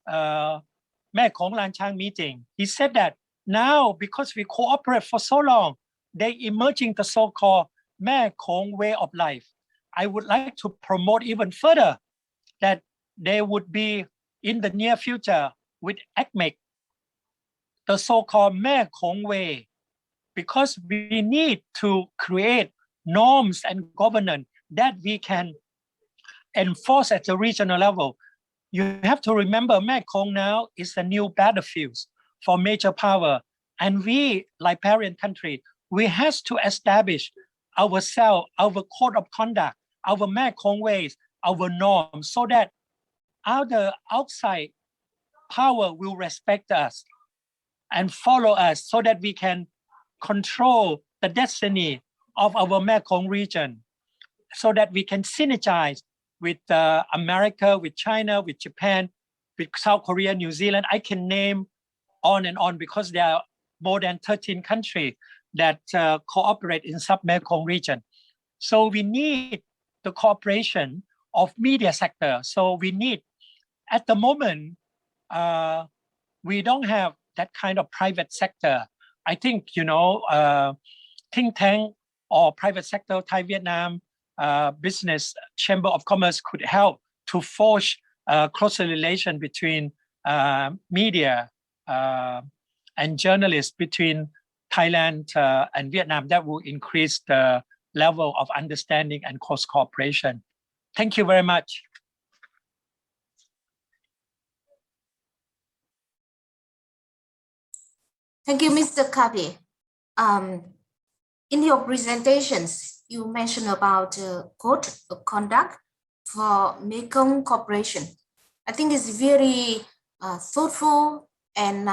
Speaker 16: Mae Khong Lan Chang meeting. He said that now, because we cooperate for so long, they emerging the so-called Mae Khong way of life. I would like to promote even further that there would be, in the near future, with ACMEC, the so-called Mekong Way, because we need to create norms and governance that we can enforce at the regional level. You have to remember Mekong now is a new battlefield for major power. And we, like parent country, we have to establish ourselves, our code of conduct, our Mekong ways, our norms, so that other outside power will respect us and follow us, so that we can control the destiny of our Mekong region, so that we can synergize with America, with China, with Japan, with South Korea, New Zealand. I can name on and on, because there are more than 13 countries that cooperate in sub-Mekong region. So we need the cooperation of media sector. So we need, at the moment, we don't have that kind of private sector. I think, think tank or private sector, Thai Vietnam Business Chamber of Commerce could help to forge closer relation between media and journalists between Thailand and Vietnam. That will increase the level of understanding and close cooperation. Thank you very much.
Speaker 8: Thank you, Mr. Kavi. In your presentations, you mentioned about code of conduct for Mekong cooperation. I think it's very thoughtful and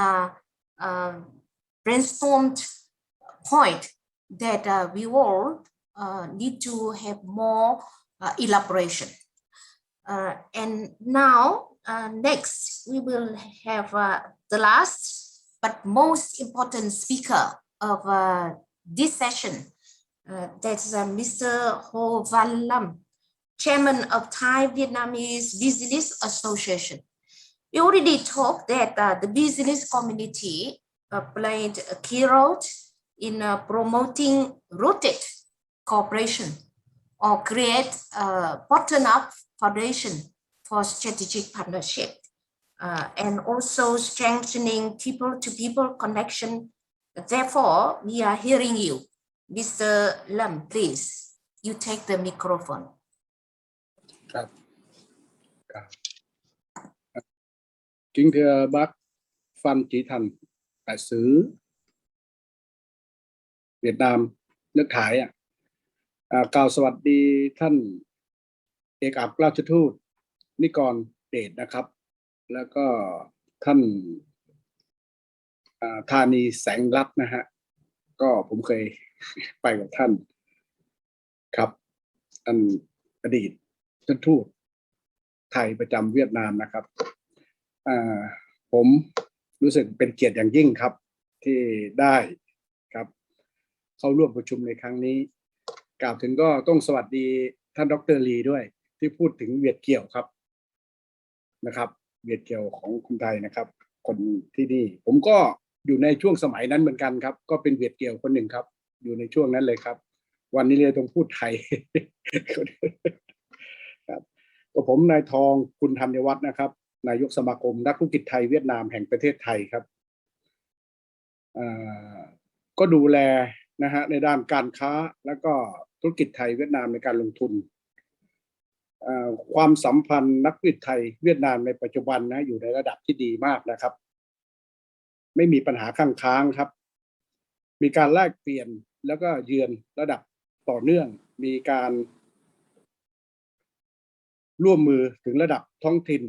Speaker 8: brainstormed point that we all need to have more elaboration. And now, next, we will have the last but most important speaker of this session. That's Mr. Ho Van Lam, Chairman of Thai Vietnamese Business Association. We already talked that the business community played a key role in promoting rooted cooperation or create a bottom-up foundation for strategic partnership and also strengthening people-to-people connection. Therefore, we are hearing you. Mr. Lam, please, you take the microphone.
Speaker 17: Kính thưa bác Phan Chí Thành, đại sứ Việt Nam nước Thái ạ. กล่าวสวัสดีท่านเอกอัครราชทูตนิกรเดชนะครับแล้วก็ท่านธานีแสงรัตน์นะฮะก็ผมเคยไปกับท่านครับท่านอดีตท่านทูตไทยประจำเวียดนามนะครับผมรู้สึกเป็นเกียรติอย่างยิ่งครับที่ได้ครับเข้าร่วมประชุมในครั้งนี้กล่าวถึงก็ต้องสวัสดีท่านดร.ลีด้วยที่พูดถึงเวียดเกี่ยวครับนะครับเวียดเกี่ยวของคนไทยนะครับคนที่นี่ผมก็อยู่ในช่วงสมัยนั้นเหมือนกันครับก็เป็นเวียดเกี่ยวคนหนึ่งครับอยู่ในช่วงนั้นเลยครับวันนี้เลยต้องพูดไทยครับก็ผมนายทองคุณธัญวัฒน์นะครับนายกสมาคมนักธุรกิจไทยเวียดนามแห่งประเทศไทยครับก็ดูแลนะฮะในด้านการค้าแล้วก็ธุรกิจไทยเวียดนามในการลงทุนความสัมพันธ์นักธุรกิจไทยเวียดนามในปัจจุบันนะอยู่ในระดับที่ดีมากนะครับไม่มีปัญหาข้างค้างครับมีการแลกเปลี่ยนแล้วก็เยือนระดับต่อเนื่องมีการร่วมมือถึงระดับท้องถิ่น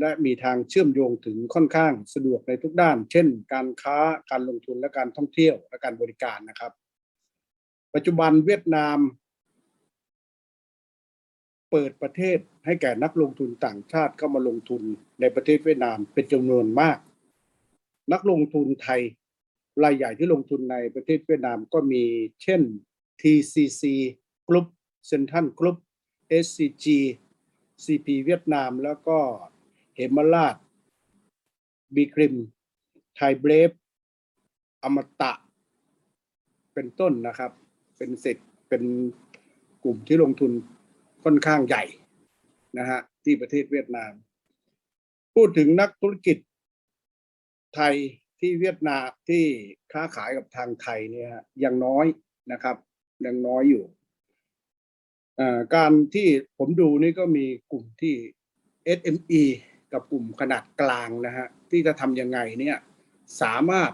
Speaker 17: และมีทางเชื่อมโยงถึงค่อนข้างสะดวกในทุกด้านเช่นการค้าการลงทุนและการท่องเที่ยวและการบริการนะครับปัจจุบันเวียดนามเปิดประเทศให้แก่นักลงทุนต่างชาติเข้ามาลงทุนในประเทศเวียดนามเป็นจำนวนมากนักลงทุนไทยรายใหญ่ที่ลงทุนในประเทศเวียดนามก็มีเช่น TCC Group Central Group SCG CP เวียดนามแล้วก็เหมราชบีคริมไทยเบรฟอมตะเป็นต้นนะครับเป็นกลุ่มที่ลงทุนค่อนข้างใหญ่นะฮะที่ประเทศเวียดนามพูดถึงนักธุรกิจ ไทยที่เวียดนามที่ค้าขายกับทางไทยเนี่ยยังน้อยนะครับยังน้อยอยู่การที่ผมดูนี่ก็มีกลุ่มที่ SME กับกลุ่มขนาดกลางนะฮะที่จะทำยังไงเนี่ยสามารถ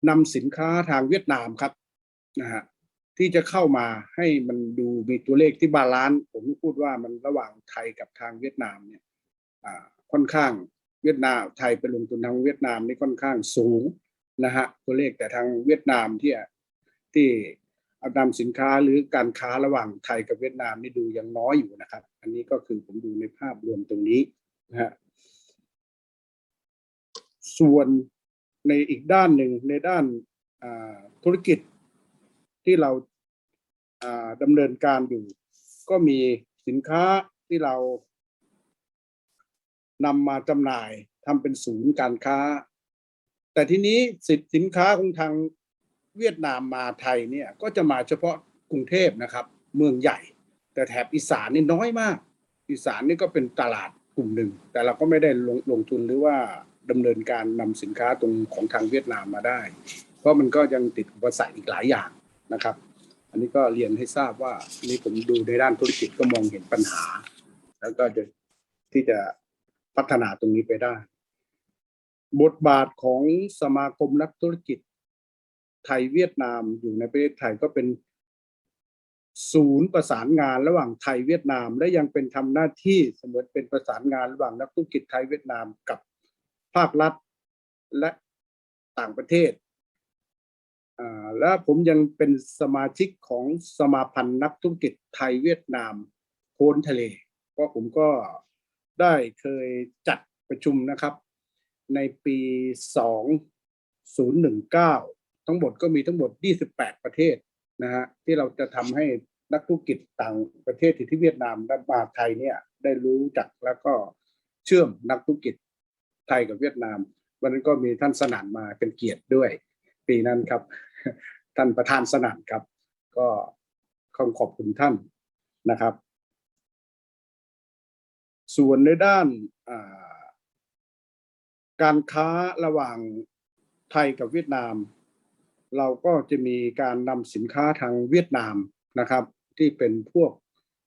Speaker 17: นำสินค้าทางเวียดนามครับนะฮะที่จะเข้ามาให้มันดูมีตัวเลขที่บาลานซ์ผมพูดว่ามันระหว่างไทยกับทางเวียดนามเนี่ยค่อนข้างเวียดนามไทยไปลงทุนทางเวียดนามนี่ค่อนข้างสูงนะฮะตัวเลขแต่ทางเวียดนามที่เอานำสินค้าหรือการค้าระหว่างไทยกับเวียดนามนี่ดูยังน้อยอยู่นะครับอันนี้ก็คือผมดูในภาพรวมตรงนี้นะฮะส่วนในอีกด้านหนึ่งในด้านธุรกิจที่เราดำเนินการอยู่ก็มีสินค้าที่เรานำมาจำหน่ายทำเป็นศูนย์การค้าแต่ทีนี้สินค้าของทางเวียดนามมาไทยเนี่ยก็จะมาเฉพาะกรุงเทพนะครับเมืองใหญ่แต่แถบอีสานนี่น้อยมากอีสานนี่ก็เป็นตลาดกลุ่มหนึ่งแต่เราก็ไม่ได้ลงทุนหรือว่าดำเนินการนำสินค้าตรงของทางเวียดนามมาได้เพราะมันก็ยังติดอุปสรรคอีกหลายอย่างนะครับอันนี้ก็เรียนให้ทราบว่านี่ผมดูในด้านธุรกิจก็มองเห็นปัญหาแล้วก็ที่จะพัฒนาตรงนี้ไปได้บทบาทของสมาคมนักธุรกิจไทยเวียดนามอยู่ในประเทศไทยก็เป็นศูนย์ประสานงานระหว่างไทยเวียดนามและยังเป็นทำหน้าที่เสมือนเป็นประสานงานระหว่างนักธุรกิจไทยเวียดนามกับภาครัฐและต่างประเทศและผมยังเป็นสมาชิกของสมาพันธ์นักธุรกิจไทยเวียดนามโพ้นทะเลเพราะผมก็ได้เคยจัดประชุมนะครับในปี2019ทั้งหมดก็มีทั้งหมด28ประเทศนะฮะที่เราจะทำให้นักธุรกิจต่างประเทศที่เวียดนามและมาไทยเนี่ยได้รู้จักแล้วก็เชื่อมนักธุรกิจไทยกับเวียดนามวันนั้นก็มีท่านสนั่นมาเป็นเกียรติด้วยปีนั้นครับท่านประธานสนั่นครับก็ขอบคุณท่านนะครับส่วนในด้านการค้าระหว่างไทยกับเวียดนามเราก็จะมีการนำสินค้าทางเวียดนามนะครับที่เป็นพวก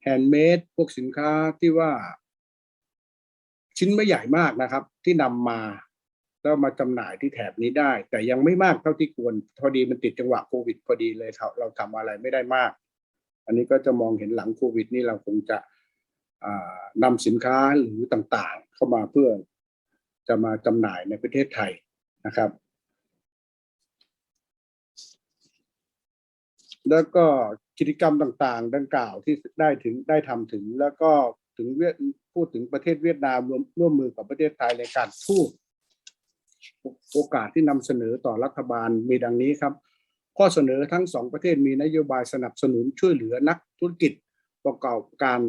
Speaker 17: แฮนด์เมดพวกสินค้าที่ว่าชิ้นไม่ใหญ่มากนะครับที่นำมาแล้วมาจำหน่ายที่แถบนี้ได้แต่ยังไม่มากเท่าที่ควรพอดีมันติดจังหวะโควิดพอดีเลยเราทำอะไรไม่ได้มากอันนี้ก็จะมองเห็นหลังโควิดนี่เราคงจะนำสินค้าหรือต่างๆเข้ามาเพื่อจะมาจำหน่ายในประเทศไทยนะครับแล้วก็กิจกรรมต่างๆดังกล่าวที่ได้ทำถึงแล้วก็ถึงพูดถึงประเทศเวียดนามร่วมมือกับประเทศไทยในการพูดโอกาสที่นำเสนอต่อรัฐบาลมีดังนี้ครับข้อเสนอทั้งสองประเทศมีนโยบายสนับสนุนช่วยเหลือนักธุรกิจประกอบการ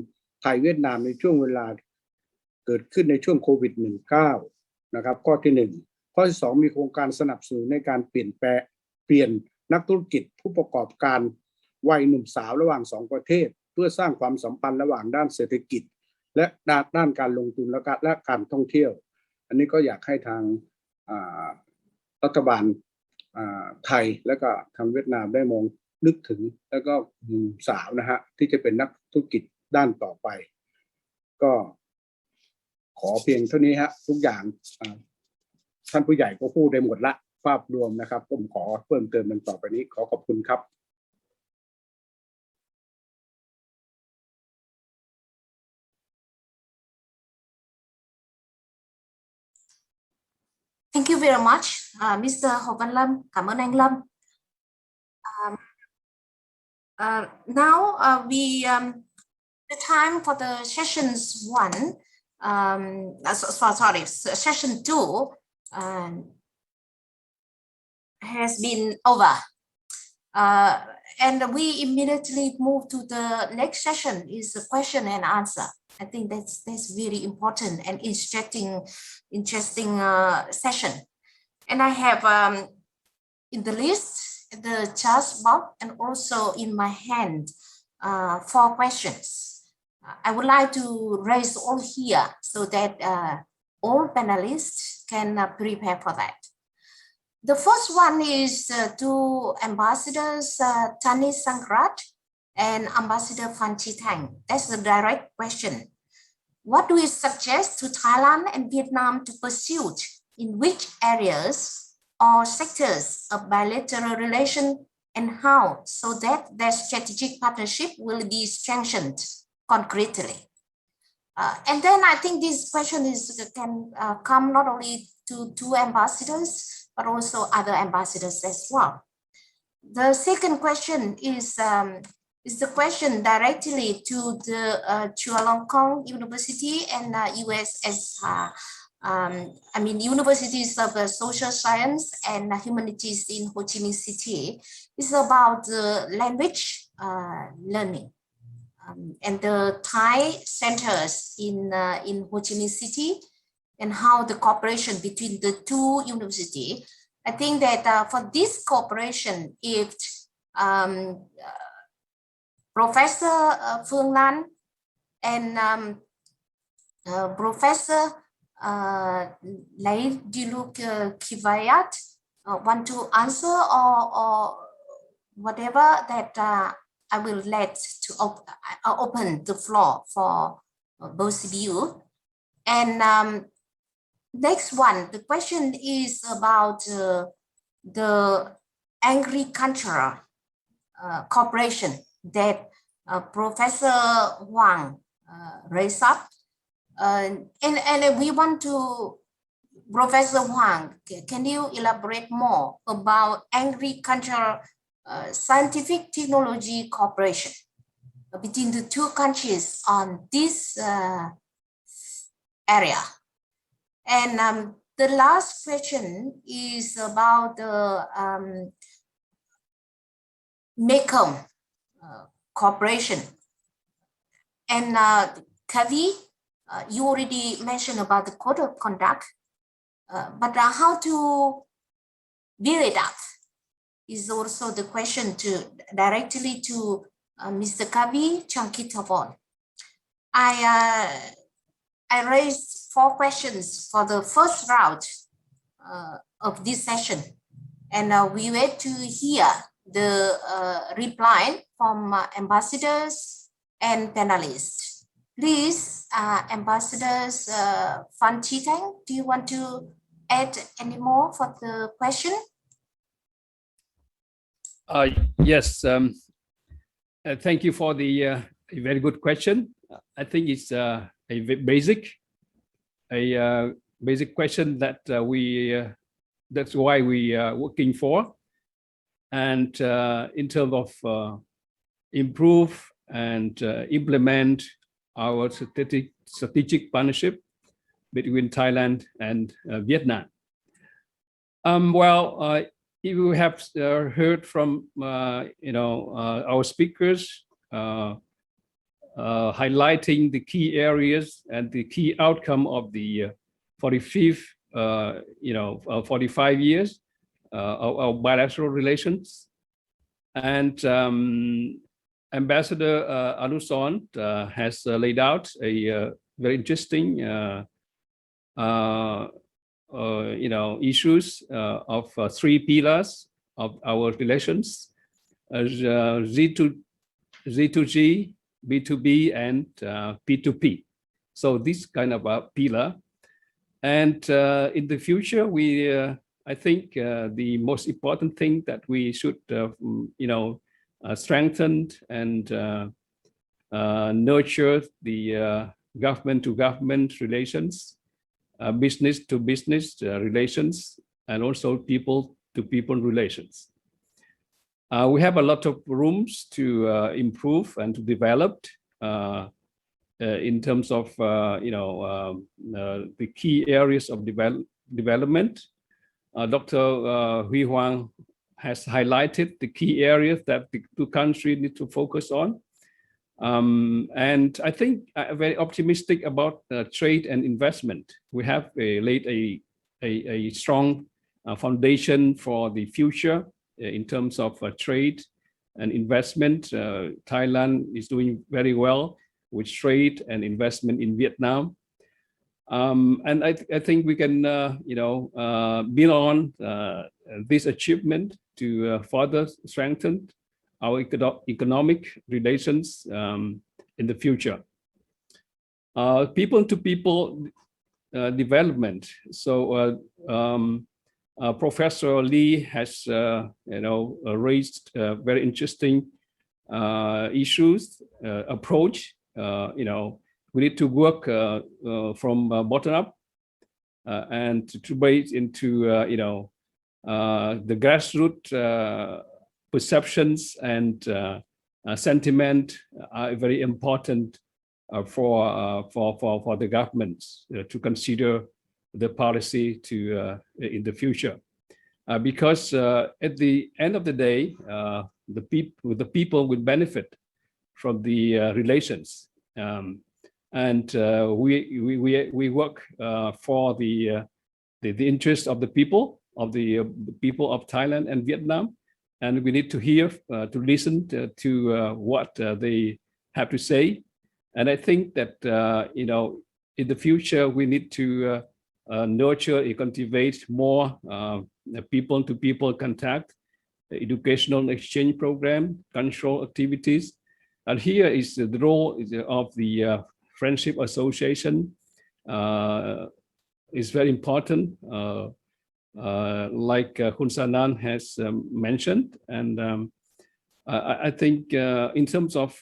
Speaker 17: ไทยเวียดนามในช่วงเวลาเกิดขึ้นในช่วงโควิด-19 นะครับข้อที่1ข้อที่2มีโครงการสนับสนุนในการเปลี่ยนนักธุรกิจผู้ประกอบการวัยหนุ่มสาวระหว่าง2ประเทศเพื่อสร้างความสัมพันธ์ระหว่างด้านเศรษฐกิจและด้านการลงทุนและการท่องเที่ยวอันนี้ก็อยากให้ทางรัฐบาลไทยและก็ทางเวียดนามได้มองนึกถึงแล้วก็หนุ่มสาวนะฮะที่จะเป็นนักธุรกิจด้านต่อไปก็ขอเพียงเท่านี้ฮะทุกอย่างท่านผู้ใหญ่ก็พูดได้หมดละภาพรวมนะครับผมขอเพิ่มเติมมันต่อไปนี้ขอขอบคุณครับ
Speaker 8: Thank you very much, Mr. Hồ Văn Lâm. Cảm ơn anh Lâm. Now the time for the sessions 1, session 2 has been over. And we immediately move to the next session is a question and answer. I think that's very important and interesting session. And I have in the list, the chat box, and also in my hand, 4 questions. I would like to raise all here so that all panelists can prepare for that. The first one is to Ambassadors Tanis Sangrat and Ambassador Phan Chi Thang. That's the direct question. What do you suggest to Thailand and Vietnam to pursue? In which areas or sectors of bilateral relation, and how, so that their strategic partnership will be strengthened concretely? And then I think this question can come not only to two ambassadors, but also other ambassadors as well. The second question is the question directly to the Chulalongkorn University and USSR. I mean, universities of social science and humanities in Ho Chi Minh City. It's about language learning. And the Thai centers in Ho Chi Minh City, and how the cooperation between the two universities. I think that for this cooperation, if Professor Phương Lan and Professor Lai Diluk Kivayat want to answer or whatever, that I will let to open the floor for both of you. And next one, the question is about the agricultural cooperation that Professor Huang raised up. And we want to, Professor Huang, can you elaborate more about agricultural scientific technology cooperation between the two countries on this area? And the last question is about the Mekong cooperation. And Kavi, you already mentioned about the code of conduct, but how to build it up is also the question to directly to Mr. Kavi, Chang, Kitsapon. I raised 4 questions for the first round of this session, and we wait to hear the reply from ambassadors and panelists. Please, ambassadors Phan Chi Thang, do you want to add any more for the question?
Speaker 5: Yes, thank you for the a very good question. I think it's a basic question that that's why we are working for. And in terms of improve and implement our strategic partnership between Thailand and Vietnam. Well, you have heard from our speakers highlighting the key areas and the key outcome of the 45 years of bilateral relations. And Ambassador Anuson has laid out a very interesting issues of 3 pillars of our relations, Z2G, B2B, and P2P. So this kind of a pillar. And in the future, I think the most important thing that we should, strengthen and nurture the government-to-government relations, business-to-business relations, and also people-to-people relations. We have a lot of rooms to improve and to develop in terms of the key areas of development. Dr. Huy Huang has highlighted the key areas that the two countries need to focus on. And I think I'm very optimistic about trade and investment. We have laid a strong foundation for the future in terms of trade and investment. Thailand is doing very well with trade and investment in Vietnam. And I think we can, build on this achievement to further strengthen our economic relations in the future. People-to-people development. So Professor Lee has, raised very interesting issues, approach. We need to work from bottom up and to base into, the grassroots perceptions and sentiment are very important for the governments to consider the policy to in the future, because at the end of the day, the people will benefit from the relations, and we work for the interest of the people of Thailand and Vietnam, and we need to hear to listen to what they have to say. And I think that in the future we need to nurture and cultivate more people-to-people contact, educational exchange program, cultural activities. And here is the role of the Friendship Association is very important, like Khun Sanan has mentioned. And I think in terms of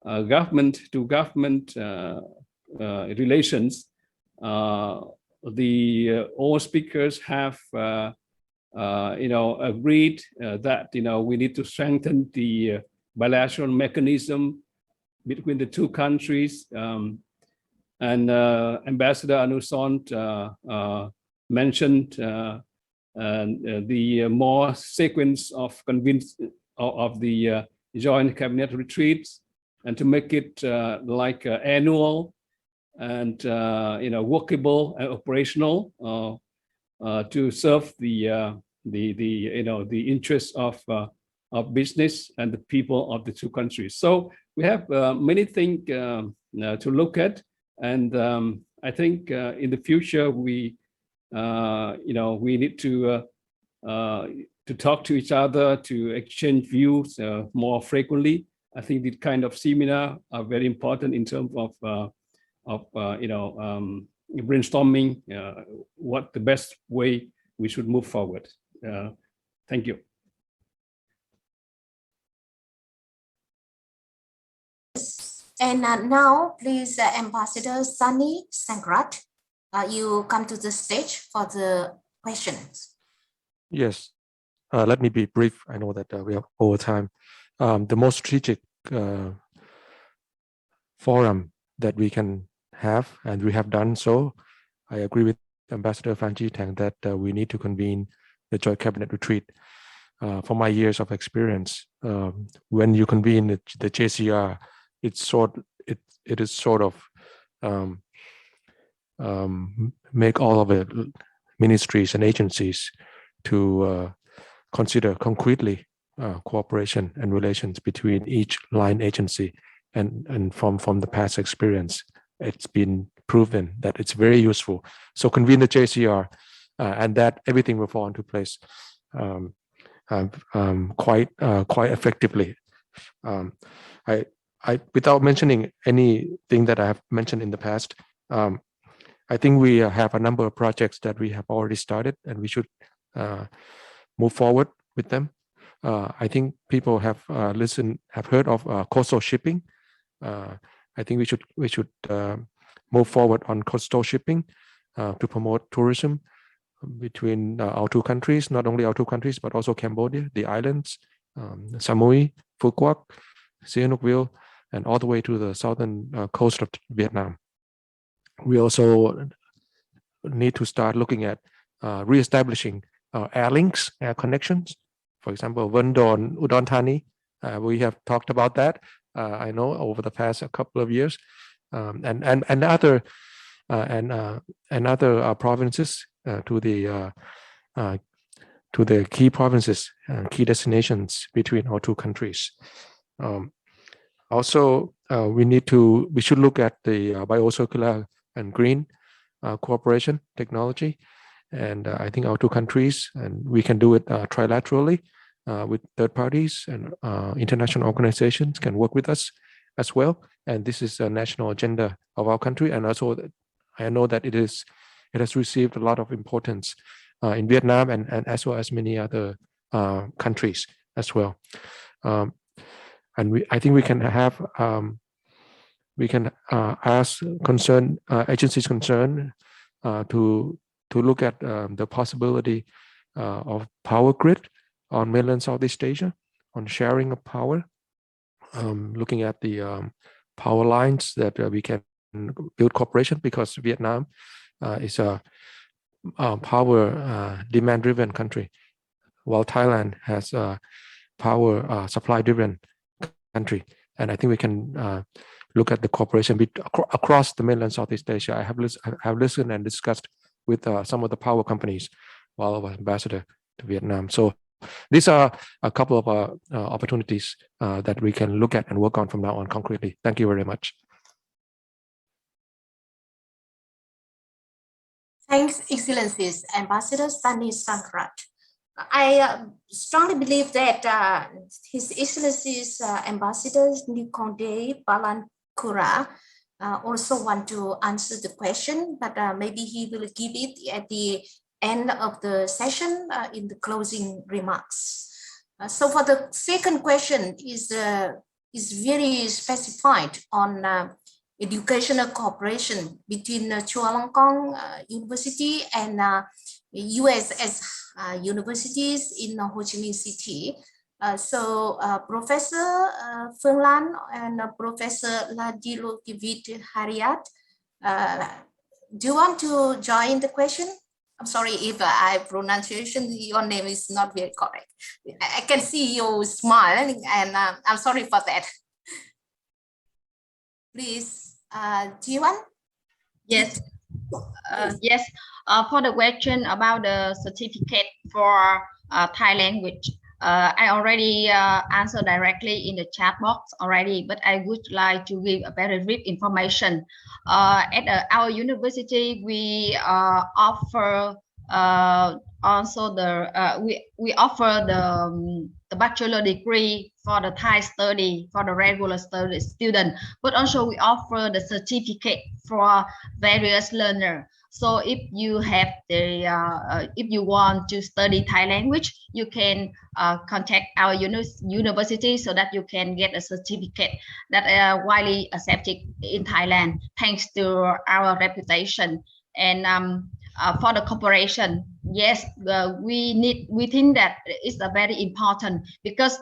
Speaker 5: government-to-government relations, all speakers have agreed that we need to strengthen the bilateral mechanism between the two countries. And Ambassador Anusant mentioned the more sequence of the joint cabinet retreats, and to make it like annual and workable and operational to serve the interests of business and the people of the two countries. So we have many things to look at, and I think in the future we need to talk to each other, to exchange views more frequently. I think this kind of seminar are very important in terms of brainstorming what the best way we should move forward. Thank you.
Speaker 8: And now, please, Ambassador Sunny Sangrat, you come to the stage for the questions.
Speaker 13: Yes, let me be brief. I know that we have over time. The most strategic forum that we can have, and we have done so, I agree with Ambassador Phan Chi-Thang that we need to convene the Joint Cabinet Retreat. From my years of experience, when you convene the JCR, it is sort of make all of the ministries and agencies to consider concretely cooperation and relations between each line agency, and from the past experience, it's been proven that it's very useful. So convene the JCR, and that everything will fall into place quite effectively. I without mentioning anything that I have mentioned in the past, I think we have a number of projects that we have already started, and we should move forward with them. I think people have heard of coastal shipping. I think we should move forward on coastal shipping to promote tourism between our two countries, not only our two countries, but also Cambodia, the islands, Samui, Phu Quoc, Sihanoukville, and all the way to the southern coast of Vietnam. We also need to start looking at reestablishing air links, air connections. For example, Vân Đồn, Udon Thani. We have talked about that. I know over the past couple of years, and other provinces to the key provinces, key destinations between our two countries. Also, we should look at the biocircular and green cooperation technology. And I think our two countries, and we can do it trilaterally with third parties, and international organizations can work with us as well. And this is a national agenda of our country. And also I know that it has received a lot of importance in Vietnam and as well as many other countries as well. And I think we can have ask concerned agencies concerned to look at the possibility of power grid on mainland Southeast Asia, on sharing of power, looking at the power lines that we can build cooperation, because Vietnam is a power demand-driven country, while Thailand has a power supply-driven country. And I think we can look at the cooperation across the mainland Southeast Asia. I have listened and discussed with some of the power companies while I was ambassador to Vietnam. So these are a couple of opportunities that we can look at and work on from now on concretely. Thank you very much.
Speaker 8: Thanks, Excellencies, Ambassador Sunny Sangrat. I strongly believe that His Excellencies Ambassador Nikonde Balankura also want to answer the question, but maybe he will give it at the end of the session in the closing remarks. So for the second question is very specified on educational cooperation between Chulalongkorn University and USS universities in Ho Chi Minh City. So Professor Phương Lan and Professor Ladilovit Hariat, do you want to join the question? I'm sorry if I pronunciation your name is not very correct. I can see you smiling, and I'm sorry for that. Please, do you want?
Speaker 10: Yes. Yes. For the question about the certificate for Thai language, I already answered directly in the chat box already, but I would like to give a very brief information. At our university, we offer also we offer the bachelor degree for the Thai study, for the regular study student, but also we offer the certificate for various learners. So if you have the if you want to study Thai language, you can contact our university so that you can get a certificate that are widely accepted in Thailand, thanks to our reputation. And for the cooperation, yes, we think that it's a very important, because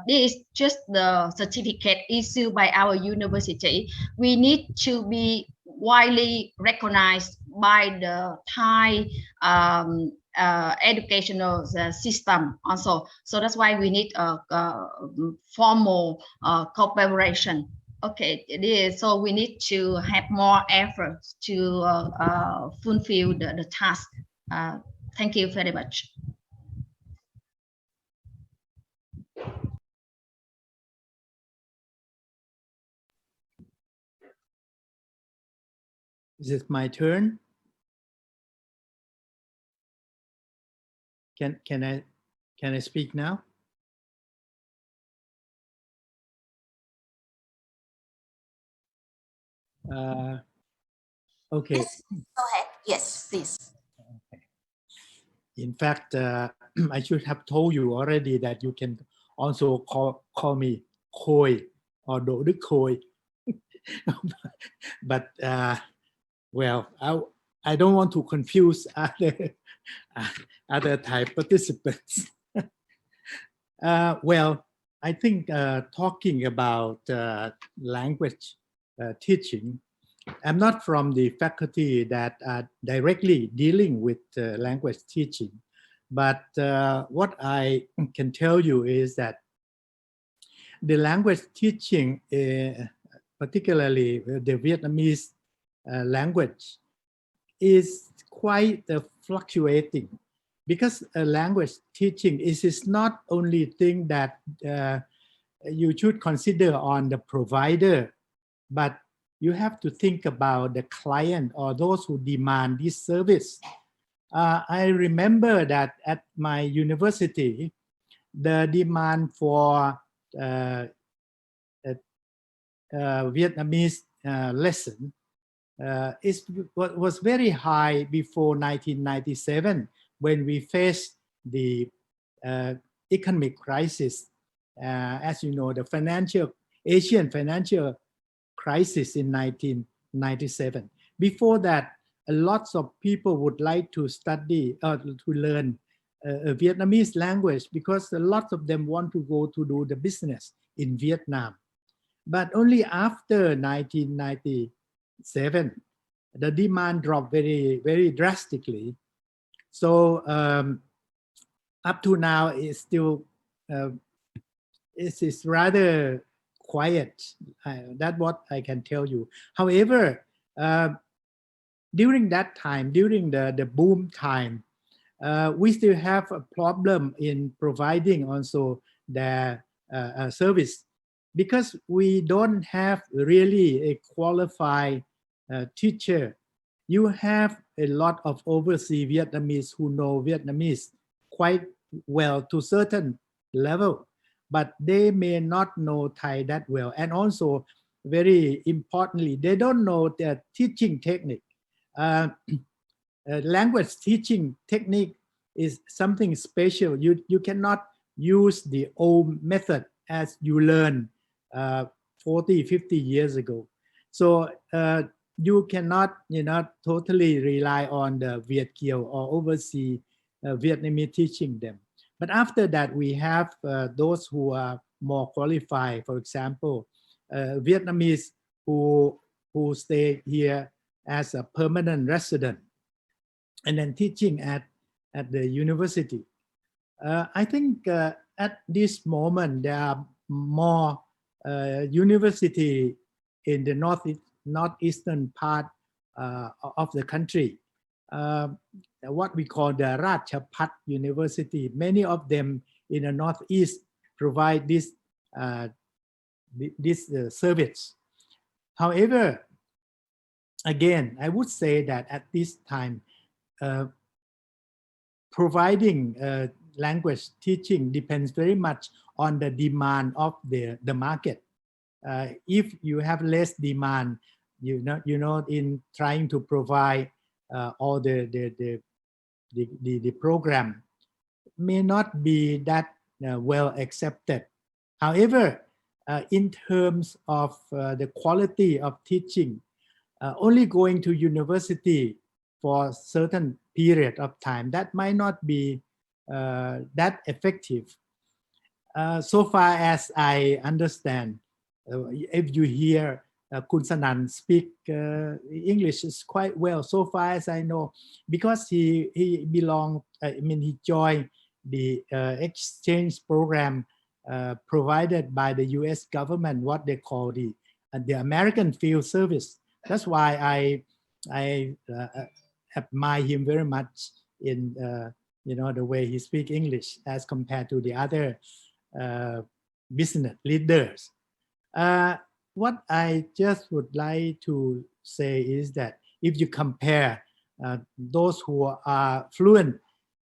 Speaker 10: this is just the certificate issued by our university. We need to be widely recognized by the Thai educational system also. So that's why we need a formal cooperation. Okay, it is. So we need to have more efforts to fulfill the task. Thank you very much.
Speaker 11: Is it my turn? Can I speak now? Okay.
Speaker 8: Yes, go ahead. Yes, please.
Speaker 11: Okay. In fact, I should have told you already that you can also call me Khoi or Do Đức Khoi. But well, I don't want to confuse other Thai participants. Well, I think talking about language teaching, I'm not from the faculty that are directly dealing with language teaching, but what I can tell you is that the language teaching, particularly the Vietnamese language, is quite fluctuating, because language teaching is not only thing that you should consider on the provider, but you have to think about the client or those who demand this service. I remember that at my university, the demand for Vietnamese lesson was very high before 1997 when we faced the economic crisis. As you know, the Asian financial crisis in 1997. Before that, lots of people would like to study or to learn Vietnamese language because a lot of them want to go to do the business in Vietnam. But only after 1997, the demand dropped very, very drastically. So up to now, it's still it's rather quiet. That's what I can tell you. However, during that time, during the boom time, we still have a problem in providing also the service because we don't have really a qualified teacher. You have a lot of overseas Vietnamese who know Vietnamese quite well to certain level, but they may not know Thai that well. And also, very importantly, they don't know the teaching technique. Language teaching technique is something special. You cannot use the old method as you learned 40, 50 years ago. So you cannot, totally rely on the Viet Kieu or overseas Vietnamese teaching them. But after that, we have those who are more qualified. For example, Vietnamese who stay here as a permanent resident and then teaching at the university. I think at this moment, there are more university in the northeastern part of the country. What we call the Ratchapat University. Many of them in the northeast provide this service. However, again, I would say that at this time, providing language teaching depends very much on the demand of the market. If you have less demand, in trying to provide all the program may not be that well accepted. However, in terms of the quality of teaching, only going to university for a certain period of time, that might not be that effective. So far as I understand, if you hear Kun Sanan speak English is quite well, so far as I know, because he joined the exchange program provided by the U.S. government, what they call the American Field Service. That's why I admire him very much in the way he speaks English as compared to the other business leaders. What I just would like to say is that if you compare those who are fluent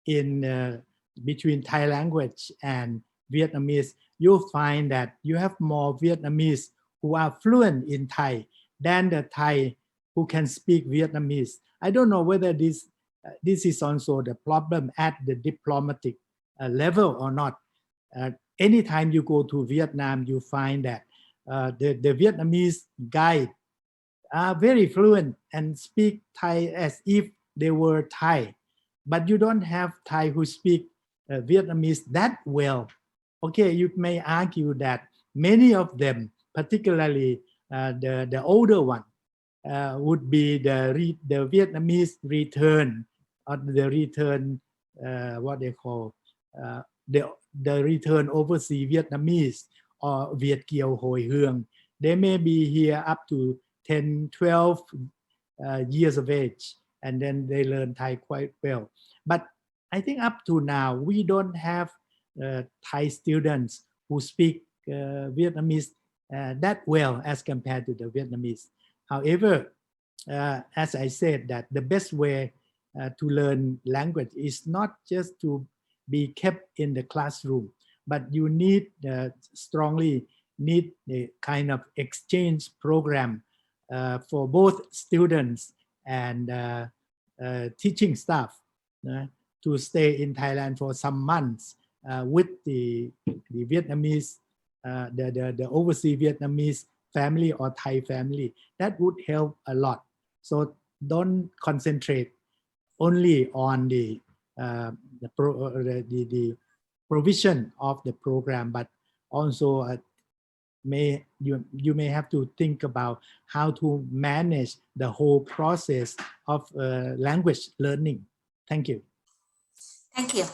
Speaker 11: in between Thai language and Vietnamese, you'll find that you have more Vietnamese who are fluent in Thai than the Thai who can speak Vietnamese. I don't know whether this is also the problem at the diplomatic level or not. Anytime you go to Vietnam, you find that the Vietnamese guide are very fluent and speak Thai as if they were Thai, but you don't have Thai who speak Vietnamese that well. Okay, you may argue that many of them, particularly the older one, would be the Vietnamese return or the return, what they call the return overseas Vietnamese or Viet Kieu Hoi Hương. They may be here up to 10, 12 years of age, and then they learn Thai quite well. But I think up to now, we don't have Thai students who speak Vietnamese that well as compared to the Vietnamese. However, as I said, that the best way to learn language is not just to be kept in the classroom, but you need strongly need a kind of exchange program for both students and teaching staff to stay in Thailand for some months with the Vietnamese, the overseas Vietnamese family or Thai family. That would help a lot. So don't concentrate only on the provision of the program, but also you may have to think about how to manage the whole process of language learning. Thank you.
Speaker 8: Thank you.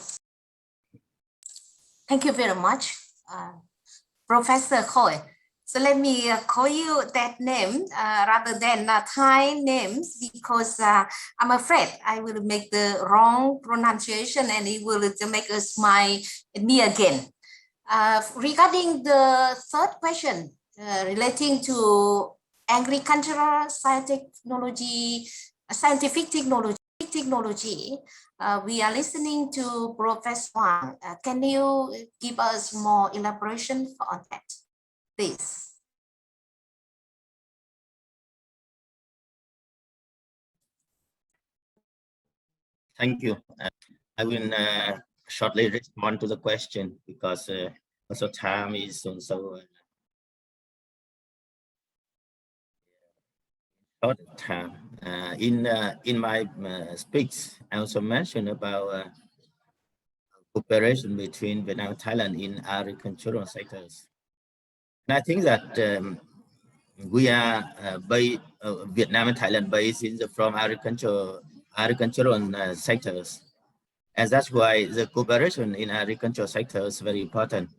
Speaker 8: Thank you very much, Professor Khoi. So let me call you that name rather than Thai names, because I'm afraid I will make the wrong pronunciation and it will make us smile at me again. Regarding the third question relating to agricultural scientific technology, we are listening to Professor Wang. Can you give us more elaboration on that, please?
Speaker 15: Thank you. I will shortly respond to the question because also time is also short time. In my speech, I also mentioned about cooperation between Vietnam and Thailand in agricultural sectors. And I think that we are Vietnam and Thailand based from agricultural sectors. And that's why the cooperation in agricultural sector is very important.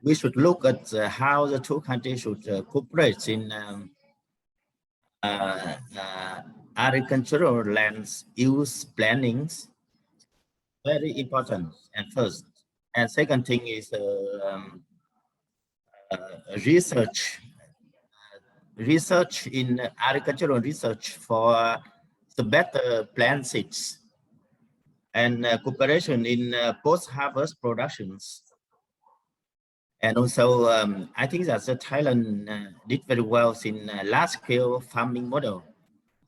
Speaker 15: We should look at how the two countries should cooperate in agricultural lands use plannings. Very important. And first, and second thing is research in agricultural research for the better plant seeds. And cooperation in post-harvest productions. And also, I think that Thailand did very well in large-scale farming model.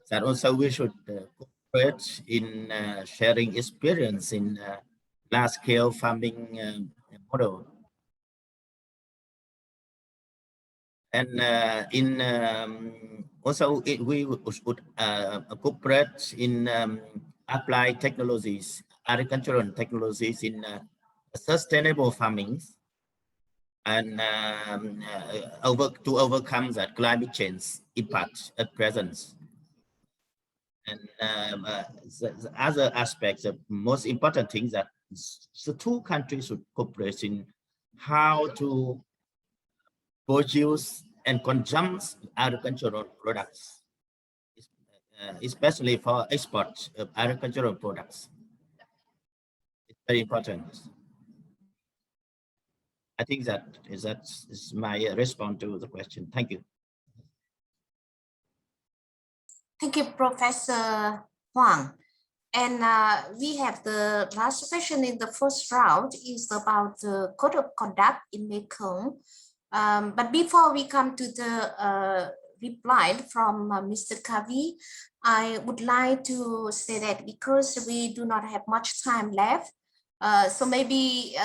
Speaker 15: That also we should cooperate in sharing experience in large-scale farming model. And also we would cooperate in applied technologies, agricultural technologies in sustainable farming, and to overcome that climate change impact at present. And the other aspects, the most important things that the two countries should cooperate in how to produce and consume agricultural products, especially for export of agricultural products. It's very important. I think that is my response to the question. Thank you.
Speaker 8: Thank you, Professor Huang. And we have the last question in the first round is about the code of conduct in Mekong. But before we come to the reply from Mr. Kavi, I would like to say that because we do not have much time left, so maybe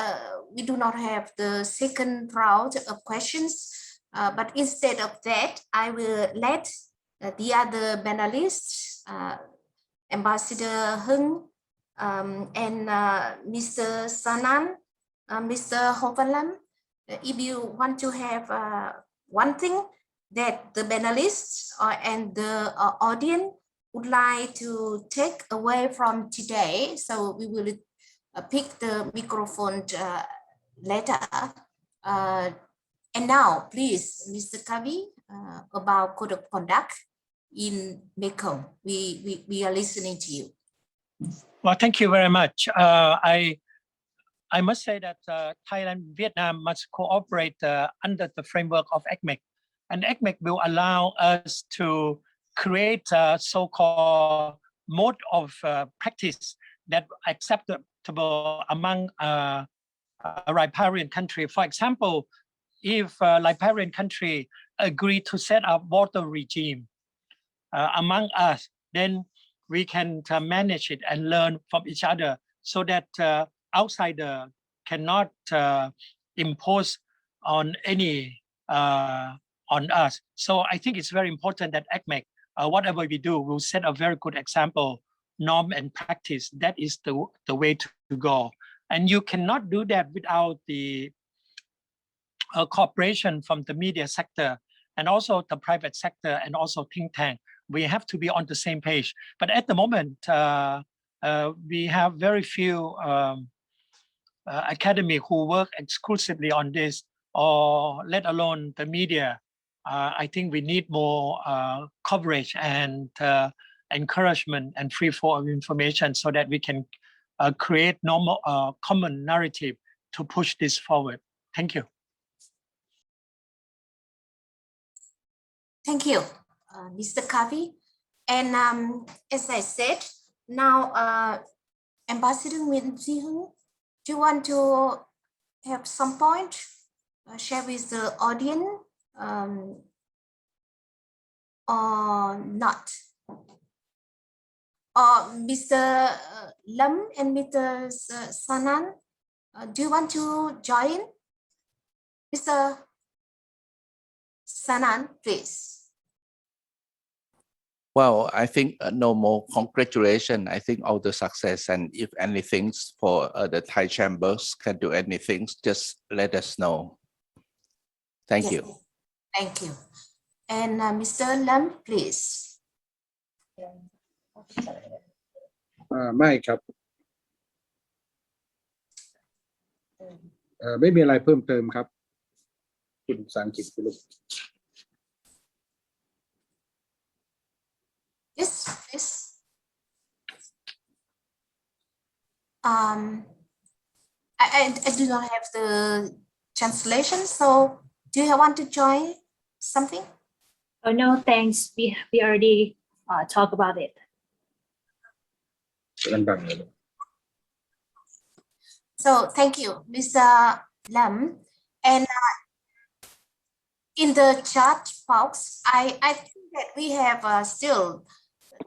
Speaker 8: we do not have the second round of questions, but instead of that, I will let the other panelists, Ambassador Hưng and Mr. Sanan, Mr. Hovalam, if you want to have one thing that the panelists and the audience would like to take away from today, so we will pick the microphone later. And now, please, Mr. Kavi, about code of conduct in Mekong. We are listening to you.
Speaker 16: Well, thank you very much. I must say that Thailand and Vietnam must cooperate under the framework of ECMEC. And ECMEC will allow us to create a so-called mode of practice that acceptable among a riparian country. For example, if a riparian country agree to set up water regime among us, then we can manage it and learn from each other so that outsider cannot impose on any on us. So I think it's very important that ACMEC, whatever we do, will set a very good example, norm and practice. That is the way to go. And you cannot do that without the cooperation from the media sector and also the private sector and also think tank. We have to be on the same page. But at the moment, we have very few academy who work exclusively on this, or let alone the media. I think we need more coverage and encouragement and free flow of information so that we can create normal common narrative to push this forward. Thank you.
Speaker 8: Thank you, Mr. Kavi. And as I said, now Ambassador Nguyen Duy Hưng, do you want to have some point share with the audience or not? Or Mr. Lam and Mr. Sanan, do you want to join? Mr. Sanan, please.
Speaker 14: Well, I think no more congratulations. I think all the success, and if anything for the Thai chambers can do anything, just let us know. Thank you.
Speaker 8: Thank you. And Mr. Lam, please.
Speaker 17: ไม่ครับไม่มีอะไรเพิ่มเติมครับคุณภาษาอังกฤษคุณลูก
Speaker 8: Yes, please. I do not have the translation, so do you want to join something?
Speaker 18: Oh no, thanks. We already talked about it.
Speaker 8: So thank you, Mr. Lam. And in the chat box, I think that we have still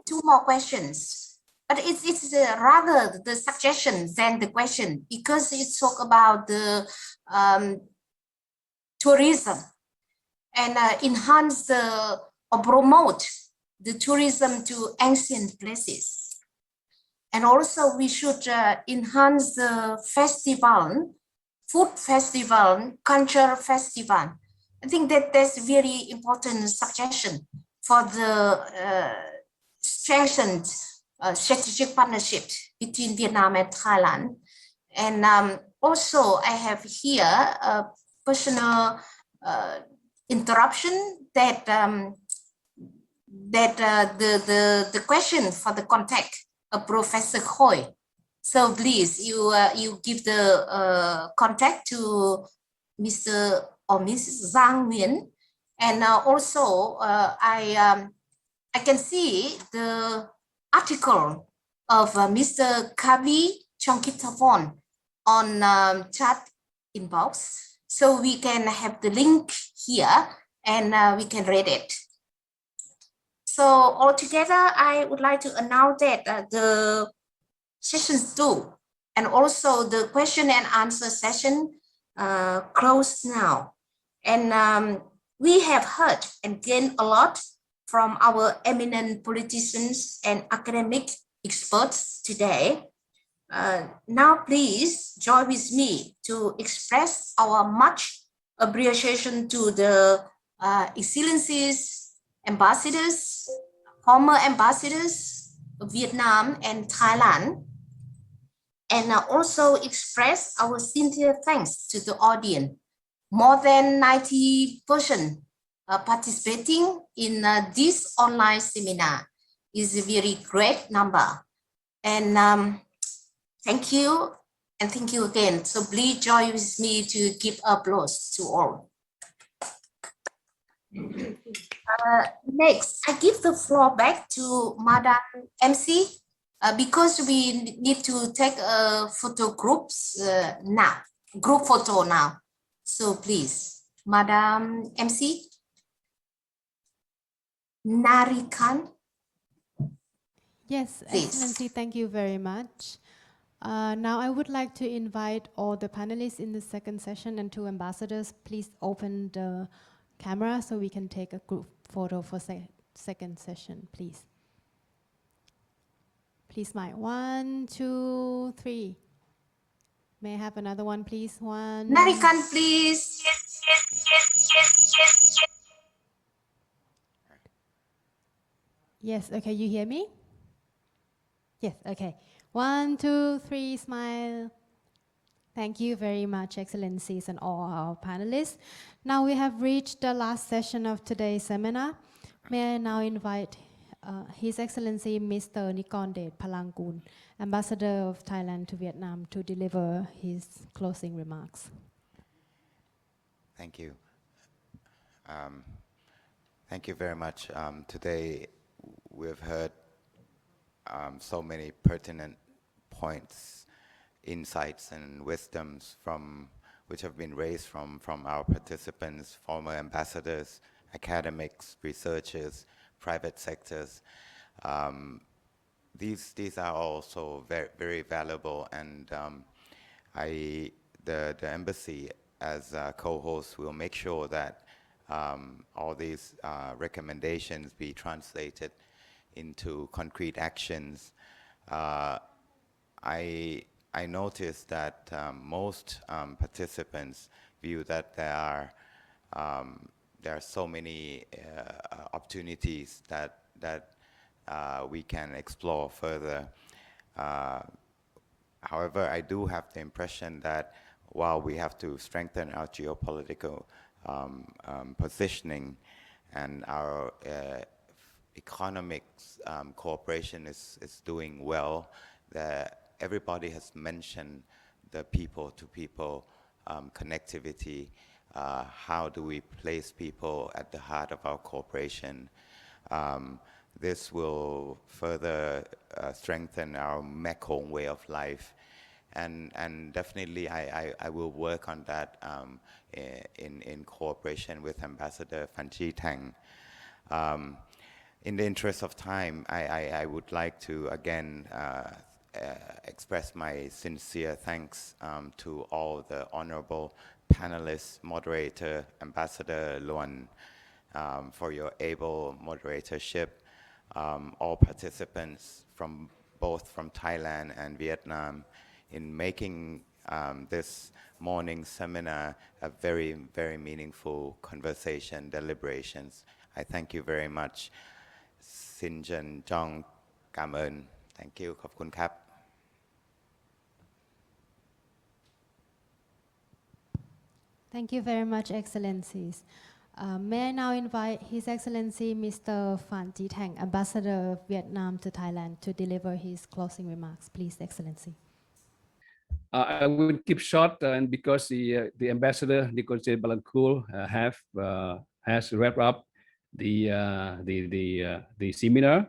Speaker 8: 2 more questions, but it's rather the suggestion than the question, because it talk about the tourism and enhance or promote the tourism to ancient places. And also we should enhance the festival, food festival, culture festival. I think that that's a very important suggestion for the strengthened strategic partnership between Vietnam and Thailand. And also I have here a personal interruption that the question for the contact of Professor Khoi. So please, you give the contact to Mr. or Mrs. Giang Nguyen. And also I can see the article of Mr. Kavi from Kitsapon on chat inbox. So we can have the link here and we can read it. So altogether, I would like to announce that the sessions 2 and also the question and answer session closed now. And we have heard and gained a lot from our eminent politicians and academic experts today. Now please join with me to express our much appreciation to the excellencies, ambassadors, former ambassadors of Vietnam and Thailand, and also express our sincere thanks to the audience. More than 90% participating in this online seminar is a very great number. And thank you, and thank you again. So please join with me to give applause to all. Next, I give the floor back to Madam MC because we need to take photo groups now, group photo now. So please, Madam MC. Narikan.
Speaker 1: Yes,
Speaker 8: Please.
Speaker 1: Excellency, thank you very much. Now I would like to invite all the panelists in the second session and two ambassadors. Please open the camera so we can take a group photo for second session, please. Please smile. 1, 2, 3. May I have another one, please? 1.
Speaker 8: Narikan, please.
Speaker 1: Yes, okay, you hear me? Yes, okay. 1, 2, 3, smile. Thank you very much, Excellencies and all our panelists. Now we have reached the last session of today's seminar. May I now invite His Excellency Mr. Nikondet Palangkul, Ambassador of Thailand to Vietnam, to deliver his closing remarks.
Speaker 4: Thank you. Thank you very much. Today we've heard so many pertinent points, insights and wisdoms which have been raised from our participants, former ambassadors, academics, researchers, private sectors. These are also very, very valuable, and the embassy as a co-host will make sure that all these recommendations be translated into concrete actions. I noticed that most participants view that there are so many opportunities that we can explore further. However, I do have the impression that while we have to strengthen our geopolitical positioning and our economics cooperation is doing well, that everybody has mentioned the people-to-people connectivity. How do we place people at the heart of our cooperation? This will further strengthen our Mekong way of life. And definitely I will work on that in cooperation with Ambassador Fanchi Tang. In the interest of time, I would like to again express my sincere thanks to all the honorable panelists, moderator, Ambassador Luan, for your able moderatorship, all participants both from Thailand and Vietnam, in making this morning seminar a very, very meaningful conversation, deliberations. I thank you very much. Xin Chen Chong Cảm ơn. Thank you. ขอบคุณครับ
Speaker 1: Thank you very much, Excellencies. May I now invite His Excellency Mr. Phan Chi Thang, Ambassador of Vietnam to Thailand, to deliver his closing remarks. Please, Excellency.
Speaker 5: I will keep short, and because the ambassador Nikondet Palangkul has wrapped up the seminar,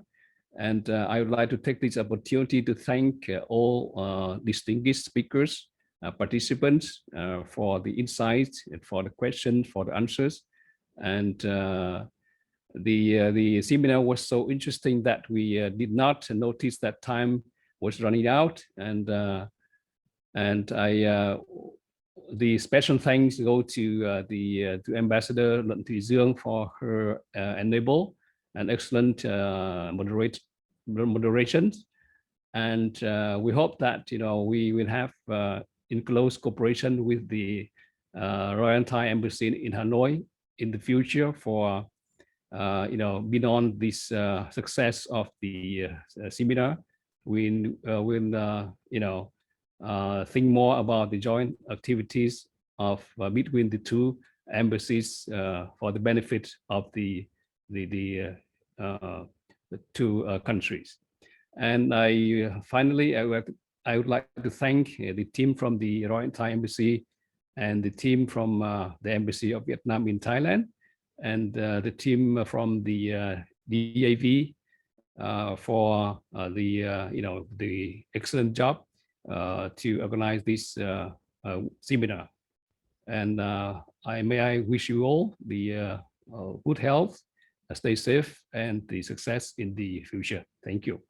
Speaker 5: and I would like to take this opportunity to thank all distinguished speakers, participants for the insights, and for the questions, for the answers, and the seminar was so interesting that we did not notice that time was running out, and the special thanks go to to Ambassador Luân Thị Dương for her enable and excellent moderations, and we hope that we will have in close cooperation with the Royal Thai Embassy in Hanoi in the future for beyond this success of the seminar. We will think more about the joint activities of between the two embassies for the benefit of the two countries. And finally, I would like to thank the team from the Royal Thai Embassy and the team from the Embassy of Vietnam in Thailand, and the team from the DAV for the excellent job to organize this seminar. And may I wish you all the good health, stay safe, and the success in the future. Thank you.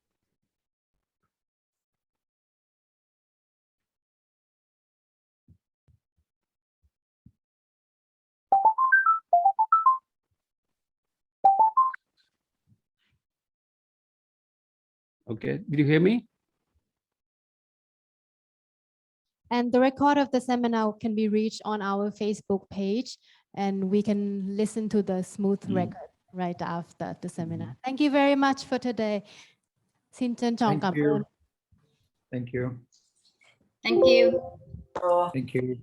Speaker 5: Okay, did you hear me?
Speaker 1: And the record of the seminar can be reached on our Facebook page, and we can listen to the smooth record right after the seminar. Thank you very much for today. Xin trân trọng cảm ơn.
Speaker 19: Thank you.
Speaker 10: Thank you.
Speaker 19: Thank you.